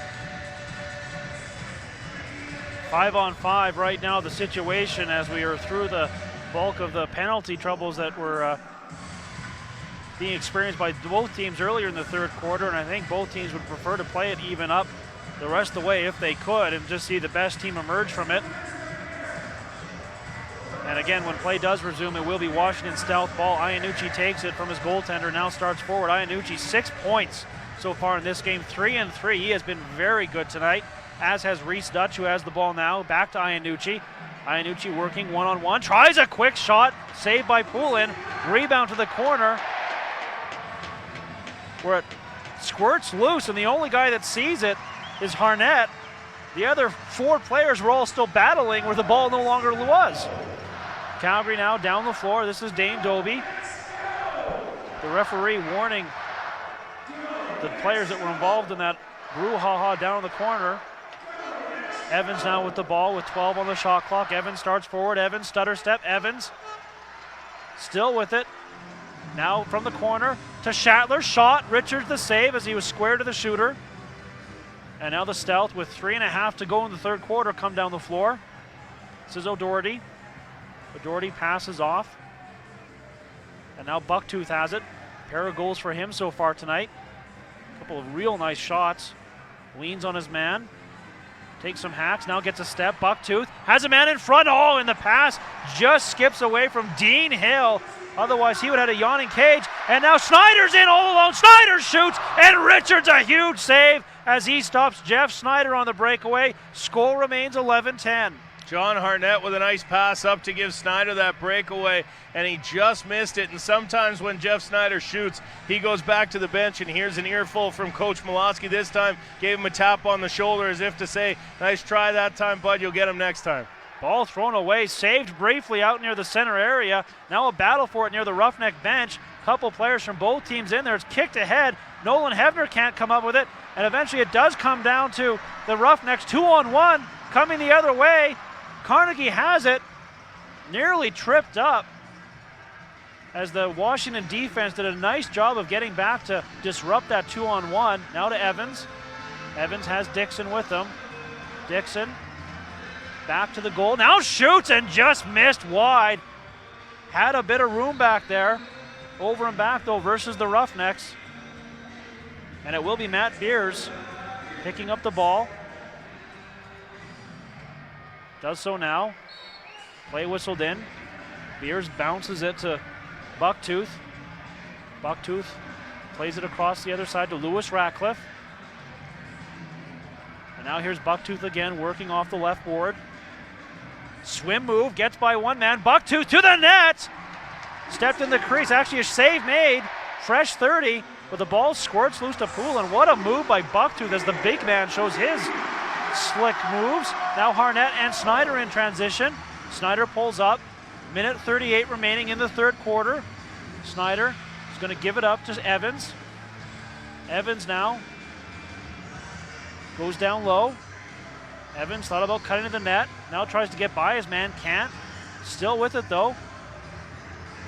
5-on-5 right now, the situation as we are through the bulk of the penalty troubles that were being experienced by both teams earlier in the third quarter, and I think both teams would prefer to play it even up the rest of the way if they could and just see the best team emerge from it. And again, when play does resume, it will be Washington Stealth ball. Iannucci takes it from his goaltender, now starts forward. Iannucci 6 points so far in this game, 3-3. He has been very good tonight, as has Reese Dutch, who has the ball now. Back to Iannucci. Iannucci working one-on-one, tries a quick shot, saved by Poulin. Rebound to the corner, where it squirts loose, and the only guy that sees it is Harnett. The other 4 players were all still battling where the ball no longer was. Calgary now down the floor. This is Dane Doby. The referee warning the players that were involved in that brouhaha down in the corner. Evans now with the ball with 12 on the shot clock. Evans starts forward. Evans stutter step. Evans still with it. Now from the corner to Schattler. Shot. Richards the save as he was square to the shooter. And now the Stealth with 3.5 to go in the third quarter come down the floor. This is O'Doherty. O'Doherty passes off. And now Bucktooth has it. Pair of goals for him so far tonight. A couple of real nice shots. Leans on his man. Takes some hacks, now gets a step. Bucktooth has a man in front. Oh, and the pass just skips away from Dean Hill. Otherwise, he would have had a yawning cage. And now Snyder's in all alone. Snyder shoots, and Richards a huge save as he stops Jeff Snyder on the breakaway. Score remains 11-10. John Harnett with a nice pass up to give Snyder that breakaway, and he just missed it. And sometimes when Jeff Snyder shoots, he goes back to the bench, and here's an earful from Coach Molosky. This time gave him a tap on the shoulder as if to say, nice try that time, bud, you'll get him next time. Ball thrown away, saved briefly out near the center area. Now a battle for it near the Roughneck bench. Couple players from both teams in there. It's kicked ahead. Nolan Hebner can't come up with it, and eventually it does come down to the Roughnecks 2-on-1 coming the other way. Carnegie has it, nearly tripped up as the Washington defense did a nice job of getting back to disrupt that 2-on-1. Now to Evans. Evans has Dixon with him. Dixon back to the goal. Now shoots and just missed wide. Had a bit of room back there. Over and back though versus the Roughnecks. And it will be Matt Beers picking up the ball. Does so now. Play whistled in. Beers bounces it to Bucktooth. Bucktooth plays it across the other side to Lewis Ratcliffe. And now here's Bucktooth again working off the left board. Swim move, gets by one man. Bucktooth to the net. Stepped in the crease, actually a save made. Fresh 30, but the ball squirts loose to Poulin. What a move by Bucktooth as the big man shows his slick moves. Now Harnett and Snyder in transition. Snyder pulls up. Minute 38 remaining in the third quarter. Snyder is going to give it up to Evans. Evans now goes down low. Evans thought about cutting to the net. Now tries to get by his man. Can't. Still with it though.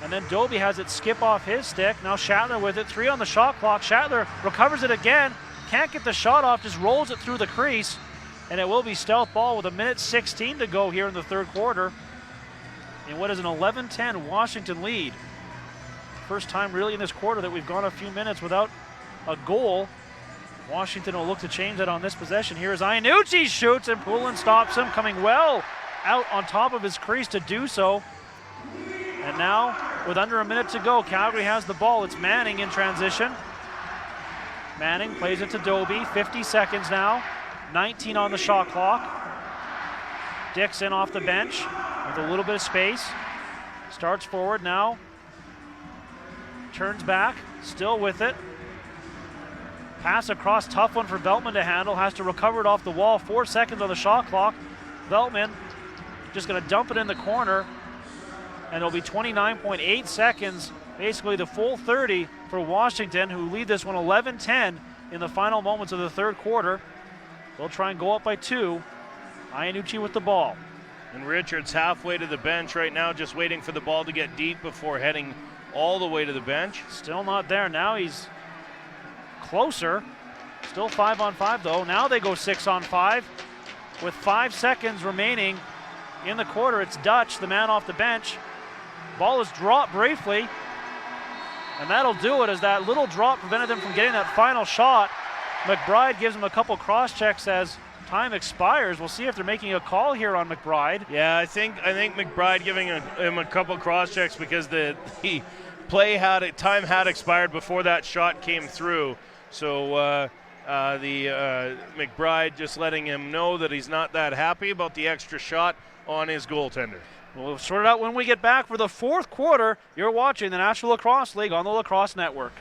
And then Doby has it skip off his stick. Now Schattler with it. 3 on the shot clock. Schattler recovers it again. Can't get the shot off. Just rolls it through the crease. And it will be Stealth ball with a minute 16 to go here in the third quarter. In what is an 11-10 Washington lead. First time really in this quarter that we've gone a few minutes without a goal. Washington will look to change that on this possession. Here is Iannucci shoots and Poulin stops him, coming well out on top of his crease to do so. And now with under a minute to go, Calgary has the ball. It's Manning in transition. Manning plays it to Doby. 50 seconds now. 19 on the shot clock. Dixon off the bench with a little bit of space. Starts forward now. Turns back, still with it. Pass across, tough one for Veltman to handle. Has to recover it off the wall. 4 seconds on the shot clock. Veltman just going to dump it in the corner. And it'll be 29.8 seconds, basically the full 30 for Washington, who lead this one 11-10 in the final moments of the third quarter. They'll try and go up by 2. Iannucci with the ball. And Richards halfway to the bench right now, just waiting for the ball to get deep before heading all the way to the bench. Still not there. Now he's closer. Still 5-on-5 though. Now they go 6-on-5 with 5 seconds remaining in the quarter. It's Dutch, the man off the bench. Ball is dropped briefly, and that'll do it, as that little drop prevented them from getting that final shot. McBride gives him a couple cross checks as time expires. We'll see if they're making a call here on McBride. Yeah, I think McBride giving him a couple cross checks because the time had expired before that shot came through. So McBride just letting him know that he's not that happy about the extra shot on his goaltender. We'll sort it out when we get back for the fourth quarter. You're watching the National Lacrosse League on the Lacrosse Network.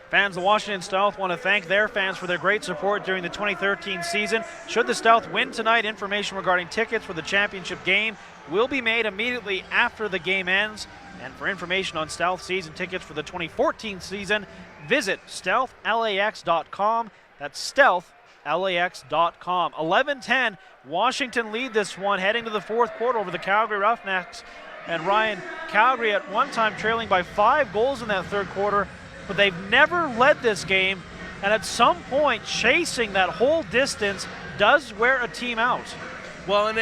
Fans of Washington Stealth want to thank their fans for their great support during the 2013 season. Should the Stealth win tonight, information regarding tickets for the championship game will be made immediately after the game ends. And for information on Stealth season tickets for the 2014 season, visit stealthlax.com. That's stealthlax.com. 11-10, Washington lead this one heading to the fourth quarter over the Calgary Roughnecks. And Ryan, Calgary at one time trailing by 5 goals in that third quarter, but they've never led this game, and at some point chasing that whole distance does wear a team out. Well, and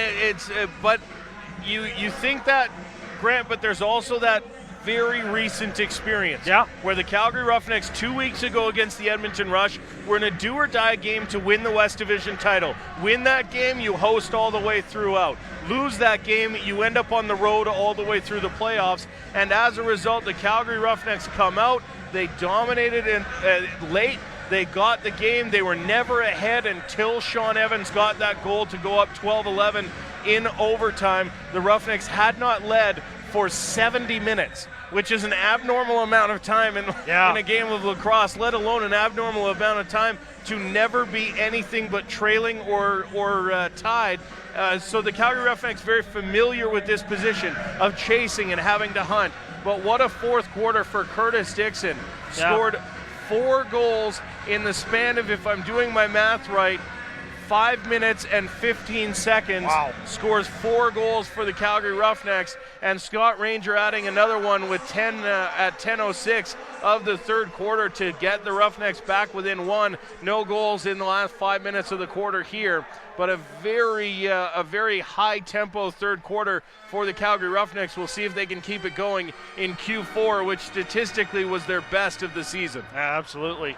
but you think that, Grant, but there's also that very recent experience. Yeah. Where the Calgary Roughnecks 2 weeks ago against the Edmonton Rush were in a do-or-die game to win the West Division title. Win that game, you host all the way throughout. Lose that game, you end up on the road all the way through the playoffs. And as a result, the Calgary Roughnecks come out. They dominated late. They got the game. They were never ahead until Sean Evans got that goal to go up 12-11 in overtime. The Roughnecks had not led for 70 minutes, which is an abnormal amount of time in a game of lacrosse, let alone an abnormal amount of time to never be anything but trailing or tied. So the Calgary Roughnecks very familiar with this position of chasing and having to hunt. But what a fourth quarter for Curtis Dixon. Scored 4 goals in the span of, if I'm doing my math right, 5 minutes and 15 seconds. Wow. Scores 4 goals for the Calgary Roughnecks, and Scott Ranger adding another one with 10 at 10:06 of the third quarter to get the Roughnecks back within 1. No goals in the last 5 minutes of the quarter here, but a very high tempo third quarter for the Calgary Roughnecks. We'll see if they can keep it going in Q4, which statistically was their best of the season. Absolutely.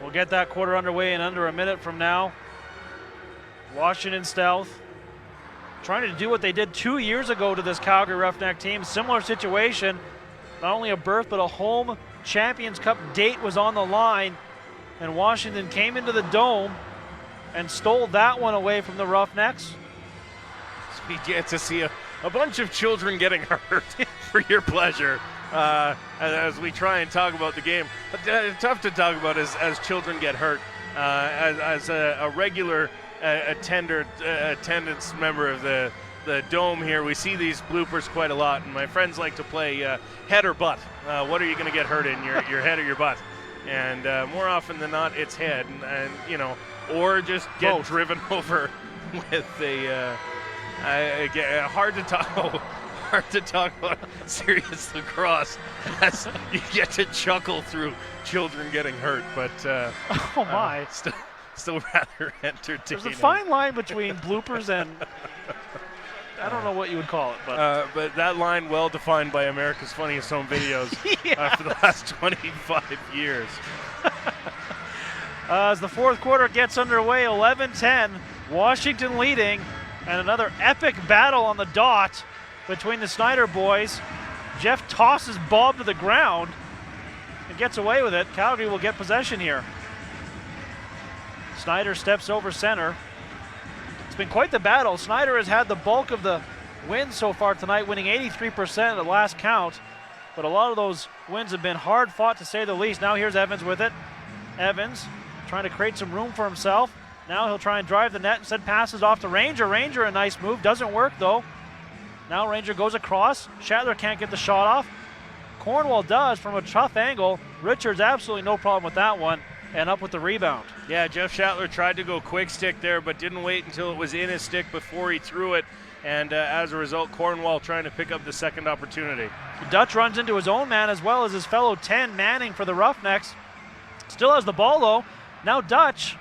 We'll get that quarter underway in under a minute from now. Washington Stealth trying to do what they did 2 years ago to this Calgary Roughneck team. Similar situation. Not only a berth, but a home Champions Cup date was on the line. And Washington came into the Dome and stole that one away from the Roughnecks. We get to see a bunch of children getting hurt for your pleasure. As we try and talk about the game. But tough to talk about as children get hurt. As a regular attendance member of the Dome here, we see these bloopers quite a lot, and my friends like to play head or butt. What are you going to get hurt in, your head or your butt? And more often than not, it's head, and or just get both. driven over with a hard to talk about serious lacrosse as you get to chuckle through children getting hurt, but Oh my. Still rather entertaining. There's a fine line between bloopers and I don't know what you would call it, but that line well defined by America's Funniest Home Videos for the last 25 years. As the fourth quarter gets underway, 11-10, Washington leading, and another epic battle on the dot between the Snyder boys. Jeff tosses Bob to the ground and gets away with it. Calgary will get possession here. Snyder steps over center. It's been quite the battle. Snyder has had the bulk of the wins so far tonight, winning 83% at the last count, but a lot of those wins have been hard fought, to say the least. Now here's Evans with it. Evans trying to create some room for himself. Now he'll try and drive the net, instead passes off to Ranger. Ranger, a nice move, doesn't work though. Now Ranger goes across. Shatler can't get the shot off. Cornwall does from a tough angle. Richards absolutely no problem with that one, and up with the rebound. Yeah, Jeff Shatler tried to go quick stick there, but didn't wait until it was in his stick before he threw it. And as a result, Cornwall trying to pick up the second opportunity. Dutch runs into his own man as well as his fellow 10 Manning for the Roughnecks. Still has the ball though. Now Dutch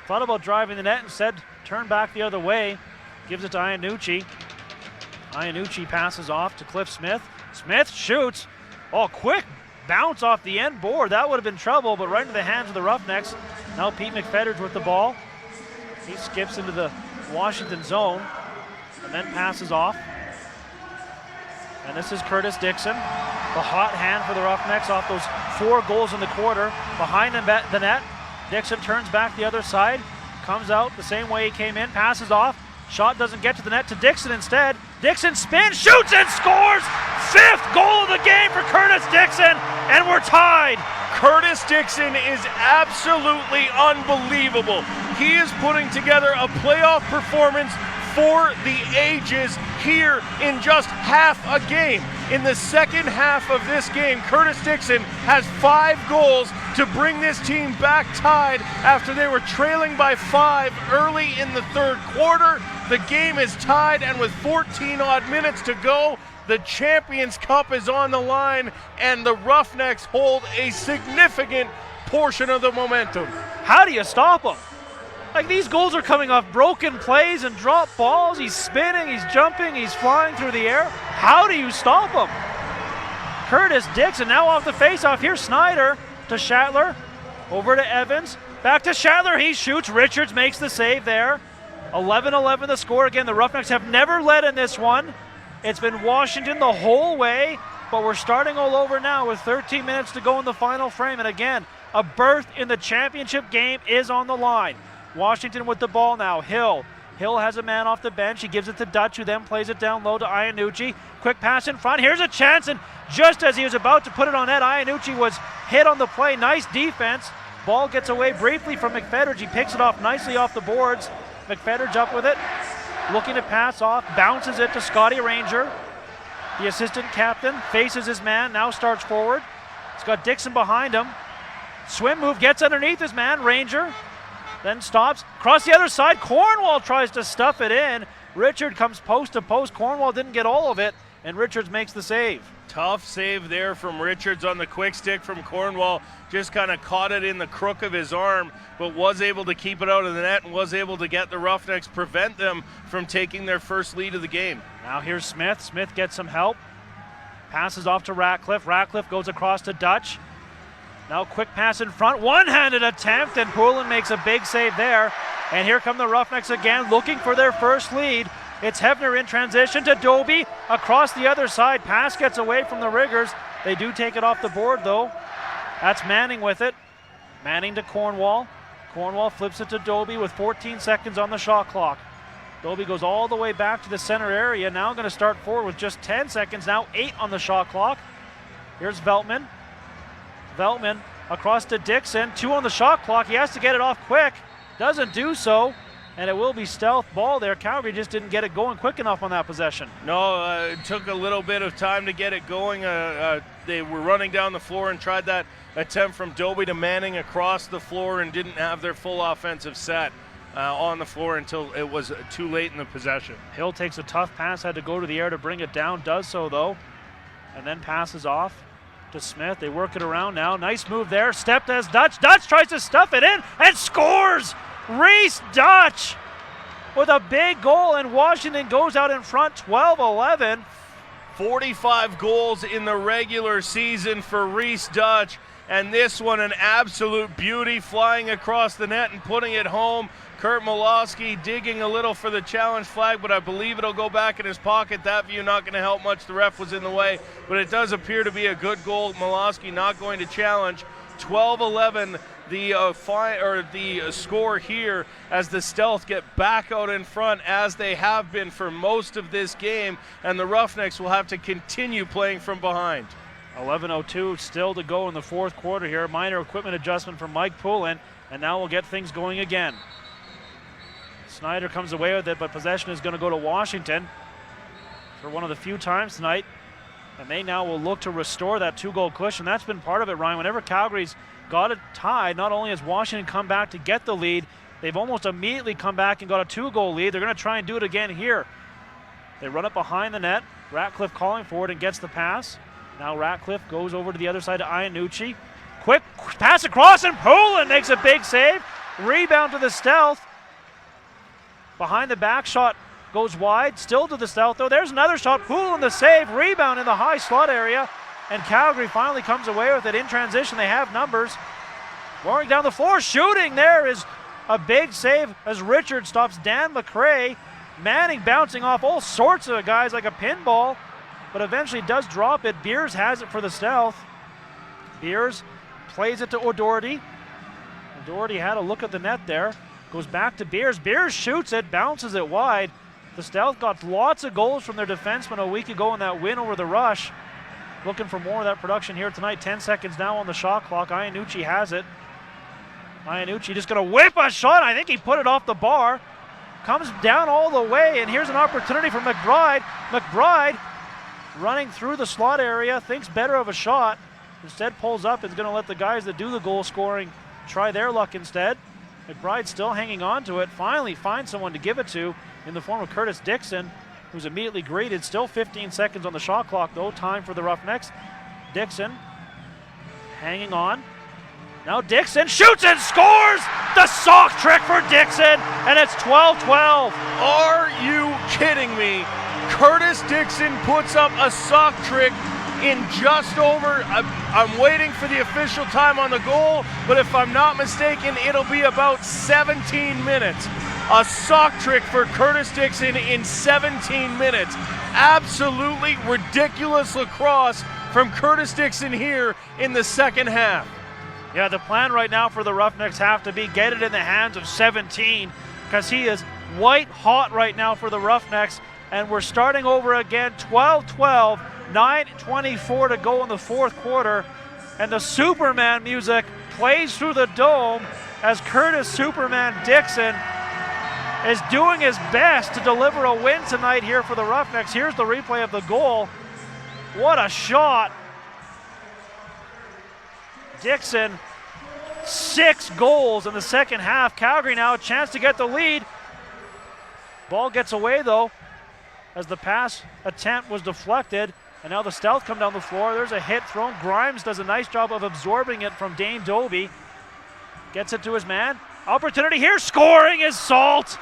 thought about driving the net, instead turned back the other way. Gives it to Iannucci. Iannucci passes off to Cliff Smith. Smith shoots. Oh, quick bounce off the end board. That would have been trouble, but right into the hands of the Roughnecks. Now Pete McFetters with the ball. He skips into the Washington zone and then passes off. And this is Curtis Dixon, the hot hand for the Roughnecks off those 4 goals in the quarter. Behind the net, Dixon turns back the other side, comes out the same way he came in, passes off. Shot doesn't get to the net, to Dixon instead. Dixon spins, shoots and scores! 5th goal of the game for Curtis Dixon, and we're tied. Curtis Dixon is absolutely unbelievable. He is putting together a playoff performance for the ages here in just half a game. In the second half of this game, Curtis Dixon has 5 goals to bring this team back tied after they were trailing by 5 early in the third quarter. The game is tied, and with 14 odd minutes to go, the Champions Cup is on the line, and the Roughnecks hold a significant portion of the momentum. How do you stop them? Like, these goals are coming off broken plays and drop balls. He's spinning, he's jumping, he's flying through the air. How do you stop him? Curtis Dixon now off the faceoff. Here's Snyder to Shatler. Over to Evans. Back to Shatler. He shoots. Richards makes the save there. 11-11 the score. Again, the Roughnecks have never led in this one. It's been Washington the whole way, but we're starting all over now with 13 minutes to go in the final frame. And again, a berth in the championship game is on the line. Washington with the ball now. Hill has a man off the bench. He gives it to Dutch, who then plays it down low to Iannucci. Quick pass in front. Here's a chance, and just as he was about to put it on net, Iannucci was hit on the play. Nice defense. Ball gets away briefly from McFetters. He picks it off nicely off the boards. McFetters up with it, looking to pass off, bounces it to Scotty Ranger. The assistant captain faces his man, now starts forward. He's got Dixon behind him. Swim move, gets underneath his man, Ranger. Then stops, across the other side, Cornwall tries to stuff it in. Richard comes post to post. Cornwall didn't get all of it, and Richards makes the save. Tough save there from Richards on the quick stick from Cornwall. Just kind of caught it in the crook of his arm, but was able to keep it out of the net and was able to get the Roughnecks, prevent them from taking their first lead of the game. Now here's Smith. Smith gets some help. Passes off to Ratcliffe. Ratcliffe goes across to Dutch. Now quick pass in front, one-handed attempt, and Poulin makes a big save there. And here come the Roughnecks again, looking for their first lead. It's Hefner in transition to Doby, across the other side. Pass gets away from the Riggers. They do take it off the board though. That's Manning with it. Manning to Cornwall. Cornwall flips it to Doby with 14 seconds on the shot clock. Doby goes all the way back to the center area. Now going to start forward with just 10 seconds, now 8 on the shot clock. Here's Veltman. Veltman across to Dixon, 2 on the shot clock. He has to get it off quick. Doesn't do so, and it will be stealth ball there. Calgary just didn't get it going quick enough on that possession. No, it took a little bit of time to get it going. They were running down the floor and tried that attempt from Doby to Manning across the floor and didn't have their full offensive set on the floor until it was too late in the possession. Hill takes a tough pass, had to go to the air to bring it down, does so though, and then passes off to Smith. They work it around now. Nice move there. Stepped as Dutch. Dutch tries to stuff it in and scores! Reese Dutch with a big goal, and Washington goes out in front 12-11. 45 goals in the regular season for Reese Dutch. And this one, an absolute beauty, flying across the net and putting it home. Kurt Malosky digging a little for the challenge flag, but I believe it'll go back in his pocket. That view not going to help much. The ref was in the way, but it does appear to be a good goal. Malosky not going to challenge. 12-11 the score here as the Stealth get back out in front as they have been for most of this game, and the Roughnecks will have to continue playing from behind. 11:02 still to go in the fourth quarter here. Minor equipment adjustment from Mike Poulin, and now we'll get things going again. Snyder comes away with it, but possession is going to go to Washington for one of the few times tonight. And they now will look to restore that two-goal cushion. That's been part of it, Ryan. Whenever Calgary's got it tied, not only has Washington come back to get the lead, they've almost immediately come back and got a two-goal lead. They're going to try and do it again here. They run it behind the net. Ratcliffe calling for it and gets the pass. Now Ratcliffe goes over to the other side to Iannucci. Quick pass across, and Poulin makes a big save. Rebound to the Stealth. Behind the back shot goes wide, still to the Stealth though. There's another shot, Poulin the save, rebound in the high slot area, and Calgary finally comes away with it in transition. They have numbers. Roaring down the floor, shooting there is a big save as Richard stops Dan McRae. Manning bouncing off all sorts of guys like a pinball, but eventually does drop it. Beers has it for the Stealth. Beers plays it to O'Doherty. O'Doherty had a look at the net there. Goes back to Beers. Beers shoots it, bounces it wide. The Stealth got lots of goals from their defensemen a week ago in that win over the Rush. Looking for more of that production here tonight. 10 seconds now on the shot clock. Iannucci has it. Iannucci just going to whip a shot. I think he put it off the bar. Comes down all the way, and here's an opportunity for McBride. McBride running through the slot area, thinks better of a shot. Instead pulls up and is going to let the guys that do the goal scoring try their luck instead. McBride still hanging on to it. Finally finds someone to give it to in the form of Curtis Dixon, who's immediately greeted. Still 15 seconds on the shot clock, though. Time for the Roughnecks. Dixon hanging on. Now Dixon shoots and scores! The sock trick for Dixon, and it's 12-12. Are you kidding me? Curtis Dixon puts up a sock trick in just over, I'm waiting for the official time on the goal, but if I'm not mistaken, it'll be about 17 minutes. A sock trick for Curtis Dixon in 17 minutes. Absolutely ridiculous lacrosse from Curtis Dixon here in the second half. Yeah, the plan right now for the Roughnecks have to be get it in the hands of 17, because he is white hot right now for the Roughnecks, and we're starting over again. 12-12. 9:24 to go in the fourth quarter, and the Superman music plays through the dome as Curtis Superman Dixon is doing his best to deliver a win tonight here for the Roughnecks. Here's the replay of the goal. What a shot. Dixon, 6 goals in the second half. Calgary now a chance to get the lead. Ball gets away though as the pass attempt was deflected. And now the Stealth come down the floor. There's a hit thrown. Grimes does a nice job of absorbing it from Dane Doby. Gets it to his man. Opportunity here. Scoring is Salt.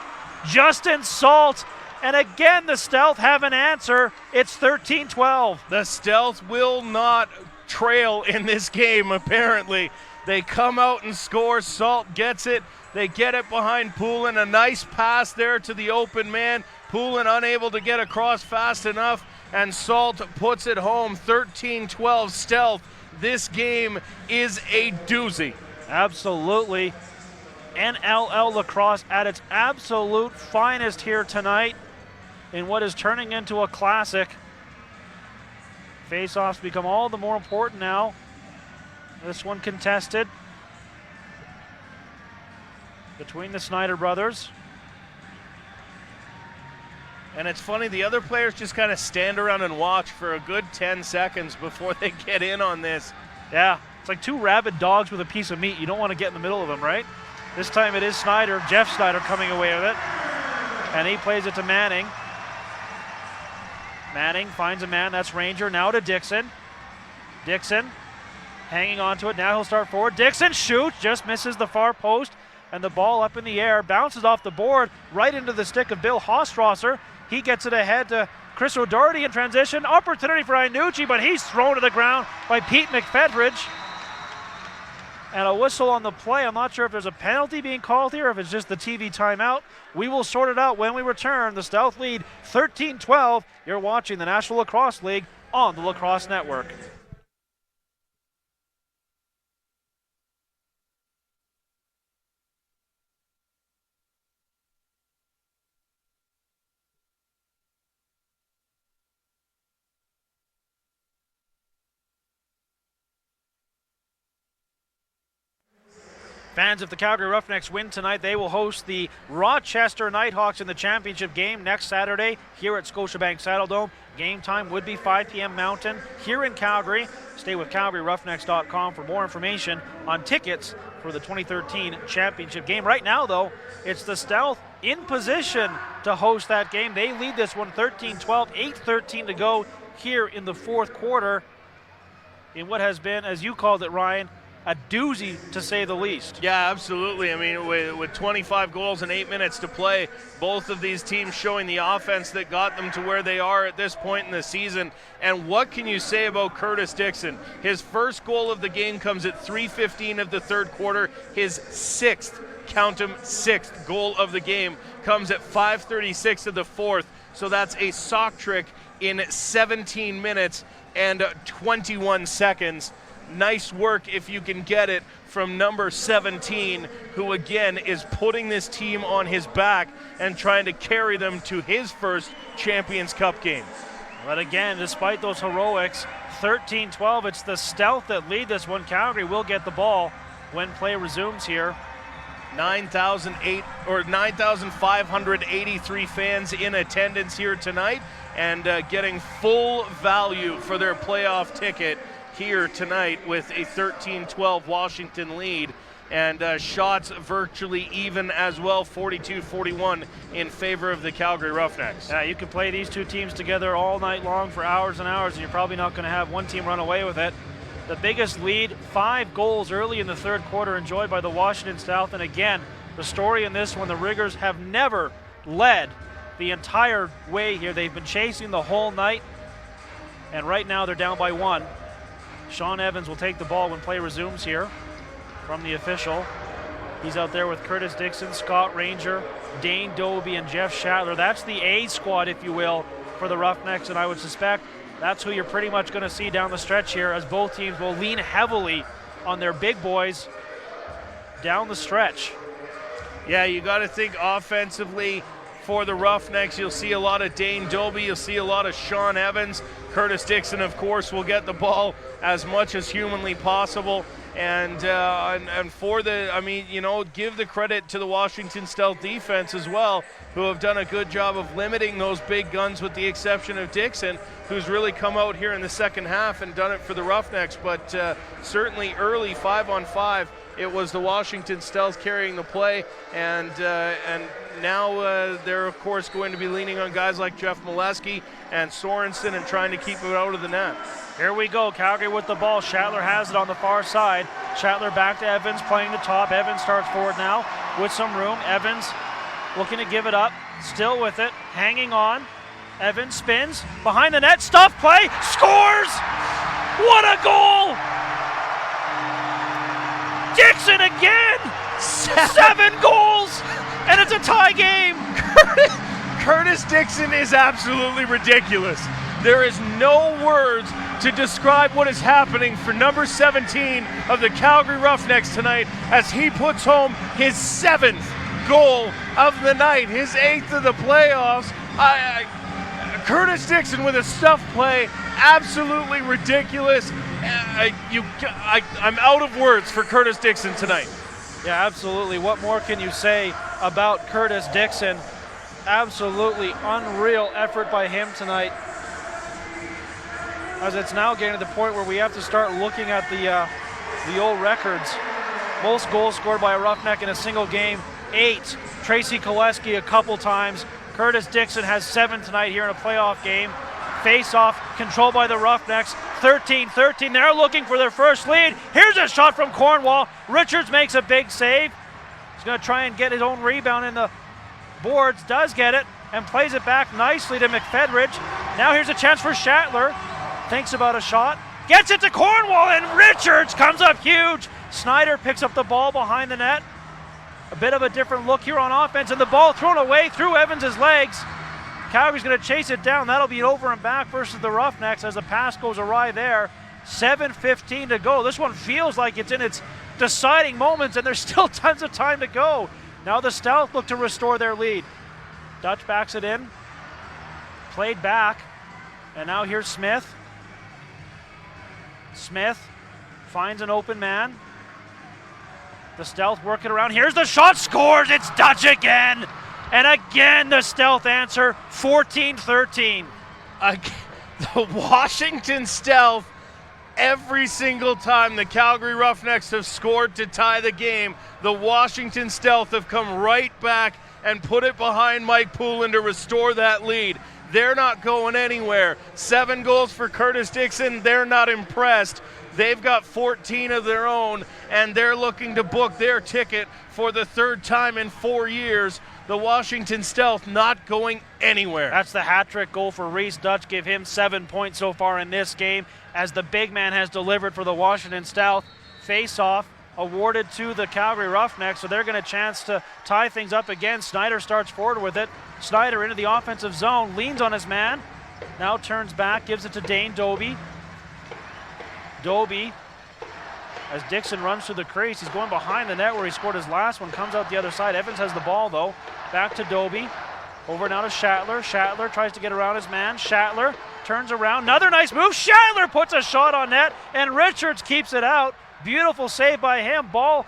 Justin Salt. And again, the Stealth have an answer. It's 13-12. The Stealth will not trail in this game, apparently. They come out and score. Salt gets it. They get it behind Poulin. A nice pass there to the open man. Poulin unable to get across fast enough, and Salt puts it home. 13-12 Stealth. This game is a doozy. Absolutely. NLL lacrosse at its absolute finest here tonight in what is turning into a classic. Face-offs become all the more important now. This one contested between the Snyder brothers. And it's funny, the other players just kind of stand around and watch for a good 10 seconds before they get in on this. Yeah, it's like two rabid dogs with a piece of meat. You don't want to get in the middle of them, right? This time it is Snyder, Jeff Snyder coming away with it. And he plays it to Manning. Manning finds a man, that's Ranger. Now to Dixon. Dixon hanging on to it. Now he'll start forward. Dixon shoots, just misses the far post. And the ball up in the air, bounces off the board, right into the stick of Bill Hostrosser. He gets it ahead to Chris O'Doherty in transition. Opportunity for Iannucci, but he's thrown to the ground by Pete McFedridge. and a whistle on the play. I'm not sure if there's a penalty being called here, or if it's just the TV timeout. We will sort it out when we return. The Stealth lead 13-12. You're watching the National Lacrosse League on the Lacrosse Network. Fans of the Calgary Roughnecks win tonight. They will host the Rochester Nighthawks in the championship game next Saturday here at Scotiabank Saddledome. Game time would be 5 p.m. Mountain here in Calgary. Stay with CalgaryRoughnecks.com for more information on tickets for the 2013 championship game. Right now, though, it's the Stealth in position to host that game. They lead this one 13-12, 8:13 to go here in the fourth quarter in what has been, as you called it, Ryan, a doozy, to say the least. Yeah, absolutely. I mean, with 25 goals and 8 minutes to play, both of these teams showing the offense that got them to where they are at this point in the season. And what can you say about Curtis Dixon? His first goal of the game comes at 3:15 of the third quarter. His sixth, count him, sixth goal of the game comes at 5:36 of the fourth. So that's a sock trick in 17 minutes and 21 seconds. Nice work if you can get it from number 17, who again is putting this team on his back and trying to carry them to his first Champions Cup game. But again, despite those heroics, 13-12, it's the Stealth that lead this one. Calgary will get the ball when play resumes here. 9,583 fans in attendance here tonight, and getting full value for their playoff ticket here tonight with a 13-12 Washington lead, and shots virtually even as well, 42-41 in favor of the Calgary Roughnecks. Yeah, you can play these two teams together all night long for hours and hours, and you're probably not going to have one team run away with it. The biggest lead, 5 goals early in the third quarter, enjoyed by the Washington Stealth. And again, the story in this one, the Riggers have never led the entire way here. They've been chasing the whole night, and right now they're down by 1. Sean Evans will take the ball when play resumes here from the official. He's out there with Curtis Dixon, Scott Ranger, Dane Doby, and Jeff Shatler. That's the A squad, if you will, for the Roughnecks, and I would suspect that's who you're pretty much going to see down the stretch here, as both teams will lean heavily on their big boys down the stretch. Yeah, you got to think offensively for the Roughnecks. You'll see a lot of Dane Doby. You'll see a lot of Sean Evans. Curtis Dixon, of course, will get the ball as much as humanly possible. And for the, I mean, you know, give the credit to the Washington Stealth defense as well, who have done a good job of limiting those big guns, with the exception of Dixon, who's really come out here in the second half and done it for the Roughnecks. But certainly early 5-on-5, it was the Washington Stealth carrying the play, and now they're of course going to be leaning on guys like Jeff Molesky and Sorensen and trying to keep it out of the net. Here we go, Calgary with the ball. Shatler has it on the far side. Shatler back to Evans, playing the top. Evans starts forward now with some room. Evans looking to give it up, still with it, hanging on. Evans spins, behind the net, stuff play, scores! What a goal! Dixon again! 7 goals! And it's a tie game! Curtis Dixon is absolutely ridiculous. There is no words to describe what is happening for number 17 of the Calgary Roughnecks tonight, as he puts home his 7th goal of the night, his 8th of the playoffs. Curtis Dixon with a stuff play, absolutely ridiculous. I'm out of words for Curtis Dixon tonight. Yeah, absolutely. What more can you say about Curtis Dixon? Absolutely unreal effort by him tonight, as it's now getting to the point where we have to start looking at the old records. Most goals scored by a Roughneck in a single game, 8. Tracy Koleski a couple times. Curtis Dixon has 7 tonight here in a playoff game. Face-off controlled by the Roughnecks. 13-13. They're looking for their first lead. Here's a shot from Cornwall. Richards makes a big save. He's going to try and get his own rebound in the boards. Does get it and plays it back nicely to McFedridge. Now here's a chance for Shatler. Thinks about a shot. Gets it to Cornwall, and Richards comes up huge. Snyder picks up the ball behind the net. A bit of a different look here on offense, and the ball thrown away through Evans' legs. Calgary's going to chase it down. That'll be over and back versus the Roughnecks as the pass goes awry there. 7:15 to go. This one feels like it's in its deciding moments, and there's still tons of time to go. Now the Stealth look to restore their lead. Dutch backs it in. Played back. And now here's Smith. Smith finds an open man. The Stealth working around. Here's the shot. Scores. It's Dutch again. And again the Stealth answer. 14-13. The Washington Stealth, every single time the Calgary Roughnecks have scored to tie the game, the Washington Stealth have come right back and put it behind Mike Poulin to restore that lead. They're not going anywhere. 7 goals for Curtis Dixon. They're not impressed. They've got 14 of their own, and they're looking to book their ticket for the 3rd time in 4 years. The Washington Stealth not going anywhere. That's the hat-trick goal for Reese Dutch. Give him 7 points so far in this game as the big man has delivered for the Washington Stealth. Face-off awarded to the Calgary Roughnecks, so they're going to chance to tie things up again. Snyder starts forward with it. Snyder into the offensive zone, leans on his man, now turns back, gives it to Dane Doby. Doby, as Dixon runs through the crease, he's going behind the net where he scored his last one, comes out the other side. Evans has the ball though. Back to Doby. Over now to Shatler. Shatler tries to get around his man. Shatler turns around. Another nice move. Shatler puts a shot on net, and Richards keeps it out. Beautiful save by him. Ball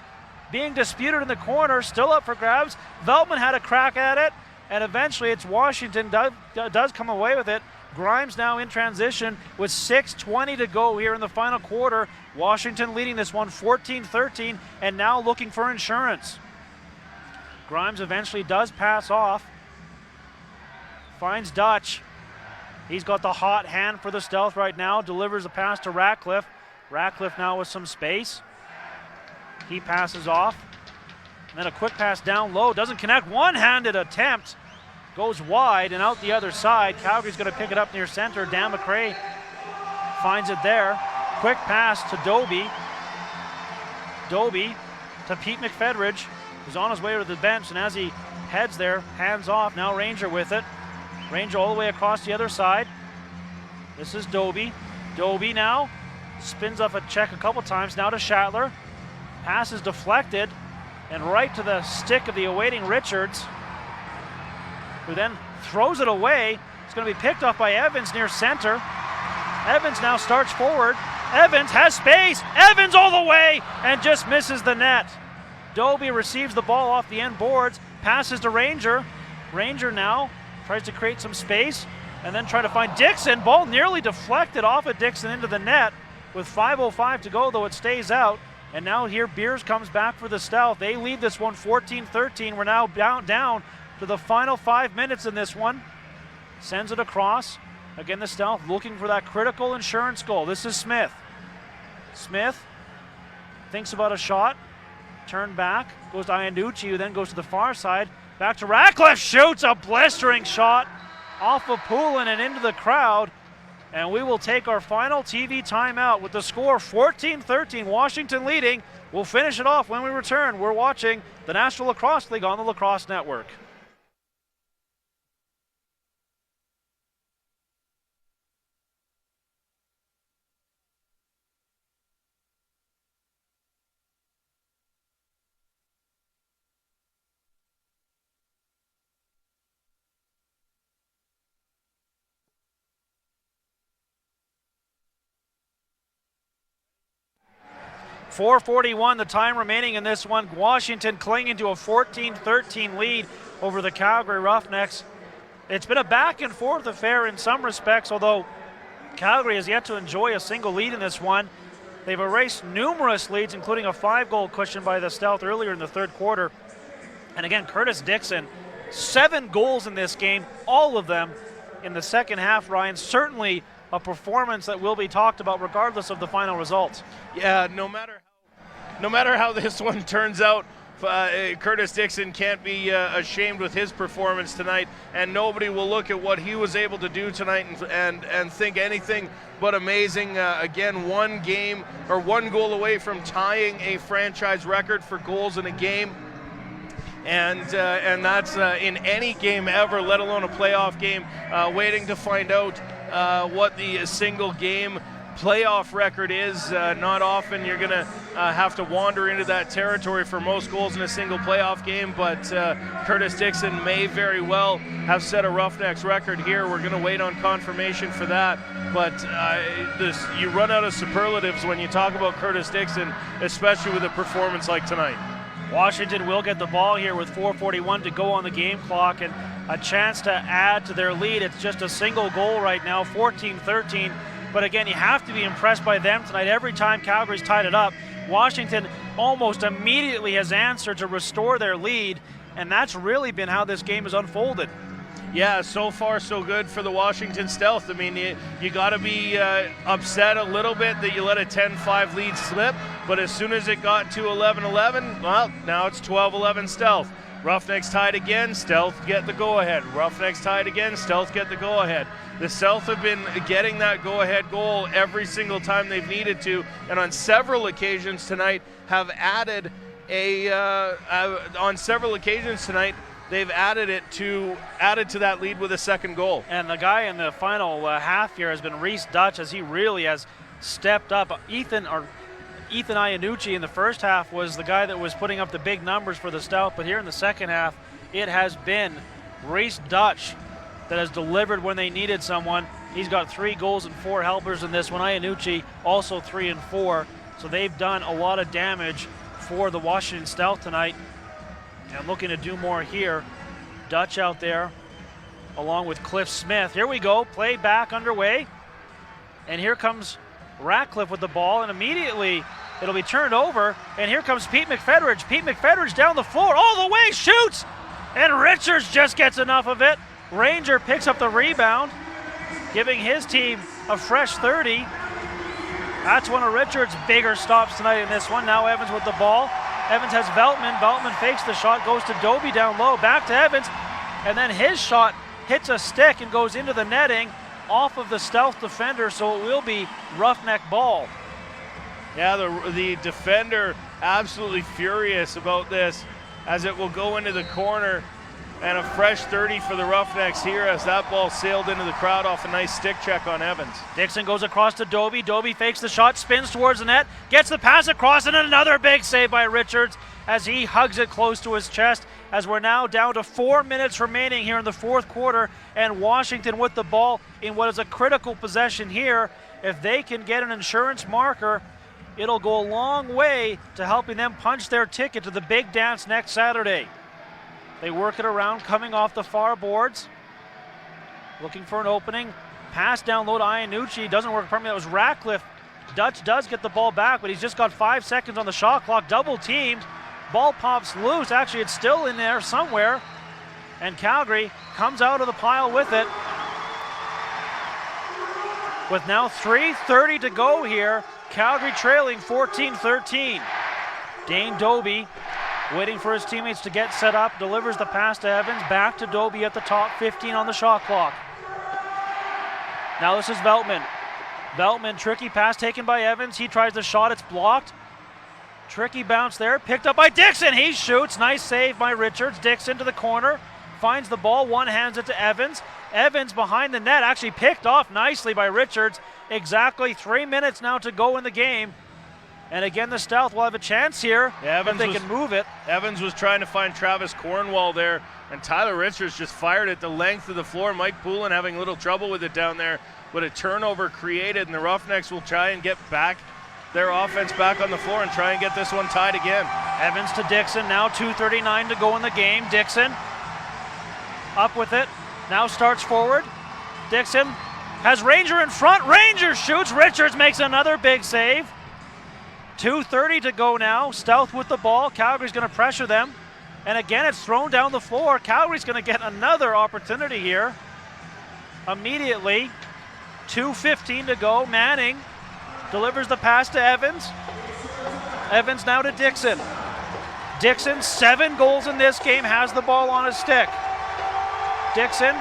being disputed in the corner, still up for grabs. Veltman had a crack at it, and eventually it's Washington does come away with it. Grimes now in transition with 6:20 to go here in the final quarter. Washington leading this one 14-13 and now looking for insurance. Grimes eventually does pass off. Finds Dutch. He's got the hot hand for the Stealth right now. Delivers a pass to Ratcliffe. Ratcliffe now with some space. He passes off. And then a quick pass down low. Doesn't connect. One-handed attempt. Goes wide and out the other side. Calgary's going to pick it up near center. Dan McRae finds it there. Quick pass to Doby. Doby to Pete McFedridge, who's on his way to the bench, and as he heads there, hands off. Now Ranger with it. Ranger all the way across the other side. This is Doby. Doby now spins off a check a couple times. Now to Shatler. Pass is deflected and right to the stick of the awaiting Richards, who then throws it away. It's going to be picked off by Evans near center. Evans now starts forward. Evans has space. Evans all the way and just misses the net. Doby receives the ball off the end boards, passes to Ranger. Ranger now tries to create some space and then try to find Dixon. Ball nearly deflected off of Dixon into the net with 5:05 to go, though it stays out. And now here Beers comes back for the Stealth. They lead this one 14-13. We're now down to the final 5 minutes in this one. Sends it across. Again, the Stealth looking for that critical insurance goal. This is Smith. Smith thinks about a shot. Turn back. Goes to Iannucci, who then goes to the far side. Back to Ratcliffe. Shoots a blistering shot off of Poulin and into the crowd. And we will take our final TV timeout with the score 14-13. Washington leading. We'll finish it off when we return. We're watching the National Lacrosse League on the Lacrosse Network. .441 the time remaining in this one. Washington clinging to a 14-13 lead over the Calgary Roughnecks. It's been a back and forth affair in some respects, although Calgary has yet to enjoy a single lead in this one. They've erased numerous leads, including a 5-goal cushion by the Stealth earlier in the third quarter. And again, Curtis Dixon, 7 goals in this game, all of them in the second half, Ryan. Certainly a performance that will be talked about regardless of the final result. Yeah, no matter how this one turns out, Curtis Dixon can't be ashamed with his performance tonight, and nobody will look at what he was able to do tonight and think anything but amazing. Again, one goal away from tying a franchise record for goals in a game. And that's in any game ever, let alone a playoff game. Waiting to find out what the single game playoff record is. Not often you're going to have to wander into that territory for most goals in a single playoff game, but Curtis Dixon may very well have set a Roughnecks record here. We're going to wait on confirmation for that, but you run out of superlatives when you talk about Curtis Dixon, especially with a performance like tonight. Washington will get the ball here with 4:41 to go on the game clock and a chance to add to their lead. It's just a single goal right now, 14-13. But again, you have to be impressed by them tonight. Every time Calgary's tied it up, Washington almost immediately has answered to restore their lead, and that's really been how this game has unfolded. Yeah, so far so good for the Washington Stealth. I mean, you got to be upset a little bit that you let a 10-5 lead slip, but as soon as it got to 11-11, well, now it's 12-11 Stealth. Roughnecks tied again, Stealth get the go-ahead. Roughnecks tied again, Stealth get the go-ahead. The Stealth have been getting that go-ahead goal every single time they've needed to, and on several occasions tonight have added they've added to that lead with a second goal. And the guy in the final half here has been Reese Dutch, as he really has stepped up. Ethan Iannucci in the first half was the guy that was putting up the big numbers for the Stealth, but here in the second half, it has been Reese Dutch that has delivered when they needed someone. He's got 3 goals and 4 helpers in this one. Iannucci also 3 and 4. So they've done a lot of damage for the Washington Stealth tonight. And looking to do more here. Dutch out there along with Cliff Smith. Here we go, play back underway. And here comes Ratcliffe with the ball, and immediately it'll be turned over. And here comes Pete McFedridge. Pete McFedridge down the floor, all the way, shoots! And Richards just gets enough of it. Ranger picks up the rebound, giving his team a fresh 30. That's one of Richards' bigger stops tonight in this one. Now Evans with the ball. Evans has Veltman. Veltman fakes the shot, goes to Doby down low, back to Evans, and then his shot hits a stick and goes into the netting off of the Stealth defender, so it will be Roughneck ball. Yeah, the defender absolutely furious about this as it will go into the corner, and a fresh 30 for the Roughnecks here as that ball sailed into the crowd off a nice stick check on Evans. Dixon goes across to Doby. Doby fakes the shot, spins towards the net, gets the pass across, and another big save by Richards as he hugs it close to his chest, as we're now down to 4 minutes remaining here in the fourth quarter, and Washington with the ball in what is a critical possession here. If they can get an insurance marker, it'll go a long way to helping them punch their ticket to the big dance next Saturday. They work it around, coming off the far boards. Looking for an opening. Pass down low to Iannucci. Doesn't work permanently. That was Ratcliffe. Dutch does get the ball back, but he's just got 5 seconds on the shot clock. Double teamed. Ball pops loose. Actually, it's still in there somewhere. And Calgary comes out of the pile with it. With now 3:30 to go here. Calgary trailing 14-13. Dane Doby waiting for his teammates to get set up, delivers the pass to Evans, back to Doby at the top, 15 on the shot clock. Now this is Veltman. Veltman, tricky pass taken by Evans. He tries the shot, it's blocked. Tricky bounce there, picked up by Dixon. He shoots, nice save by Richards. Dixon to the corner, finds the ball, one hands it to Evans. Evans behind the net, actually picked off nicely by Richards. Exactly 3 minutes now to go in the game. And again, the Stealth will have a chance here if they can move it. Evans was trying to find Travis Cornwall there, and Tyler Richards just fired it the length of the floor. Mike Poulin having a little trouble with it down there, but a turnover created, and the Roughnecks will try and get back their offense back on the floor and try and get this one tied again. Evans to Dixon, now 2:39 to go in the game. Dixon up with it, now starts forward. Dixon has Ranger in front. Ranger shoots, Richards makes another big save. 2:30 to go now. Stealth with the ball. Calgary's going to pressure them. And again, it's thrown down the floor. Calgary's going to get another opportunity here. Immediately, 2:15 to go. Manning delivers the pass to Evans. Evans now to Dixon. Dixon, 7 goals in this game, has the ball on his stick. Dixon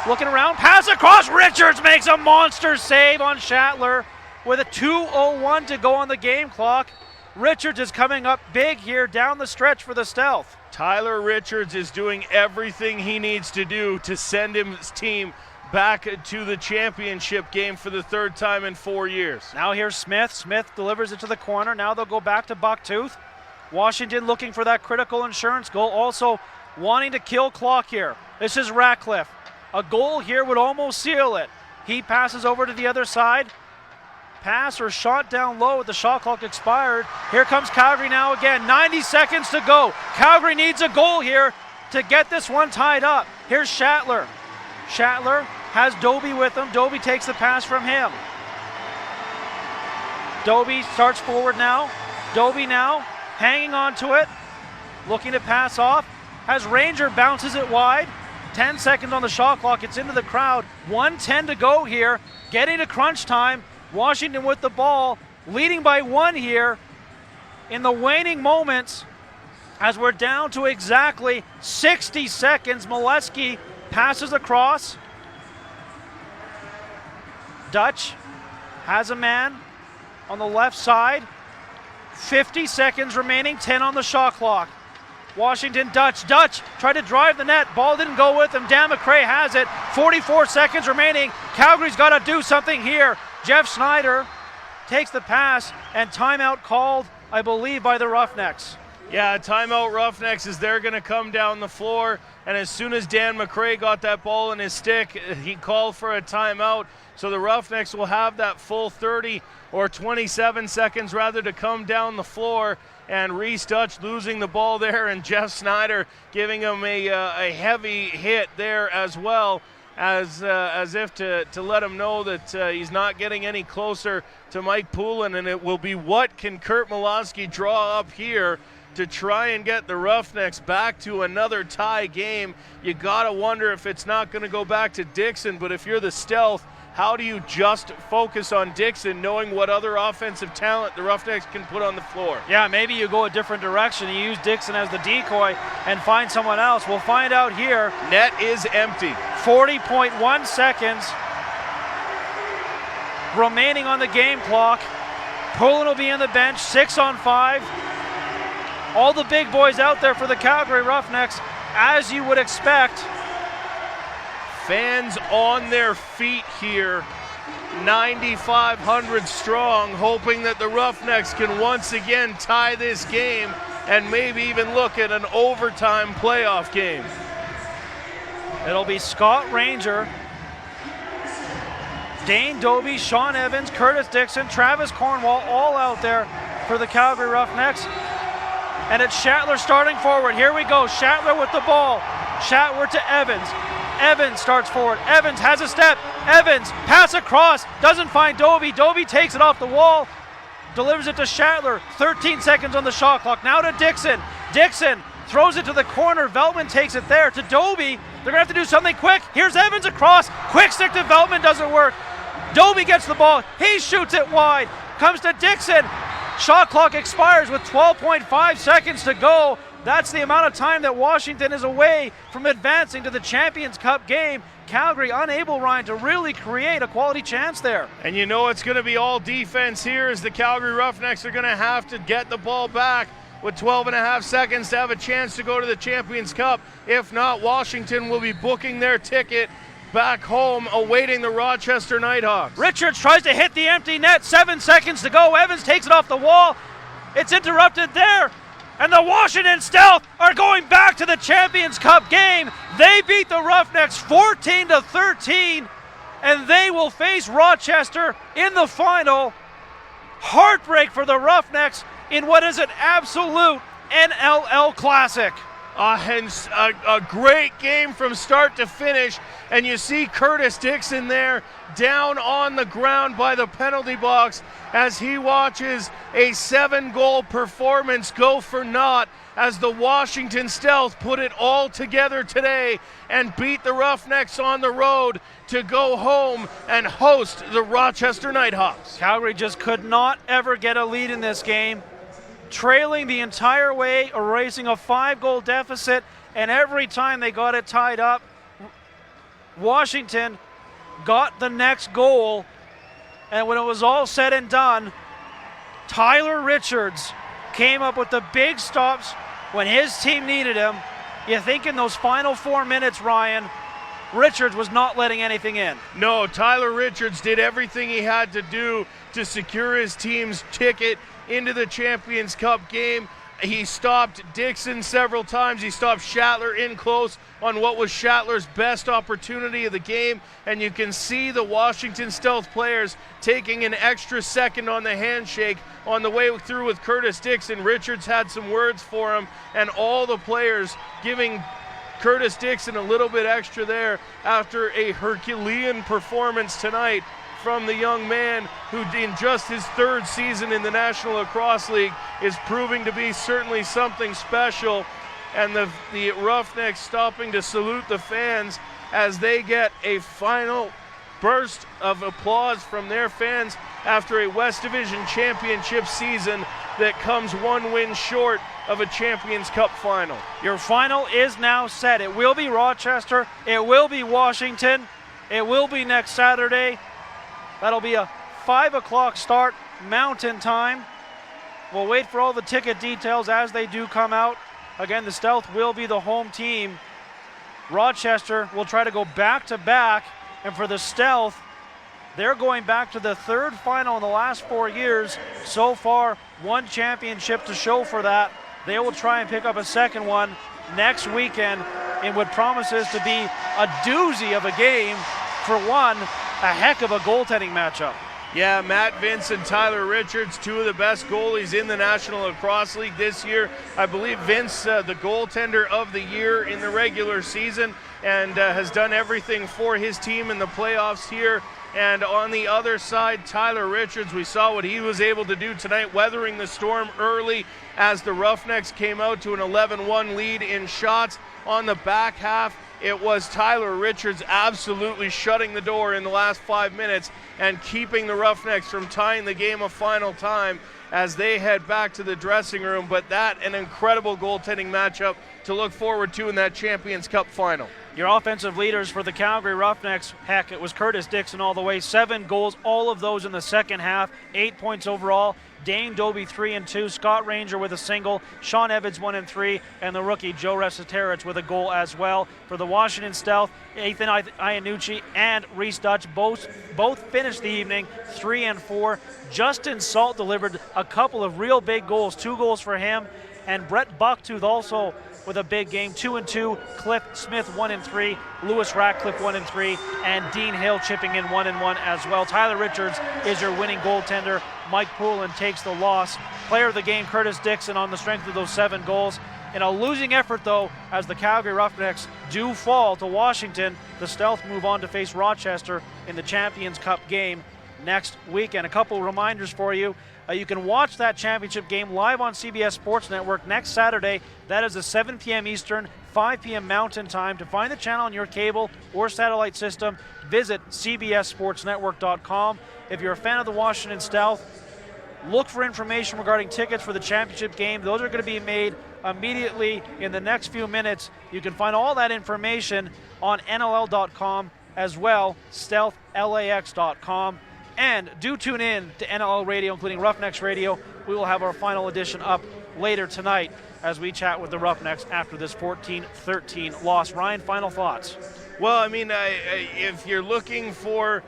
looking around, pass across, Richards makes a monster save on Shatler with a 2:01 to go on the game clock. Richards is coming up big here down the stretch for the Stealth. Tyler Richards is doing everything he needs to do to send his team back to the championship game for the 3rd time in 4 years. Now here's Smith. Smith delivers it to the corner. Now they'll go back to Bucktooth. Washington looking for that critical insurance goal, also wanting to kill clock here. This is Ratcliffe. A goal here would almost seal it. He passes over to the other side. Pass or shot down low with the shot clock expired. Here comes Calgary now again. 90 seconds to go. Calgary needs a goal here to get this one tied up. Here's Shatler. Shatler has Doby with him. Doby takes the pass from him. Doby starts forward now. Doby now hanging on to it. Looking to pass off. Has Ranger, bounces it wide. 10 seconds on the shot clock. It's into the crowd. 1:10 to go here. Getting to crunch time. Washington with the ball. Leading by 1 here in the waning moments as we're down to exactly 60 seconds. Molesky passes across. Dutch has a man on the left side. 50 seconds remaining, 10 on the shot clock. Washington, Dutch tried to drive the net. Ball didn't go with him. Dan McRae has it. 44 seconds remaining. Calgary's got to do something here. Jeff Snyder takes the pass, and timeout called, I believe, by the Roughnecks. Yeah, timeout Roughnecks is they're going to come down the floor, and as soon as Dan McRae got that ball in his stick, he called for a timeout. So the Roughnecks will have that full 30 or 27 seconds rather to come down the floor, and Reese Dutch losing the ball there, and Jeff Snyder giving him a heavy hit there as well, as if to let him know that he's not getting any closer to Mike Poulin, and it will be what can Kurt Molosky draw up here to try and get the Roughnecks back to another tie game. You gotta wonder if it's not going to go back to Dixon, but if you're the Stealth, how do you just focus on Dixon knowing what other offensive talent the Roughnecks can put on the floor? Yeah, maybe you go a different direction. You use Dixon as the decoy and find someone else. We'll find out here. Net is empty. 40.1 seconds remaining on the game clock. Poulin will be on the bench, 6 on 5. All the big boys out there for the Calgary Roughnecks, as you would expect. Fans on their feet here, 9,500 strong, hoping that the Roughnecks can once again tie this game and maybe even look at an overtime playoff game. It'll be Scott Ranger, Dane Doby, Sean Evans, Curtis Dixon, Travis Cornwall, all out there for the Calgary Roughnecks. And it's Shatler starting forward. Here we go. Shatler with the ball. Shatler to Evans. Evans starts forward. Evans has a step. Evans, pass across. Doesn't find Doby. Doby takes it off the wall. Delivers it to Shatler. 13 seconds on the shot clock. Now to Dixon. Dixon throws it to the corner. Veltman takes it there to Doby. They're going to have to do something quick. Here's Evans across. Quick stick to Veltman. Doesn't work. Doby gets the ball. He shoots it wide. Comes to Dixon. Shot clock expires with 12.5 seconds to go. That's the amount of time that Washington is away from advancing to the Champions Cup game. Calgary unable, Ryan, to really create a quality chance there. And you know it's going to be all defense here, as the Calgary Roughnecks are going to have to get the ball back with 12.5 seconds to have a chance to go to the Champions Cup. If not, Washington will be booking their ticket back home, awaiting the Rochester Nighthawks. Richards tries to hit the empty net. 7 seconds to go. Evans takes it off the wall. It's interrupted there. And the Washington Stealth are going back to the Champions Cup game. They beat the Roughnecks 14-13, and they will face Rochester in the final. Heartbreak for the Roughnecks in what is an absolute NLL classic. And a great game from start to finish, and you see Curtis Dixon there down on the ground by the penalty box as he watches a 7-goal performance go for naught, as the Washington Stealth put it all together today and beat the Roughnecks on the road to go home and host the Rochester Nighthawks. Calgary just could not ever get a lead in this game. trailing the entire way, erasing a 5-goal deficit, and every time they got it tied up, Washington got the next goal. And when it was all said and done, Tyler Richards came up with the big stops when his team needed him. You think in those final 4 minutes, Ryan, Richards was not letting anything in. No, Tyler Richards did everything he had to do to secure his team's ticket into the Champions Cup game. He stopped Dixon several times. He stopped Shattler in close on what was Shattler's best opportunity of the game. And you can see the Washington Stealth players taking an extra second on the handshake on the way through with Curtis Dixon. Richards had some words for him, and all the players giving Curtis Dixon a little bit extra there after a Herculean performance tonight from the young man who in just his 3rd season in the National Lacrosse League is proving to be certainly something special. And the Roughnecks stopping to salute the fans as they get a final burst of applause from their fans after a West Division championship season that comes 1 win short of a Champions Cup final. Your final is now set. It will be Rochester, it will be Washington, it will be next Saturday. That'll be a 5 o'clock start Mountain Time. We'll wait for all the ticket details as they do come out. Again, the Stealth will be the home team. Rochester will try to go back-to-back, and for the Stealth, they're going back to the 3rd final in the last 4 years. So far, 1 championship to show for that. They will try and pick up a 2nd one next weekend in what promises to be a doozy of a game. For one, a heck of a goaltending matchup. Yeah, Matt Vince and Tyler Richards, 2 of the best goalies in the National Lacrosse League this year. I believe Vince, the goaltender of the year in the regular season, and has done everything for his team in the playoffs here. And on the other side, Tyler Richards, we saw what he was able to do tonight, weathering the storm early as the Roughnecks came out to an 11-1 lead in shots. On the back half, it was Tyler Richards absolutely shutting the door in the last 5 minutes and keeping the Roughnecks from tying the game a final time as they head back to the dressing room. But that, an incredible goaltending matchup to look forward to in that Champions Cup final. Your offensive leaders for the Calgary Roughnecks, heck, it was Curtis Dixon all the way. 7 goals, all of those in the second half. 8 points overall. Dane Doby 3 and 2, Scott Ranger with a single, Sean Evans 1 and 3, and the rookie Joe Resetarich with a goal as well. For the Washington Stealth, Ethan Iannucci and Reese Dutch both finished the evening 3 and 4. Justin Salt delivered a couple of real big goals, 2 goals for him, and Brett Bucktooth also with a big game, 2 and 2. Cliff Smith 1 and 3, Lewis Ratcliffe 1 and 3, and Dean Hill chipping in 1 and 1 as well. Tyler Richards is your winning goaltender. Mike Poulin takes the loss. Player of the game, Curtis Dixon, on the strength of those 7 goals. In a losing effort, though, as the Calgary Roughnecks do fall to Washington, the Stealth move on to face Rochester in the Champions Cup game next weekend. A couple reminders for you. You can watch that championship game live on CBS Sports Network next Saturday. That is at 7 p.m. Eastern, 5 p.m. Mountain Time. To find the channel on your cable or satellite system, visit cbssportsnetwork.com. If you're a fan of the Washington Stealth, look for information regarding tickets for the championship game. Those are going to be made immediately in the next few minutes. You can find all that information on NLL.com as well, stealthlax.com. And do tune in to NLL Radio, including Roughnecks Radio. We will have our final edition up later tonight as we chat with the Roughnecks after this 14-13 loss. Ryan, final thoughts? Well, I mean, if you're looking for...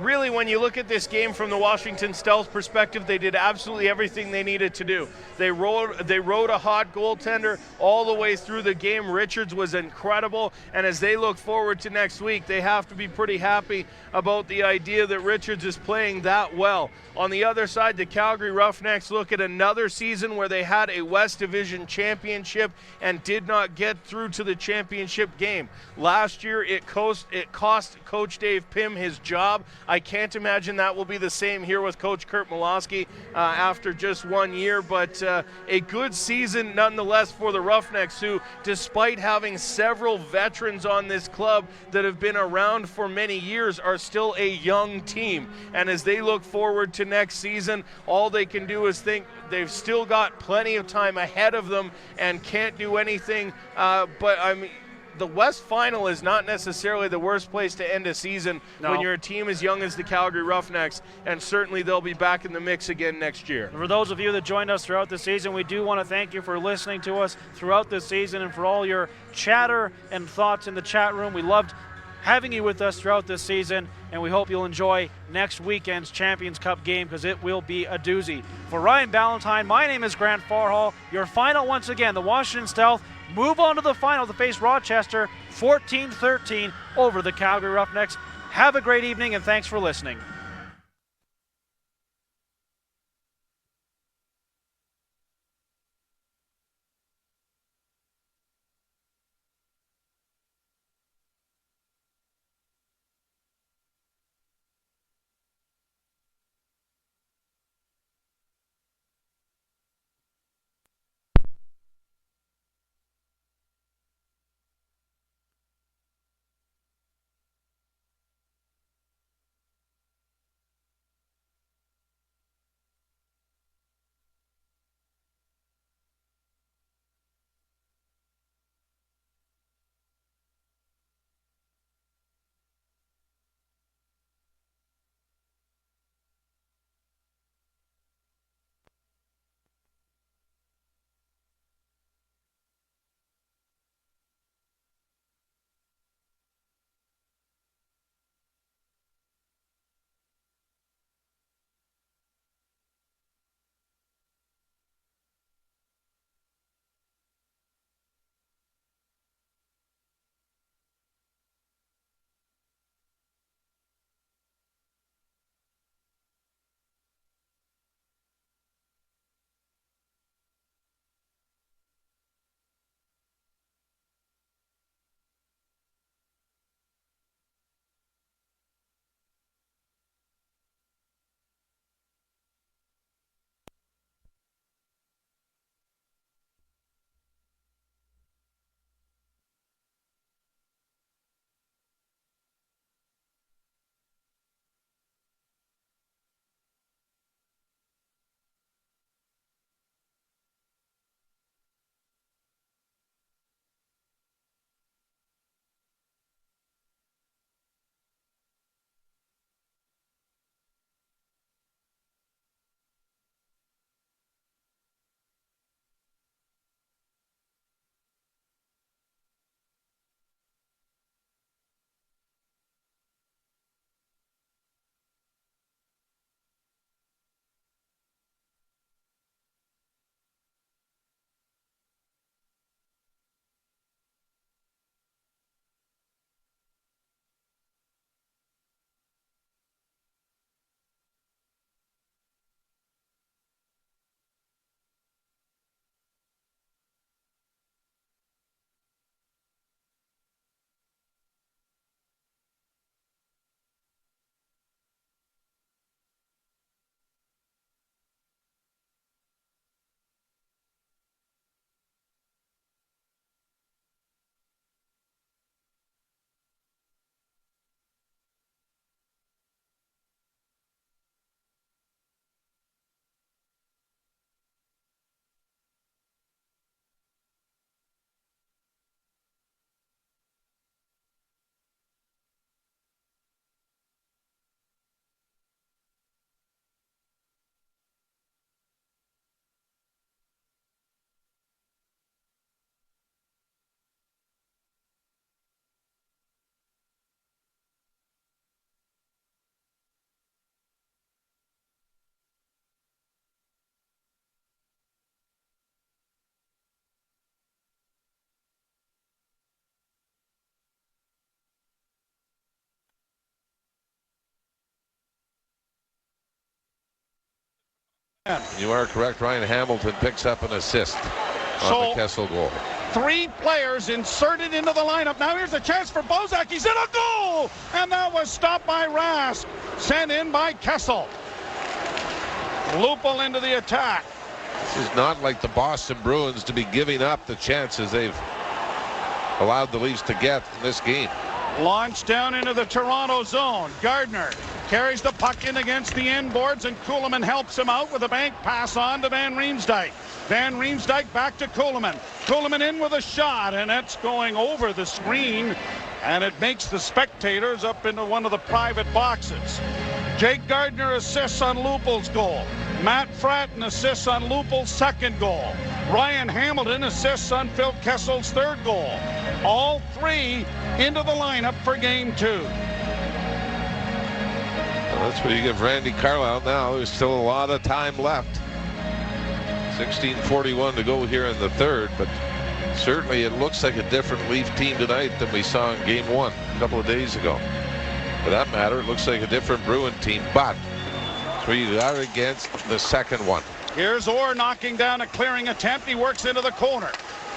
really, when you look at this game from the Washington Stealth perspective, they did absolutely everything they needed to do. They rode a hot goaltender all the way through the game. Richards was incredible, and as they look forward to next week, they have to be pretty happy about the idea that Richards is playing that well. On the other side, the Calgary Roughnecks look at another season where they had a West Division championship and did not get through to the championship game. Last year, it cost Coach Dave Pym his job. I can't imagine that will be the same here with Coach Kurt Malosky after just 1 year, but a good season nonetheless for the Roughnecks, who, despite having several veterans on this club that have been around for many years, are still a young team. And as they look forward to next season, all they can do is think they've still got plenty of time ahead of them and can't do anything. But I mean, the West Final is not necessarily the worst place to end a season when you're a team as young as the Calgary Roughnecks, and certainly they'll be back in the mix again next year. For those of you that joined us throughout the season, we do want to thank you for listening to us throughout the season and for all your chatter and thoughts in the chat room. We loved having you with us throughout this season, and we hope you'll enjoy next weekend's Champions Cup game, because it will be a doozy. For Ryan Ballantyne, my name is Grant Farhall. Your final, once again, the Washington Stealth move on to the final to face Rochester 14-13 over the Calgary Roughnecks. Have a great evening, and thanks for listening. You are correct. Ryan Hamilton picks up an assist on the Kessel goal. 3 players inserted into the lineup. Now here's a chance for Bozak. He's in a goal! And that was stopped by Rask. Sent in by Kessel. Lupul into the attack. This is not like the Boston Bruins to be giving up the chances they've allowed the Leafs to get in this game. Launched down into the Toronto zone. Gardner carries the puck in against the end boards, and Kuhlman helps him out with a bank pass on to Van Riemsdyk. Van Riemsdyk back to Kuhlman. Kuhlman in with a shot, and it's going over the screen, and it makes the spectators up into one of the private boxes. Jake Gardner assists on Lupul's goal. Matt Fratton assists on Lupul's second goal. Ryan Hamilton assists on Phil Kessel's third goal. All 3 into the lineup for game 2. Well, that's what you give Randy Carlyle now. There's still a lot of time left. 16:41 to go here in the third, but certainly it looks like a different Leaf team tonight than we saw in game 1 a couple of days ago. For that matter, it looks like a different Bruin team, but 3 out against the second one. Here's Orr knocking down a clearing attempt. He works into the corner,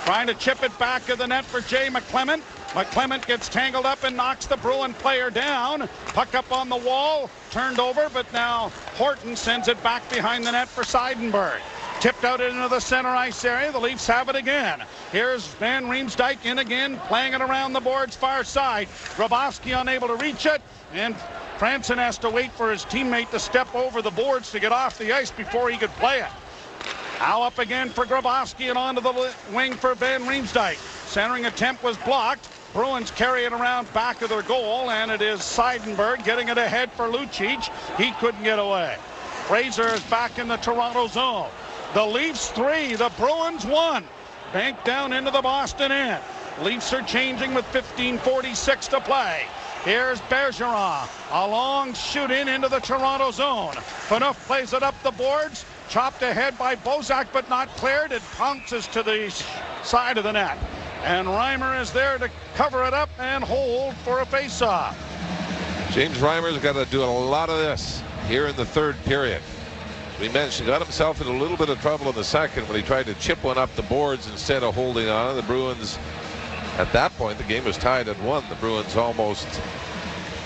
trying to chip it back to the net for Jay McClement. McClement gets tangled up and knocks the Bruin player down. Puck up on the wall, turned over, but now Horton sends it back behind the net for Seidenberg. Tipped out into the center ice area. The Leafs have it again. Here's Van Riemsdyk in again, playing it around the boards far side. Grabowski unable to reach it, and Franson has to wait for his teammate to step over the boards to get off the ice before he could play it. Now up again for Grabowski and onto the wing for Van Riemsdyk. Centering attempt was blocked. Bruins carry it around back of their goal, and it is Seidenberg getting it ahead for Lucic. He couldn't get away. Fraser is back in the Toronto zone. The Leafs 3, the Bruins 1. Banked down into the Boston end. Leafs are changing with 15:46 to play. Here's Bergeron. A long shoot in into the Toronto zone. Phaneuf plays it up the boards. Chopped ahead by Bozak, but not cleared. It bounces to the side of the net. And Reimer is there to cover it up and hold for a face-off. James Reimer's got to do a lot of this here in the third period. We mentioned, got himself in a little bit of trouble in the second when he tried to chip one up the boards instead of holding on. The Bruins, at that point, the game was tied at 1. The Bruins almost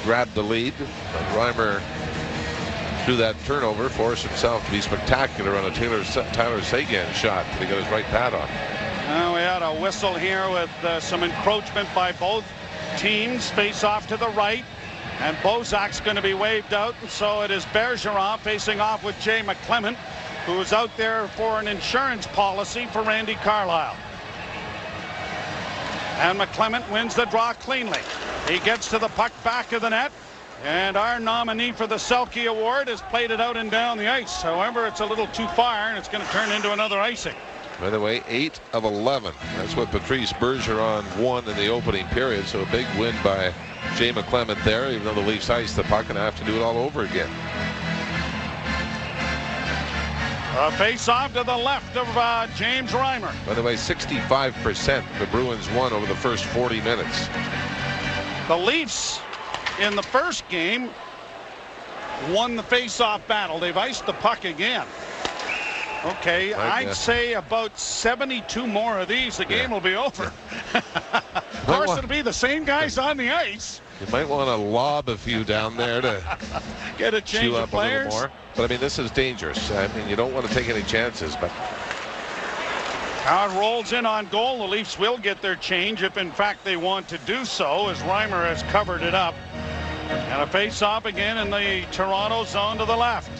grabbed the lead, but Reimer, through that turnover, forced himself to be spectacular on a Tyler Seguin shot that he got his right pad on. Now we had a whistle here with some encroachment by both teams. Face off to the right, and Bozak's going to be waved out, and so it is Bergeron facing off with Jay McClement, who is out there for an insurance policy for Randy Carlyle. And McClement wins the draw cleanly. He gets to the puck back of the net, and our nominee for the Selke Award has played it out and down the ice. However, it's a little too far, and it's going to turn into another icing. By the way, 8 of 11. That's what Patrice Bergeron won in the opening period, so a big win by Jay McClement there, even though the Leafs iced the puck and have to do it all over again. A face-off to the left of James Reimer. By the way, 65% the Bruins won over the first 40 minutes. The Leafs in the first game won the face-off battle. They've iced the puck again. Okay, I'd say about 72 more of these, the game will be over. Of course, it'll be the same guys on the ice. You might want to lob a few down there to get a change of players. A little more. But I mean, this is dangerous. I mean, you don't want to take any chances. But Howard rolls in on goal. The Leafs will get their change if, in fact, they want to do so, as Reimer has covered it up. And a face-off again in the Toronto zone to the left.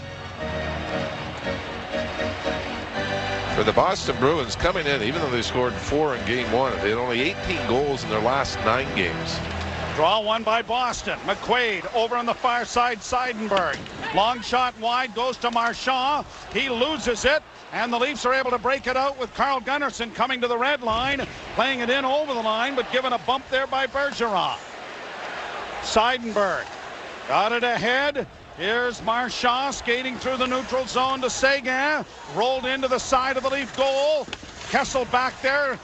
For the Boston Bruins coming in, even though they scored 4 in game 1, they had only 18 goals in their last 9 games. Draw one by Boston. McQuaid over on the far side, Seidenberg. Long shot wide, goes to Marchand. He loses it, and the Leafs are able to break it out with Carl Gunnarsson coming to the red line, playing it in over the line, but given a bump there by Bergeron. Seidenberg got it ahead. Here's Marchand skating through the neutral zone to Seguin. Rolled into the side of the Leaf goal. Kessel back there,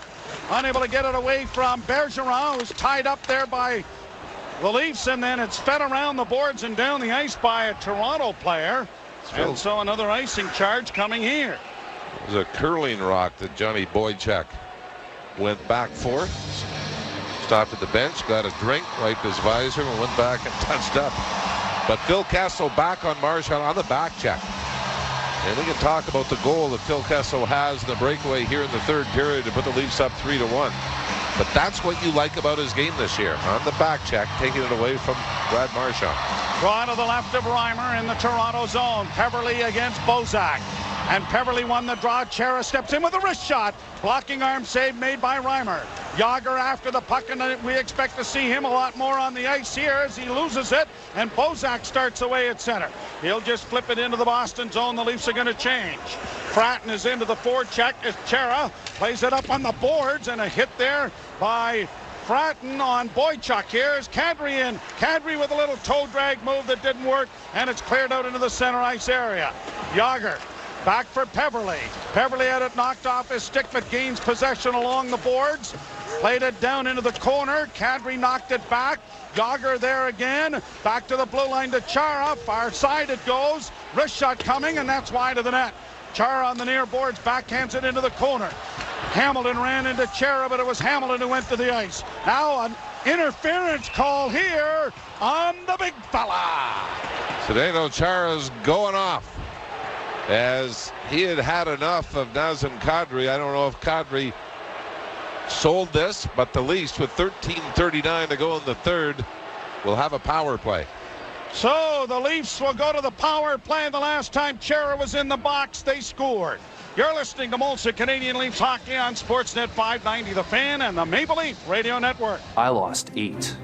unable to get it away from Bergeron, who's tied up there by the Leafs, and then it's fed around the boards and down the ice by a Toronto player. And so another icing charge coming here. It was a curling rock that Johnny Boychuk went back forth, stopped at the bench, got a drink, wiped his visor, and went back and touched up. But Phil Kessel back on Marchand on the back check. And we can talk about the goal that Phil Kessel has in the breakaway here in the third period to put the Leafs up 3-1. But that's what you like about his game this year. On the back check, taking it away from Brad Marchand. Draw to the left of Reimer in the Toronto zone. Peverley against Bozak. And Peverley won the draw. Chara steps in with a wrist shot. Blocking arm save made by Reimer. Yager after the puck, and we expect to see him a lot more on the ice here as he loses it. And Bozak starts away at center. He'll just flip it into the Boston zone. The Leafs are going to change. Fratton is into the forecheck as Chara plays it up on the boards, and a hit there by Fratton on Boychuk. Here's Kadri in. Kadri with a little toe drag move that didn't work, and it's cleared out into the center ice area. Yager back for Peverley. Peverley had it knocked off his stick, but gains possession along the boards. Played it down into the corner. Kadri knocked it back. Yager there again. Back to the blue line to Chara. Far side it goes. Wrist shot coming, and that's wide of the net. Chara on the near boards, backhands it into the corner. Hamilton ran into Chara, but it was Hamilton who went to the ice. Now an interference call here on the big fella. Zdeno Chara's going off as he had had enough of Nazem Kadri. I don't know if Kadri sold this, but the Leafs with 13:39 to go in the third will have a power play. So the Leafs will go to the power play. The last time Chara was in the box, they scored. You're listening to Molson Canadian Leafs Hockey on Sportsnet 590 The Fan and the Maple Leaf Radio Network. I lost 8.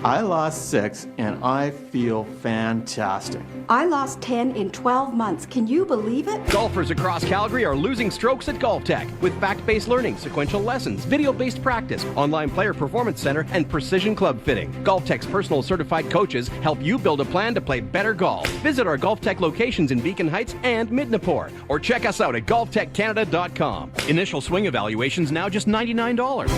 I lost 6, and I feel fantastic. I lost 10 in 12 months. Can you believe it? Golfers across Calgary are losing strokes at GolfTech with fact-based learning, sequential lessons, video-based practice, online player performance center, and precision club fitting. GolfTech's personal certified coaches help you build a plan to play better golf. Visit our GolfTech locations in Beacon Heights and Midnapore, or check us out at golftechcanada.com. Initial swing evaluations now just $99.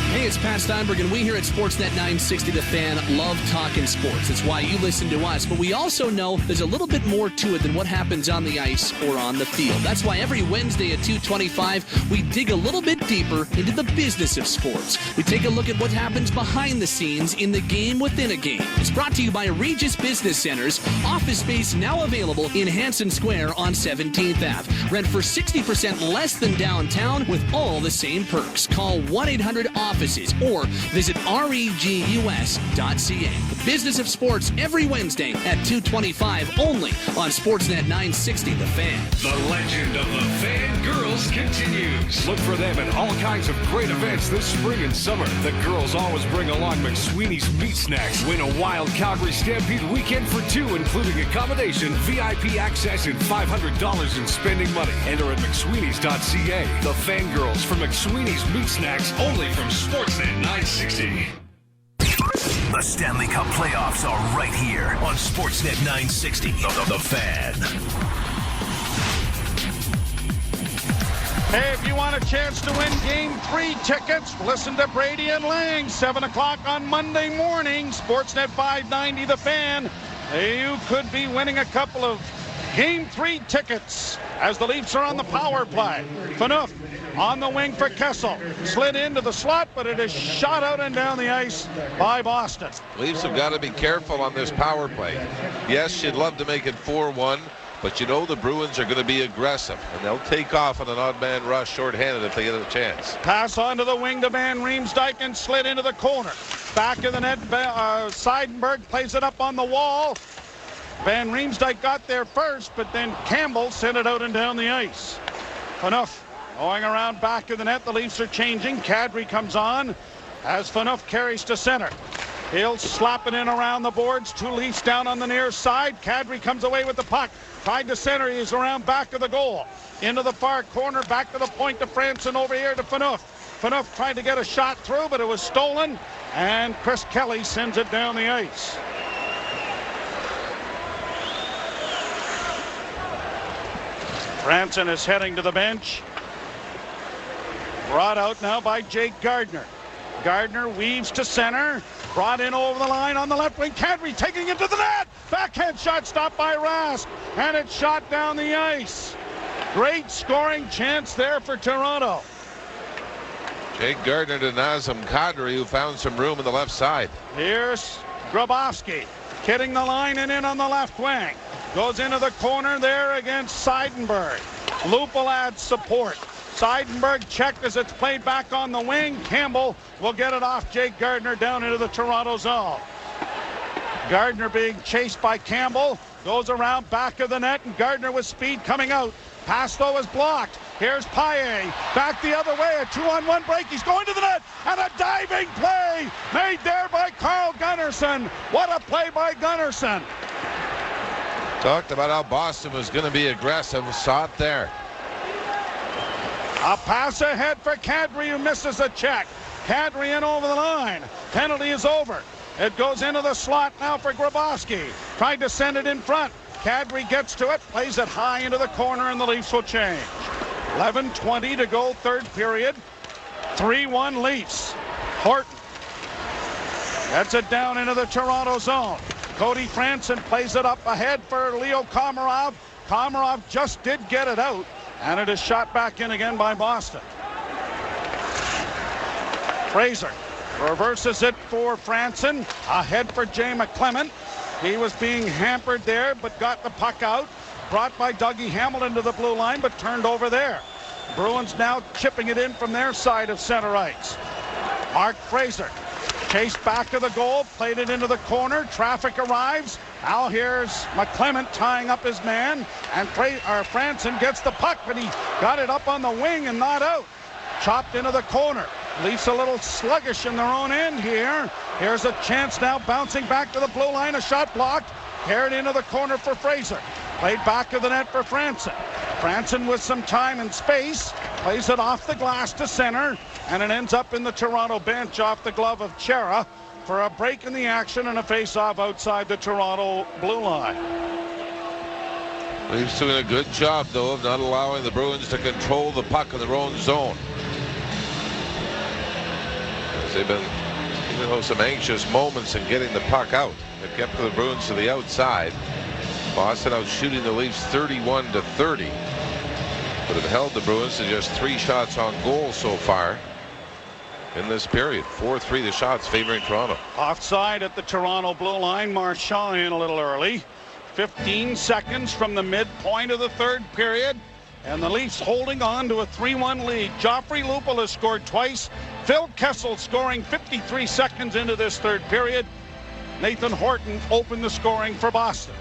Hey, it's Pat Steinberg, and we here at Sportsnet 960 The Fan love talking sports. That's why you listen to us. But we also know there's a little bit more to it than what happens on the ice or on the field. That's why every Wednesday at 2:25, we dig a little bit deeper into the business of sports. We take a look at what happens behind the scenes in the game within a game. It's brought to you by Regis Business Centers. Office space now available in Hanson Square on 17th Ave. Rent for 60% less than downtown with all the same perks. Call 1-800-OFFICES or visit regus.ca. The business of sports every Wednesday at 2:25 only on Sportsnet 960 The Fan. The legend of the Fan Girls continues. Look for them at all kinds of great events this spring and summer. The girls always bring along McSweeney's Meat Snacks. Win a wild Calgary Stampede weekend for 2, including accommodation, VIP access, and $500 in spending money. Enter at McSweeney's.ca. The Fan Girls from McSweeney's Meat Snacks, only from Sportsnet 960. The Stanley Cup playoffs are right here on Sportsnet 960. The Fan. Hey, if you want a chance to win Game 3 tickets, listen to Brady and Lang, 7 o'clock on Monday morning, Sportsnet 590 The Fan. You could be winning a couple of Game 3 tickets as the Leafs are on the power play. Phaneuf on the wing for Kessel. Slid into the slot, but it is shot out and down the ice by Boston. Leafs have got to be careful on this power play. Yes, you'd love to make it 4-1, but you know the Bruins are going to be aggressive, and they'll take off on an odd man rush shorthanded if they get a chance. Pass onto the wing to Van Riemsdyk and slid into the corner. Back of the net, Seidenberg plays it up on the wall. Van Riemsdyk got there first, but then Campbell sent it out and down the ice. Phaneuf going around back of the net. The Leafs are changing. Kadri comes on as Phaneuf carries to center. He'll slap it in around the boards. 2 Leafs down on the near side. Kadri comes away with the puck. Tried to center. He's around back of the goal. Into the far corner. Back to the point to Franson. Over here to Phaneuf. Phaneuf tried to get a shot through, but it was stolen. And Chris Kelly sends it down the ice. Franson is heading to the bench. Brought out now by Jake Gardner. Gardner weaves to center. Brought in over the line on the left wing. Kadri taking it to the net. Backhand shot stopped by Rask. And it's shot down the ice. Great scoring chance there for Toronto. Jake Gardner to Nazem Kadri, who found some room in the left side. Here's Grabowski hitting the line and in on the left wing. Goes into the corner there against Seidenberg. Lupul adds support. Seidenberg checked as it's played back on the wing. Campbell will get it off Jake Gardner down into the Toronto zone. Gardner being chased by Campbell. Goes around back of the net, and Gardner with speed coming out. Pass though is blocked. Here's Paille back the other way. A 2-on-1 break. He's going to the net, and a diving play made there by Carl Gunnarsson. What a play by Gunnarsson. Talked about how Boston was going to be aggressive. Saw it there. A pass ahead for Kadri, who misses a check. Kadri in over the line. Penalty is over. It goes into the slot now for Grabowski. Tried to send it in front. Kadri gets to it, plays it high into the corner, and the Leafs will change. 11:20 to go, third period. 3-1 Leafs. Horton gets it down into the Toronto zone. Cody Franson plays it up ahead for Leo Komarov. Komarov just did get it out, and it is shot back in again by Boston. Fraser reverses it for Franson. Ahead for Jay McClement. He was being hampered there, but got the puck out. Brought by Dougie Hamilton to the blue line, but turned over there. Bruins now chipping it in from their side of center ice. Mark Fraser chased back to the goal, played it into the corner. Traffic arrives. Now here's McClement tying up his man, and Franson gets the puck, but he got it up on the wing and not out. Chopped into the corner. Leafs a little sluggish in their own end here. Here's a chance now, bouncing back to the blue line. A shot blocked. Carried into the corner for Fraser. Played back to the net for Franson. Franson with some time and space. Plays it off the glass to center. And it ends up in the Toronto bench off the glove of Chara for a break in the action and a face-off outside the Toronto blue line. Leafs doing a good job, though, of not allowing the Bruins to control the puck in their own zone. They've been, some anxious moments in getting the puck out. It kept the Bruins to the outside. Boston out shooting the Leafs 31-30. But have held the Bruins to just 3 shots on goal so far in this period. 4-3 the shots favoring Toronto. Offside at the Toronto blue line. Marchand in a little early. 15 seconds from the midpoint of the third period. And the Leafs holding on to a 3-1 lead. Joffrey Lupul has scored twice. Phil Kessel scoring 53 seconds into this third period. Nathan Horton opened the scoring for Boston.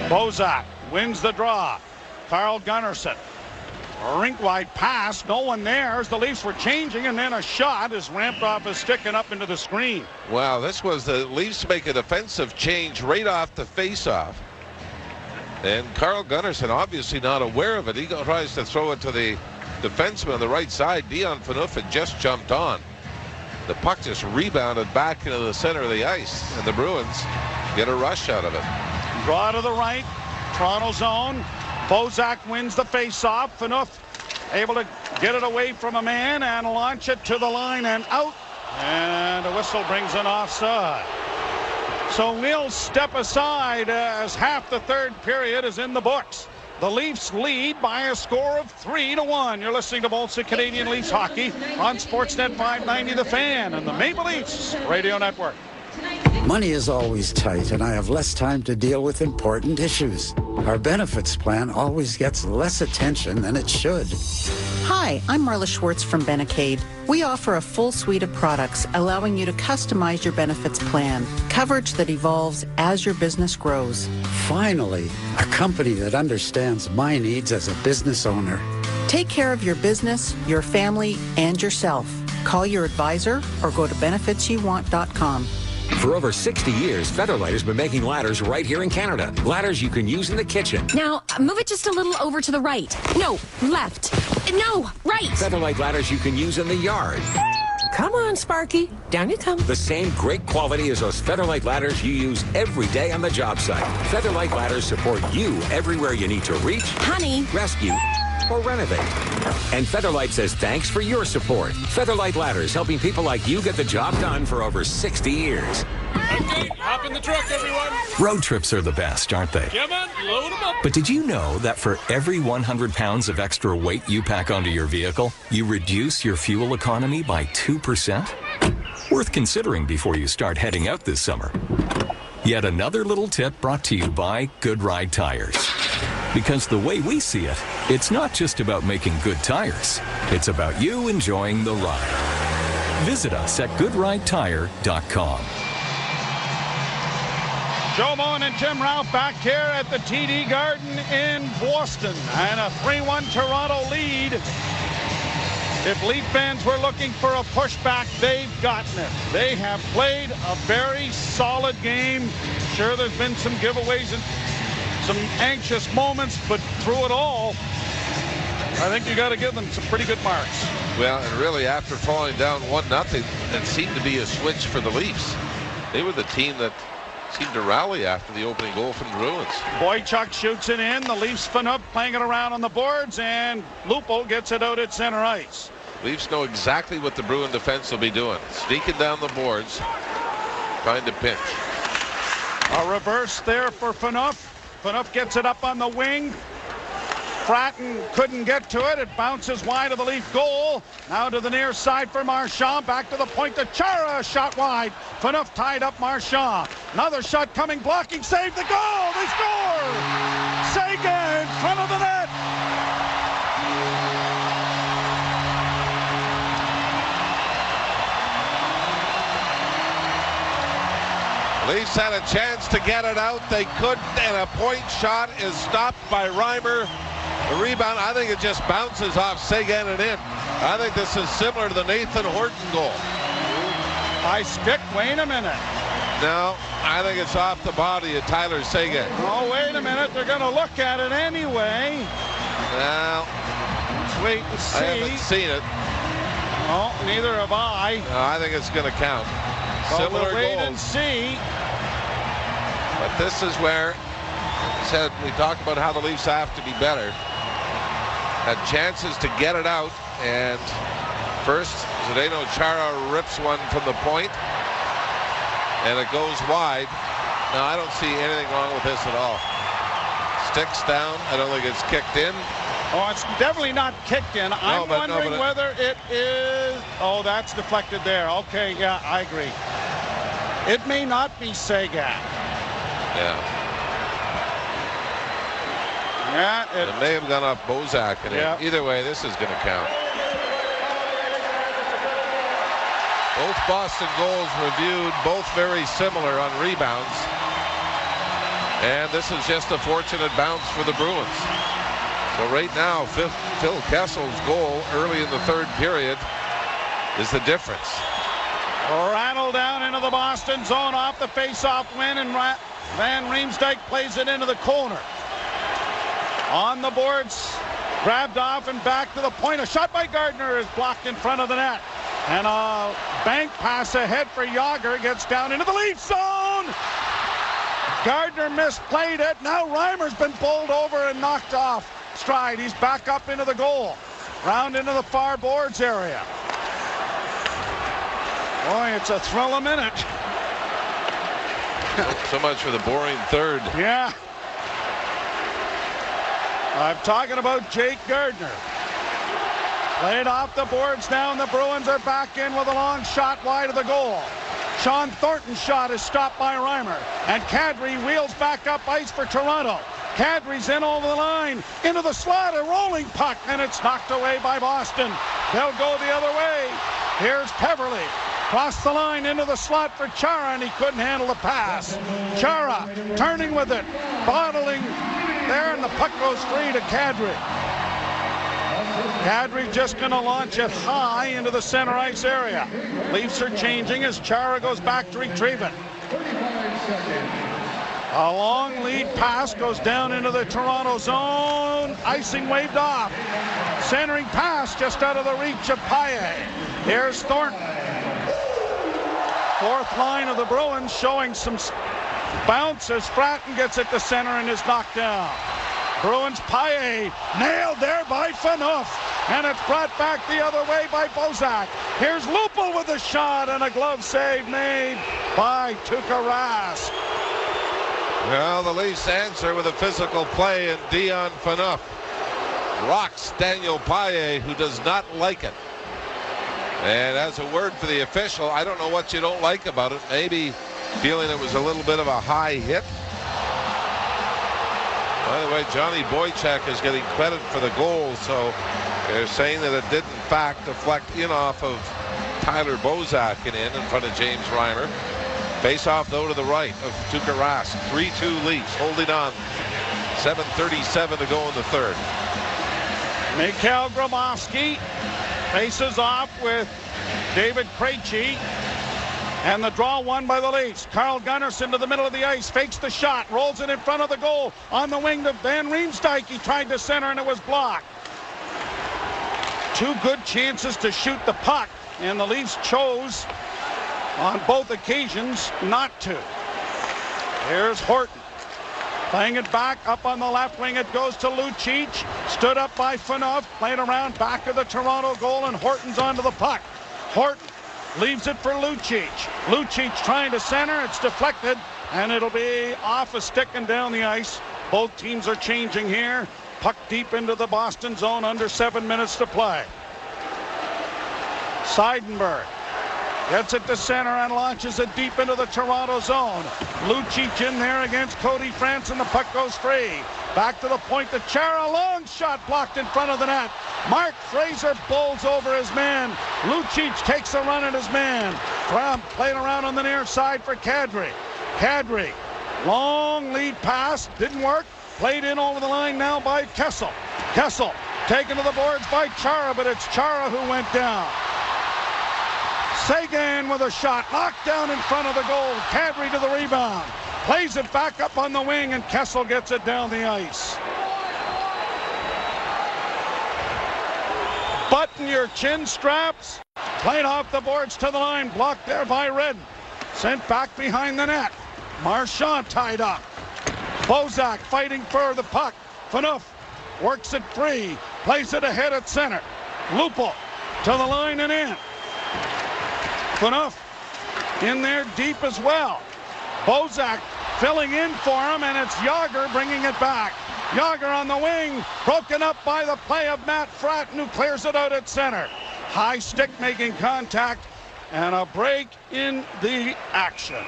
Bozak wins the draw. Carl Gunnarsson. A rink-wide pass. No one there as the Leafs were changing, and then a shot is ramped off his stick and up into the screen. Wow, this was the Leafs make a defensive change right off the face-off. And Carl Gunnarsson obviously not aware of it. He tries to throw it to the defenseman on the right side. Dion Phaneuf had just jumped on. The puck just rebounded back into the center of the ice, and the Bruins get a rush out of it. Draw to the right. Toronto zone. Bozak wins the face-off. Phaneuf able to get it away from a man and launch it to the line and out. And a whistle brings an offside. So we'll step aside as half the third period is in the books. The Leafs lead by a score of 3-1. You're listening to Bolsa Canadian Leafs Hockey on Sportsnet 590 The Fan and the Maple Leafs Radio Network. Money is always tight, and I have less time to deal with important issues. Our benefits plan always gets less attention than it should. Hi, I'm Marla Schwartz from Benecaid. We offer a full suite of products allowing you to customize your benefits plan, coverage that evolves as your business grows. Finally, a company that understands my needs as a business owner. Take care of your business, your family, and yourself. Call your advisor or go to benefitsyouwant.com. For over 60 years, Featherlight has been making ladders right here in Canada. Ladders you can use in the kitchen. Now, move it just a little over to the right. No, left. No, right. Featherlight ladders you can use in the yard. Come on, Sparky. Down you come. The same great quality as those Featherlight ladders you use every day on the job site. Featherlight ladders support you everywhere you need to reach, honey, rescue, or renovate. And Featherlight says thanks for your support. Featherlight Ladders, helping people like you get the job done for over 60 years. Update, Hop in the truck, everyone. Road trips are the best, aren't they? Come on, load them up. But did you know that for every 100 pounds of extra weight you pack onto your vehicle, you reduce your fuel economy by 2%? Worth considering before you start heading out this summer. Yet another little tip brought to you by Good Ride Tires. Because the way we see it, it's not just about making good tires. It's about you enjoying the ride. Visit us at goodridetire.com. Joe Moen and Jim Ralph back here at the TD Garden in Boston. And a 3-1 Toronto lead. If Leaf fans were looking for a pushback, they've gotten it. They have played a very solid game. Sure, there's been some giveaways and some anxious moments, but through it all, I think you got to give them some pretty good marks. Well, and really, after falling down 1-0, it seemed to be a switch for the Leafs. They were the team that seemed to rally after the opening goal from the Bruins. Boychuk shoots it in. The Leafs spin up, playing it around on the boards, and Lupo gets it out at center ice. Leafs know exactly what the Bruin defense will be doing. Sneaking down the boards, trying to pinch. A reverse there for Phaneuf. Phaneuf gets it up on the wing. Fratton couldn't get to it. It bounces wide of the Leaf goal. Now to the near side for Marchand. Back to the point to Chara. Shot wide. Phaneuf tied up Marchand. Another shot coming. Blocking. Save the goal. They score. Sega in front of the net. Leafs had a chance to get it out. They couldn't, and a point shot is stopped by Reimer. The rebound, I think it just bounces off Seguin and in. I think this is similar to the Nathan Horton goal. High stick, wait a minute. No, I think it's off the body of Tyler Seguin. Oh, wait a minute. They're going to look at it anyway. Now, let's wait and see. I haven't seen it. Oh, neither have I. No, I think it's going to count. Similar we'll wait goals. and see. But this is where we talked about how the Leafs have to be better. Had chances to get it out, and first Zdeno Chara rips one from the point, and it goes wide. Now I don't see anything wrong with this at all. Sticks down. I don't think it's kicked in. Oh, it's definitely not kicked in. I'm wondering whether it is. Oh, that's deflected there. Okay, yeah, I agree. It may not be Seguin. Yeah. Yeah, it may have gone off Bozak, and either way, this is going to count. Both Boston goals reviewed, both very similar on rebounds, and this is just a fortunate bounce for the Bruins. So right now, Phil Kessel's goal early in the third period is the difference. Rattled down into the Boston zone off the face-off win, and Van Riemsdyk plays it into the corner. On the boards, grabbed off and back to the point. A shot by Gardner is blocked in front of the net. And a bank pass ahead for Jágr, gets down into the Leaf zone. Gardner misplayed it. Now Reimer's been bowled over and knocked off stride. He's back up into the goal. Round into the far boards area. Boy, it's a thrill a minute. So much for the boring third. Yeah. I'm talking about Jake Gardner. Played off the boards now, and the Bruins are back in with a long shot wide of the goal. Sean Thornton's shot is stopped by Reimer, and Kadri wheels back up ice for Toronto. Kadri's in over the line, into the slot, a rolling puck, and it's knocked away by Boston. They'll go the other way. Here's Peverley. Cross the line into the slot for Chara, and he couldn't handle the pass. Chara turning with it, bottling there, and the puck goes free to Kadri. Kadri just going to launch it high into the center ice area. Leafs are changing as Chara goes back to retrieve it. A long lead pass goes down into the Toronto zone. Icing waved off. Centering pass just out of the reach of Paille. Here's Thornton. Fourth line of the Bruins showing some bounce as Fratton gets it to center and is knocked down. Bruins Paille nailed there by Phaneuf, and it's brought back the other way by Bozak. Here's Lupo with a shot, and a glove save made by Tuukka Rask. Well, the Leafs answer with a physical play, and Dion Phaneuf rocks Daniel Paille, who does not like it. And as a word for the official, I don't know what you don't like about it. Maybe feeling it was a little bit of a high hit. By the way, Johnny Boychuk is getting credit for the goal, so they're saying that it did in fact deflect in off of Tyler Bozak and in front of James Reimer. Face off though to the right of Tuukka Rask. 3-2 Leafs holding on. 7:37 to go in the third. Mikhail Grabowski faces off with David Krejci. And the draw won by the Leafs. Carl Gunnarsson to the middle of the ice, fakes the shot, rolls it in front of the goal. On the wing to Van Riemsdyk. He tried to center and it was blocked. Two good chances to shoot the puck, and the Leafs chose on both occasions not to. Here's Horton. Playing it back up on the left wing. It goes to Lucic. Stood up by Phaneuf. Played around back of the Toronto goal, and Horton's onto the puck. Horton leaves it for Lucic. Lucic trying to center. It's deflected, and it'll be off a stick and down the ice. Both teams are changing here. Puck deep into the Boston zone. Under 7 minutes to play. Seidenberg gets it to center and launches it deep into the Toronto zone. Lucic in there against Cody France, and the puck goes free. Back to the point to Chara. Long shot blocked in front of the net. Mark Fraser bowls over his man. Lucic takes a run at his man. Trump played around on the near side for Kadri. Kadri, long lead pass, didn't work. Played in over the line now by Kessel. Kessel taken to the boards by Chara, but it's Chara who went down. Sagan with a shot, knocked down in front of the goal. Kadri to the rebound. Plays it back up on the wing, and Kessel gets it down the ice. Button your chin straps. Played off the boards to the line. Blocked there by Redden. Sent back behind the net. Marchand tied up. Bozak fighting for the puck. Phaneuf works it free. Plays it ahead at center. Lupul to the line and in. Phaneuf in there deep as well. Bozak filling in for him, and it's Jágr bringing it back. Jágr on the wing, broken up by the play of Matt Fratton, who clears it out at center. High stick making contact, and a break in the action.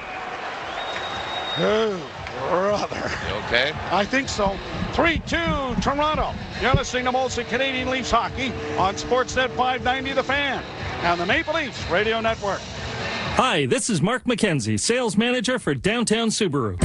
Oh, brother. You okay? I think so. 3-2 Toronto. You're listening to Molson Canadian Leafs Hockey on Sportsnet 590 The Fan and the Maple Leafs Radio Network. Hi, this is Mark McKenzie, sales manager for Downtown Subaru.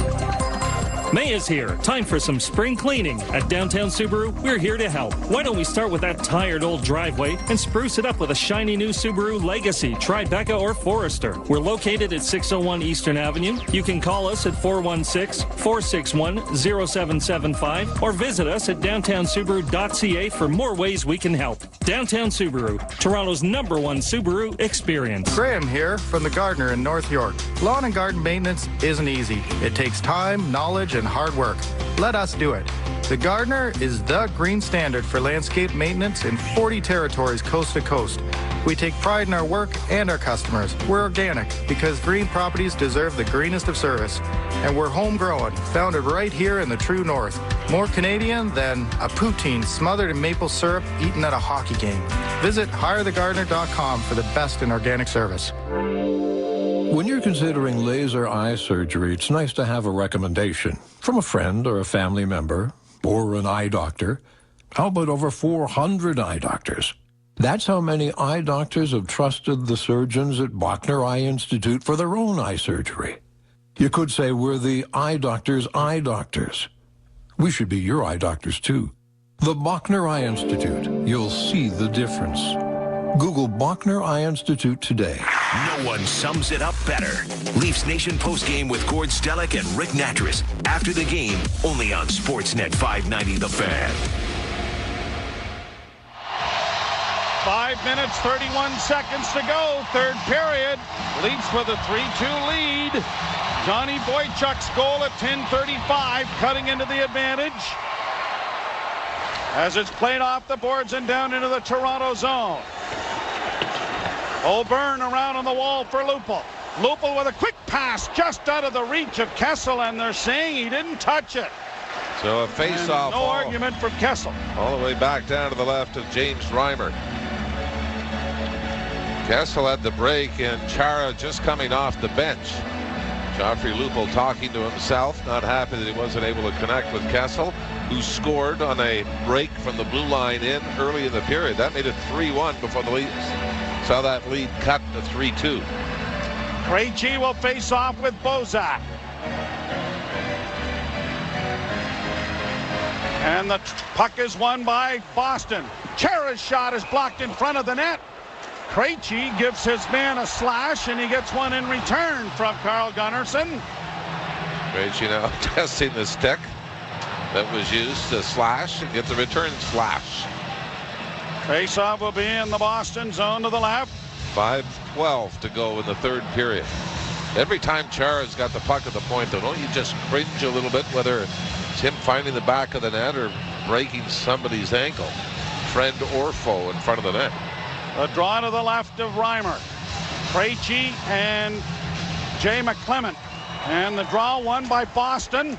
May is here. Time for some spring cleaning. At Downtown Subaru, we're here to help. Why don't we start with that tired old driveway and spruce it up with a shiny new Subaru Legacy, Tribeca, or Forester. We're located at 601 Eastern Avenue. You can call us at 416-461-0775 or visit us at downtownsubaru.ca for more ways we can help. Downtown Subaru, Toronto's #1 Subaru experience. Graham here from the Gardener in North York. Lawn and garden maintenance isn't easy. It takes time, knowledge, and hard work. Let us do it. The Gardener is the green standard for landscape maintenance in 40 territories coast to coast. We take pride in our work and our customers. We're organic because green properties deserve the greenest of service. And we're homegrown, founded right here in the true north. More Canadian than a poutine smothered in maple syrup eaten at a hockey game. Visit hirethegardener.com for the best in organic service. When you're considering laser eye surgery, it's nice to have a recommendation from a friend or a family member or an eye doctor. How about over 400 eye doctors? That's how many eye doctors have trusted the surgeons at Bachner Eye Institute for their own eye surgery. You could say we're the eye doctors' eye doctors. We should be your eye doctors, too. The Bachner Eye Institute. You'll see the difference. Google Bachner Eye Institute today. No one sums it up better. Leafs Nation postgame with Gord Stellick and Rick Natras. After the game, only on Sportsnet 590 The Fan. 5 minutes, 31 seconds to go. Third period. Leafs with a 3-2 lead. Johnny Boychuk's goal at 10:35, cutting into the advantage. As it's played off the boards and down into the Toronto zone. O'Byrne around on the wall for Lupul. Lupel with a quick pass just out of the reach of Kessel, and they're saying he didn't touch it. So a face-off. No argument from Kessel. All the way back down to the left of James Reimer. Kessel had the break, and Chara just coming off the bench. Joffrey Lupel talking to himself, not happy that he wasn't able to connect with Kessel, who scored on a break from the blue line in early in the period. That made it 3-1 before the Leafs saw that lead cut to 3-2. Krejci will face off with Bozak. And the puck is won by Boston. Chara's shot is blocked in front of the net. Krejci gives his man a slash, and he gets one in return from Carl Gunnarsson. Krejci now testing the stick that was used to slash and get the return slash. Faceoff will be in the Boston zone to the left. 5:12 to go in the third period. Every time Chara's got the puck at the point, though, don't you just cringe a little bit, whether it's him finding the back of the net or breaking somebody's ankle, friend or foe, in front of the net. A draw to the left of Reimer. Krejci and Jay McClement. And the draw won by Boston.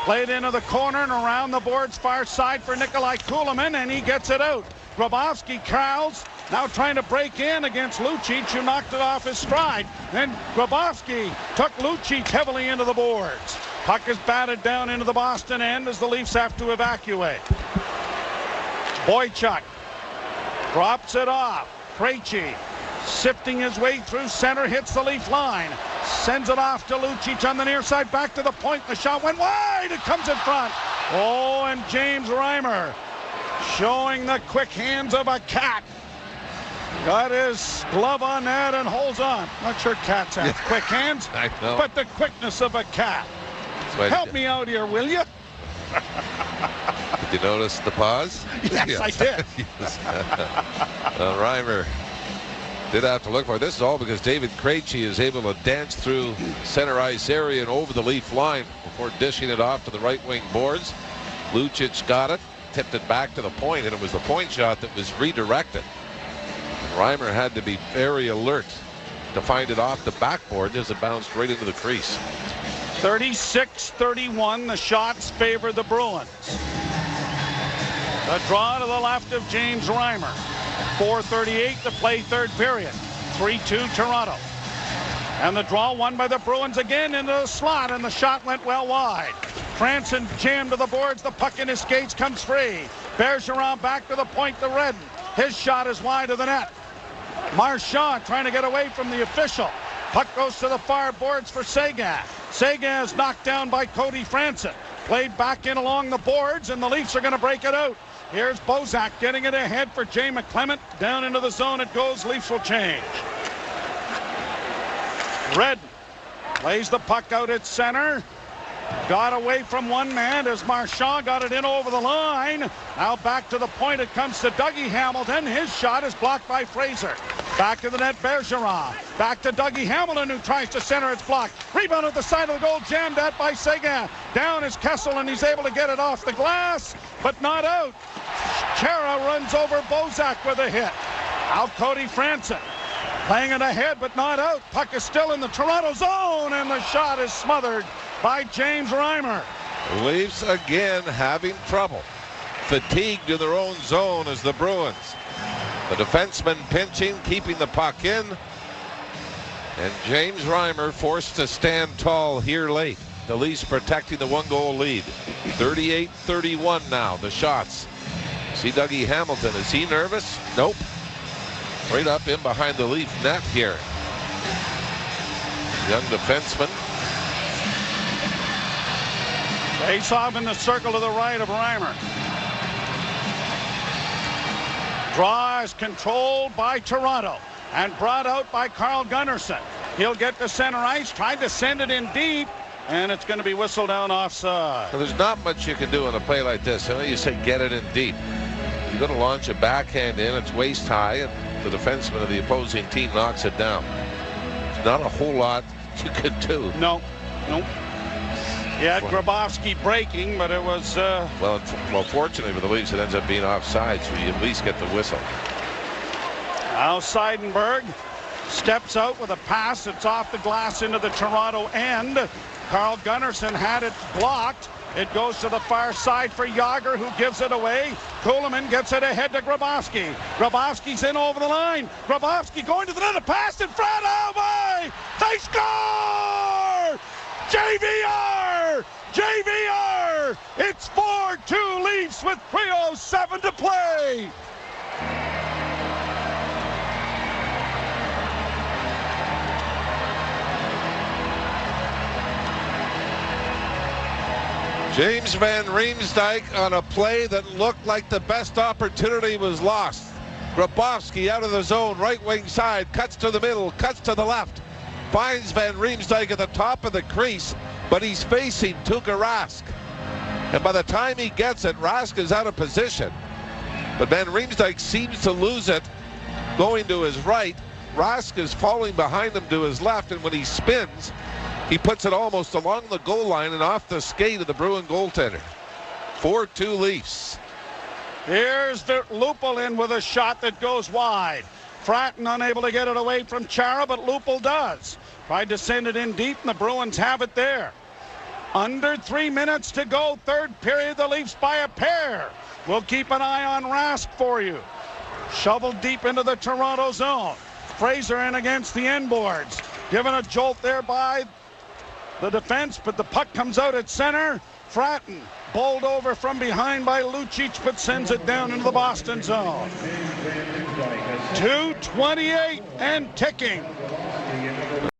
Played into the corner and around the boards far side for Nikolai Kulemin, and he gets it out. Grabowski curls, now trying to break in against Lucic, who knocked it off his stride. Then Grabowski took Lucic heavily into the boards. Puck is batted down into the Boston end as the Leafs have to evacuate. Boychuk drops it off. Krejci sifting his way through center, hits the Leaf line, sends it off to Lucic on the near side, back to the point. The shot went wide. It comes in front. Oh, and James Reimer showing the quick hands of a cat. Got his glove on that and holds on. Not sure cats have quick hands, I know, but the quickness of a cat. Help me out here, will you? Did you notice the pause? Yes, I did. Reimer did have to look for it. This is all because David Krejci is able to dance through center ice area and over the Leaf line before dishing it off to the right wing boards. Lucic got it, tipped it back to the point, and it was the point shot that was redirected. Reimer had to be very alert to find it off the backboard as it bounced right into the crease. 36-31, the shots favor the Bruins. The draw to the left of James Reimer. 4:38 to play third period. 3-2 Toronto. And the draw won by the Bruins again into the slot, and the shot went well wide. Franson jammed to the boards. The puck in his skates comes free. Bergeron back to the point to Redden. His shot is wide of the net. Marchand trying to get away from the official. Puck goes to the far boards for Seguin. Seguin is knocked down by Cody Franson. Played back in along the boards, and the Leafs are going to break it out. Here's Bozak getting it ahead for Jay McClement. Down into the zone it goes. Leafs will change. Redden plays the puck out at center. Got away from one man as Marchand got it in over the line. Now back to the point. It comes to Dougie Hamilton. His shot is blocked by Fraser. Back to the net, Bergeron. Back to Dougie Hamilton, who tries to center. It's blocked. Rebound at the side of the goal, jammed at by Seguin. Down is Kessel, and he's able to get it off the glass, but not out. Chara runs over Bozak with a hit. Out Cody Franson. Playing it ahead, but not out. Puck is still in the Toronto zone, and the shot is smothered by James Reimer. Leafs again having trouble. Fatigued in their own zone as the Bruins. The defenseman pinching, keeping the puck in. And James Reimer forced to stand tall here late. The Leafs protecting the one-goal lead. 38-31 now, the shots. See Dougie Hamilton. Is he nervous? Nope. Right up in behind the Leaf net here. Young defenseman. Face off in the circle to the right of Reimer. Draw is controlled by Toronto and brought out by Carl Gunnarsson. He'll get to center ice, tried to send it in deep, and it's going to be whistled down offside. Well, there's not much you can do in a play like this. I know you say get it in deep. You're going to launch a backhand in, it's waist high, and the defenseman of the opposing team knocks it down. There's not a whole lot you can do. No. He had Grabowski breaking, but it was... Well, fortunately for the Leafs, it ends up being offside, so you at least get the whistle. Now Seidenberg steps out with a pass. It's off the glass into the Toronto end. Carl Gunnarsson had it blocked. It goes to the far side for Yager, who gives it away. Kuhlman gets it ahead to Grabowski. Grabowski's in over the line. Grabowski going to the net, a pass in front. Oh my! They score! JVR! JVR! It's 4-2 Leafs with 3:07 to play. James Van Riemsdyk on a play that looked like the best opportunity was lost. Grabowski out of the zone, right wing side, cuts to the middle, cuts to the left, finds Van Riemsdyk at the top of the crease, but he's facing Tuukka Rask. And by the time he gets it, Rask is out of position. But Van Riemsdyk seems to lose it going to his right. Rask is falling behind him to his left, and when he spins, he puts it almost along the goal line and off the skate of the Bruin goaltender. 4-2 Leafs. Here's the Lupul in with a shot that goes wide. Fratton unable to get it away from Chara, but Lupul does. Tried to send it in deep, and the Bruins have it there. Under 3 minutes to go, third period, the Leafs by a pair. We'll keep an eye on Rask for you. Shoveled deep into the Toronto zone. Fraser in against the end boards. Given a jolt there by the defense, but the puck comes out at center. Fratton bowled over from behind by Lucic, but sends it down into the Boston zone. 2:28 and ticking.